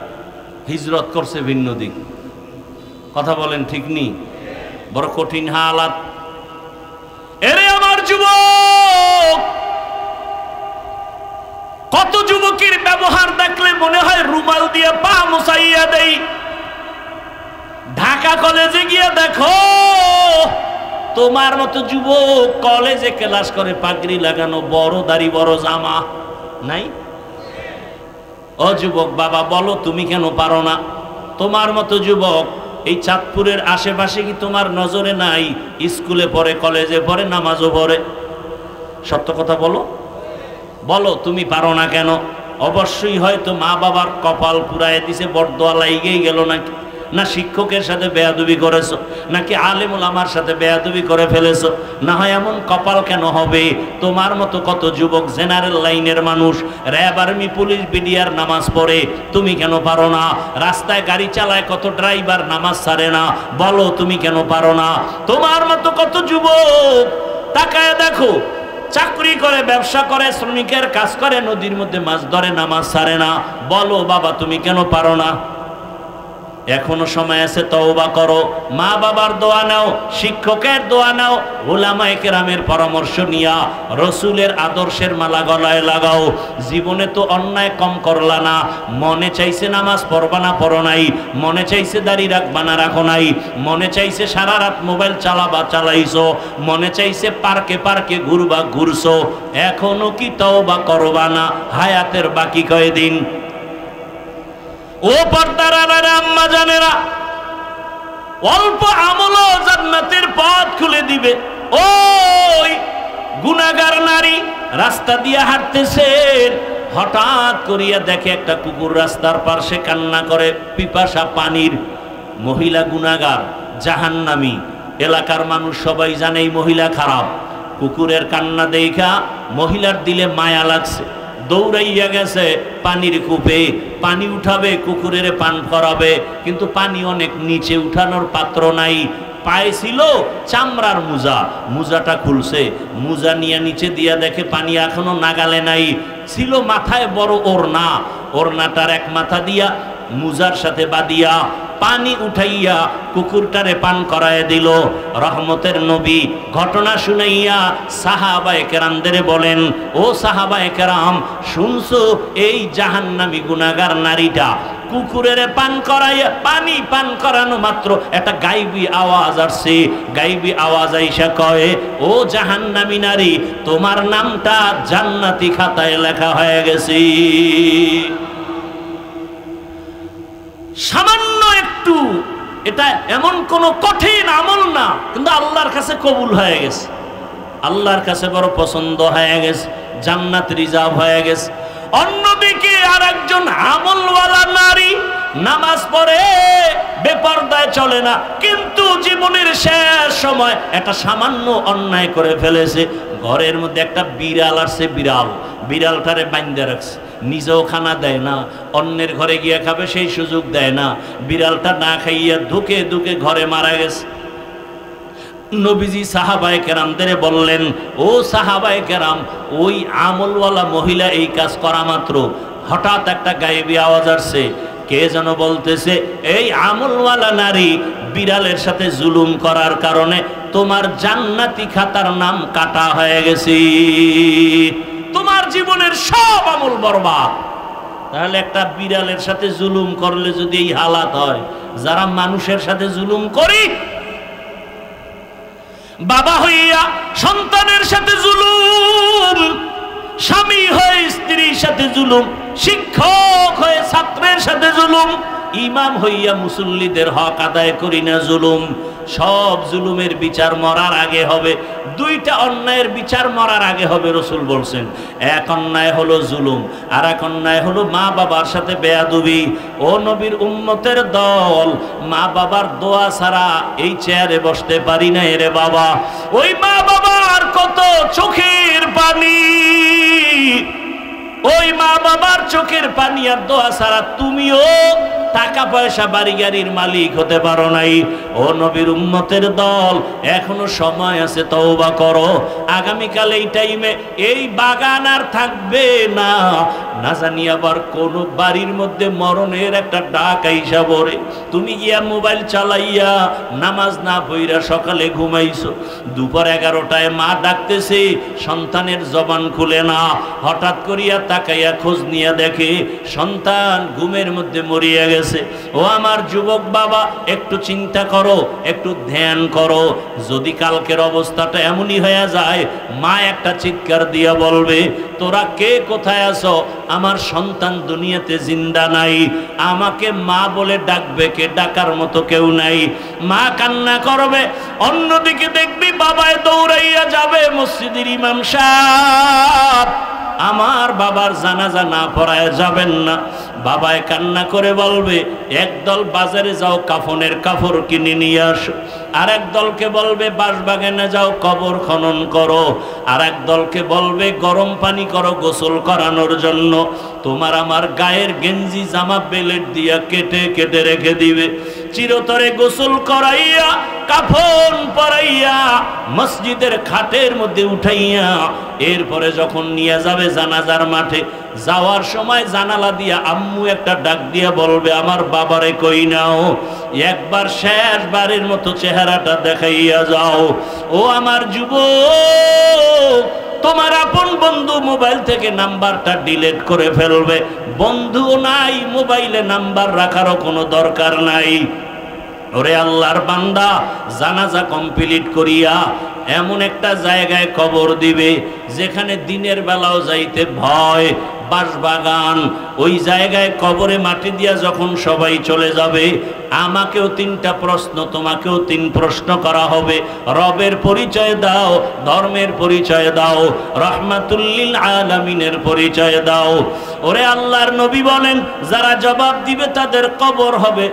হিজরত করছে ভিন্ন দিক। কথা বলেন ঠিক নি? বড় কঠিন হালাত। এরে আমার যুবক, কত যুবকের ব্যবহার দেখলে মনে হয় রুমাল দিয়ে পা মুছাইয়া দেই। ঢাকা কলেজে গিয়ে দেখো তোমার মতো যুবক কলেজে ক্লাস করে পাগড়ি লাগানো, বড় দাড়ি বড় জামা নাই? ও যুবক বাবা বলো তুমি কেন পারো না? তোমার মতো যুবক এই চাঁদপুরের আশেপাশে কি তোমার নজরে নাই? স্কুলে পড়ে, কলেজে পড়ে, নামাজও পড়ে। সত্য কথা বলো, বলো তুমি পারো না কেন? অবশ্যই হয়তো মা বাবার কপাল পুরায় দিছে, বরদোয়া লাইগেই গেল নাকি, না শিক্ষকের সাথে বেয়াদবি করেছো, নাকি আলেম ওলামার সাথে বেয়াদবি করে ফেলেছো। না হয় এমন কপাল কেন হবে? তোমার মতো কত যুবক জেনারেল লাইনের মানুষ, র্যাব, আর্মি, পুলিশ, বিডিআর নামাজ পড়ে, তুমি কেন পারো না? রাস্তায় গাড়ি চালায় কত ড্রাইভার নামাজ ছাড়ে না, বলো তুমি কেন পারো না? তোমার মতো কত যুবক তাকায় দেখো, চাকরি করে, ব্যবসা করে, শ্রমিকের কাজ করে, নদীর মধ্যে মাছ ধরে, নামাজ ছাড়ে না, বলো বাবা তুমি কেন পারো না? এখনো সময় আছে, তওবা করো, মা বাবার দোয়া নাও, শিক্ষকের দোয়া নাও, উলামায়ে কেরামের পরামর্শ নিয়া রসুলের আদর্শের মালা গলায় লাগাও। জীবনে তো অন্যায় কম করলা না, মনে চাইছে নামাজ পড়বা না, পড়ো নাই, মনে চাইছে দাড়ি রাখবা না, রাখো নাই, মনে চাইছে সারা রাত মোবাইল চালাইছো, মনে চাইছে পার্কে পার্কে ঘুরবা, ঘুরছো। এখনো কি তওবা করবা না? হায়াতের বাকি কয়দিন? ও পর্দার আড়ালে আম্মা জানেরা, অল্প আমলও জান্নাতের পথ খুলে দিবে। ওই গুনাহগার নারী রাস্তা দিয়ে হাঁটতেছেন, হঠাৎ করিয়া দেখে একটা কুকুর রাস্তার পাশে কান্না করে পিপাসা পানির। মহিলা গুনাহগার, জাহান্নামী। এলাকার মানুষ সবাই জানে এই মহিলা খারাপ। কুকুরের কান্না দেখা মহিলার দিলে মায়া লাগছে, দৌড়াইয়া গেছে পানির কূপে, পানি উঠাবে, কুকুরের পান করাবে, কিন্তু পানি অনেক নিচে, উঠানোর পাত্র নাই। পায়ে ছিল চামড়ার মোজা, মোজাটা খুলছে, মোজা নিয়ে নিচে দিয়া দেখে পানি এখনো নাগালে নাই। ছিল মাথায় বড় ওড়না, ওড়নাটার এক মাথা দিয়া মোজার সাথে বাঁধিয়া পানি উঠাইয়া কুকুরটারে পান করায় দিল। রহমতের নবী ঘটনা শুনাইয়া সাহাবায়ে কেরামদের বলেন, ও সাহাবায়ে কেরাম, শুনছো এই জাহান্নামী গুনাহগার নারীটা কুকুরের পান করাইয়া, পানি পান করানো মাত্র একটা গাইবী আওয়াজ আসছে। গাইবী আওয়াজ আইসা কয়, ও জাহান্নামী নারী, তোমার নামটা জান্নাতি খাতায় লেখা হয়ে গেছে। সামান্য একটু, এটা এমন কোন কঠিন আমল না, কিন্তু আল্লাহর কাছে কবুল হয়ে গেছে, আল্লাহর কাছে বড় পছন্দ হয়ে গেছে, জান্নাত রিজার্ভ হয়ে গেছে। অন্যদিকে আর একজন আমলওয়ালা নারী নামাজ পড়ে, বেপরদায় চলে না, কিন্তু জীবনের শেষ সময় একটা সামান্য অন্যায় করে ফেলেছে। ঘরের মধ্যে একটা বিড়াল আসছে, বিড়ালটারে বাইন্ধে রাখছে, নিজেও খানা দেয় না, অন্যের ঘরে গিয়ে খাবে সেই সুযোগ দেয় না। বিড়ালটা না খাইয়া ধুকে ধুকে ঘরে মারা গেছে। নবীজি সাহাবায়ে কেরামদের বললেন, ও সাহাবায়ে কেরাম, ওই আমলওয়ালা মহিলা এই কাজ করা মাত্র হঠাৎ একটা গায়েবী আওয়াজ আসছে। কে যেন বলতেছে, এই আমলওয়ালা নারী বিড়ালের সাথে জুলুম করার কারণে তোমার জান্নাতি খাতার নাম কাটা হয়ে গেছে, তোমার জীবনের সব আমল বরবাদ। তাহলে একটা বিড়ালের সাথে জুলুম করলে যদি এই হালাত হয়, যারা মানুষের সাথে জুলুম করি, বাবা হইয়া সন্তানের সাথে জুলুম, স্বামী হয়ে স্ত্রীর সাথে জুলুম, শিক্ষক হয়ে ছাত্রের সাথে জুলুম, ইমাম হইয়া মুসল্লিদের হক আদায় করি না জুলুম। সব জুলুমের বিচার মরার আগে হবে। দুইটা অন্যায়ের বিচার মরার আগে হবে রাসূল বলছেন। এক অন্যায় হলো জুলুম, আর এক অন্যায় হলো মা বাবার সাথে বেয়াদবি। ও নবীর উম্মতের দল, মা বাবার দোয়া ছাড়া এই চেয়ারে বসতে পারি না রে বাবা। ওই মা বাবার কত চোখের পানি, ওই মা বাবার চোখের পানি আর দোয়া ছাড়া তুমিও টাকা পয়সা বাড়ি গাড়ির মালিক হতে পারো নাই। ও নবীর উম্মতের দল, এখনো সময় আছে, তওবা করো। আগামীকাল এই টাইমে এই বাগান আর থাকবে না। না জানি আবার কোন বাড়ির মধ্যে মরণের একটা ডাক আইসা পড়ে, তুমি গিয়া মোবাইল চালাইয়া নামাজ না পইরা সকালে ঘুমাইছো, দুপুর 11টায় মা ডাকতেছে, সন্তানের জবান খুলে না। হঠাৎ করিয়া তাকাইয়া খোঁজ নিয়ে দেখে সন্তান ঘুমের মধ্যে মরিয়া গেছে। ও আমার যুবক বাবা, একটু চিন্তা করো, একটু ধ্যান করো। যদি কালকের অবস্থাটা এমনই হয়ে যায়, মা একটা চিৎকার দিয়া বলবে, তোরা কে কোথায় আছো? আমার সন্তান দুনিয়াতে জিন্দা নাই, আমাকে মা বলে ডাকবে কে? ডাকার মতো কেউ নাই। মা কান্না করবে, অন্যদিকে দেখবি বাবায় দৌড়াইয়া যাবে মসজিদের ইমাম সাহেব, আমার বাবার জানাজা না পড়ায় যাবেন না। বাবায় কান্না করে বলবে, একদল বাজারে যাও কাফনের কাপড় কিনে নিয়ে আসো, আর এক দলকে বলবে বাঁশবাগানে যাও কবর খনন করো, আর এক দলকে বলবে গরম পানি করো গোসল করানোর জন্য। তোমার আমার গায়ের গেঞ্জি জামা বেলেট দিয়া কেটে কেটে রেখে দিবে। চিরতরে গোসল করাইয়া কাফন পরাইয়া মসজিদের খাটের মধ্যে উঠাইয়া এরপরে যখন নিয়ে যাবে জানাজার মাঠে, যাওয়ার সময় জানালা দিয়া আম্মু একটা ডাক দিয়া বলবে, আমার বাবারে কই নাও, একবার শেষবারের মতো চেহারাটা দেখাইয়া যাও। ও আমার যুবক, তোমার আপন বন্ধু মোবাইল থেকে নাম্বারটা ডিলিট করে ফেলবে। বন্ধু নাই, মোবাইলে নাম্বার রাখারও কোনো দরকার নাই। ওরে আল্লাহর বান্দা, জানাজা কমপ্লিট করিয়া এমন একটা জায়গায় কবর দিবে যেখানে দিনের বেলাও যাইতে ভয়, বাঁশবাগান। ওই জায়গায় কবরে মাটি দিয়া যখন সবাই চলে যাবে, আমাকেও 3টা প্রশ্ন, তোমাকেও 3 প্রশ্ন করা হবে। রবের পরিচয় দাও, ধর্মের পরিচয় দাও, রহমাতুল লিল আলামিনের পরিচয় দাও। ওরে আল্লাহর নবী বলেন, যারা জবাব দিবে তাদের কবর হবে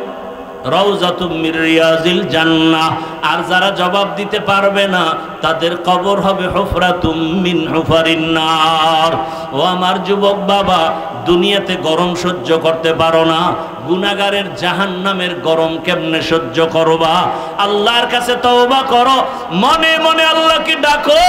রাউযাতুম মির রিয়াজিল জান্নাহ, আর যারা জবাব দিতে পারবে না তাদের কবর হবে হুফরাতুম মিন হুফারিন নার। ও আমার যুবক বাবা, দুনিয়াতে গরম সহ্য করতে পারো না, গুনাহগারের জাহান্নামের গরম কেমনে সহ্য করবা? আল্লাহর কাছে তওবা করো, মনে মনে আল্লাহকে ডাকো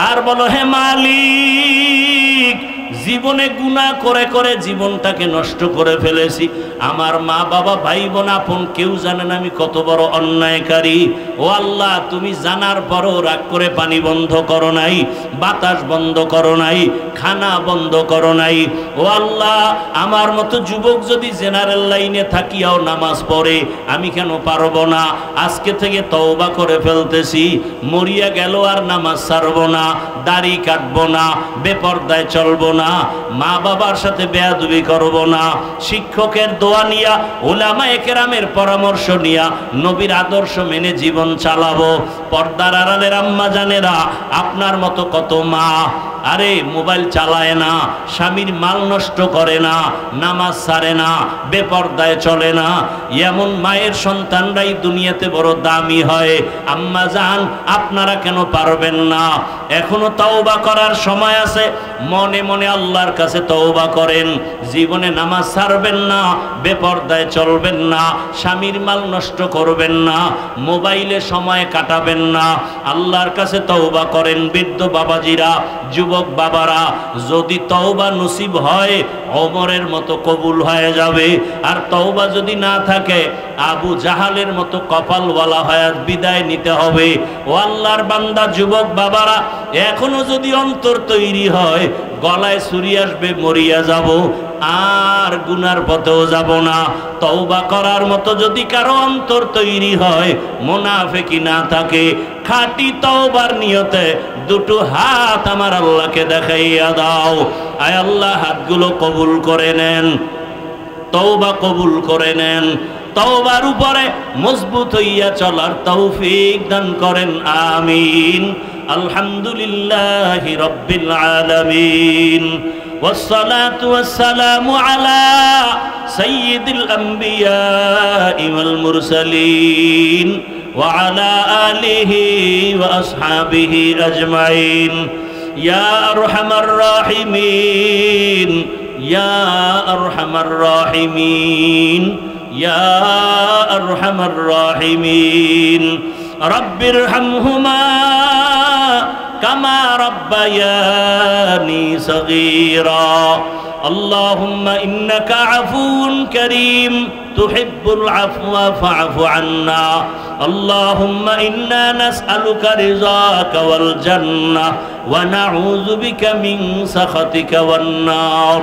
আর বলো, হে মালিক, জীবনে গুনাহ করে করে জীবনটাকে নষ্ট করে ফেলেছি। আমার মা বাবা ভাই বোন আপন কেউ জানে না আমি কত বড় অন্যায়কারী। ও আল্লাহ, তুমি জানার পরও রাগ করে পানি বন্ধ করো নাই, বাতাস বন্ধ করো নাই, খানা বন্ধ করো নাই। ও আল্লাহ, আমার মতো যুবক যদি জেনারেল লাইনে থাকিয়াও নামাজ পড়ে, আমি কেন পারবো না? আজকে থেকে তওবা করে ফেলতেছি, মরিয়া গেল আর নামাজ ছাড়বো না, দাড়ি কাটবো না, বেপরদায় চলবো না, মা বাবার সাথে বেয়াদবি করব না, শিক্ষকের দোয়া নিয়া, উলামায়ে কেরামের পরামর্শ নিয়া, নবীর আদর্শ মেনে জীবন চালাবো। পর্দার আড়ালের আম্মা জানেরা, আপনার মতো কত মা আরে মোবাইল চালায় না, স্বামীর মাল নষ্ট করে না, নামাজ ছাড়ে না, বেপরদায় চলে না। এমন মায়ের সন্তানরাই দুনিয়াতে বড় দামি হয়। আম্মা জান, আপনারা কেন পারবেন না? এখনো তওবা করার সময় আছে। মনে মনে আল্লাহর কাছে তওবা করেন, জীবনে নামাজ ছাড়বেন না, বেপরদায় চলবেন না, স্বামীর মাল নষ্ট করবেন না, মোবাইলে সময় কাটাবেন না। আল্লাহর কাছে তওবা করেন। বৃদ্ধ বাবাজিরা, যুবক বাবারা, যদি তওবা নসিব হয় ওমরের মতো কবুল হয়ে যাবে, আর তওবা যদি না থাকে আবু জাহালের মতো কপালওয়ালা হয়ে বিদায় নিতে হবে। ও আল্লাহর বান্দা যুবক বাবারা, এখনো যদি অন্তর তৈরি হয়, গলায় ছুরি আসবে, মরিয়া যাব, আর গুনার পথেও যাব না। তওবা করার মতো যদি কারো অন্তর তৈরি হয়, মুনাফিকি না থাকে, খাঁটি তওবার নিয়তে দুটো হাত আমার আল্লাহকে দেখাইয়া দাও। আয় আল্লাহ, হাতগুলো কবুল করে নেন। তওবা কবুল করে নেন, তওবার উপরে মজবুত হইয়া চলার তৌফিক দান করেন, আমিন। আলহামদুলিল্লাহি রাব্বিল আলামিন, والصلاة والسلام على سيد الأنبياء والمرسلين وعلى آله وأصحابه أجمعين يا أرحم الراحمين يا أرحم الراحمين يا أرحم الراحمين رب ارحمهما كما ربياني صغيرا اللهم إنك عفو كريم تحب العفو فاعف عنا اللهم إنا نسألك رضاك والجنة ونعوذ بك من سخطك والنار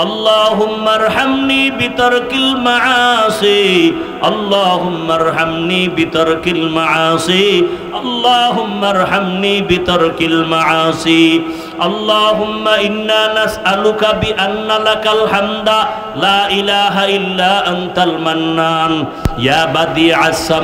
اللهم ارحمني بترك المعاصي اللهم ارحمني بترك المعاصي اللهم ارحمني بترك المعاصي اللهم إنا نسألك بأن لك الحمد لا إله إلا أنت المنان يا بديع السماء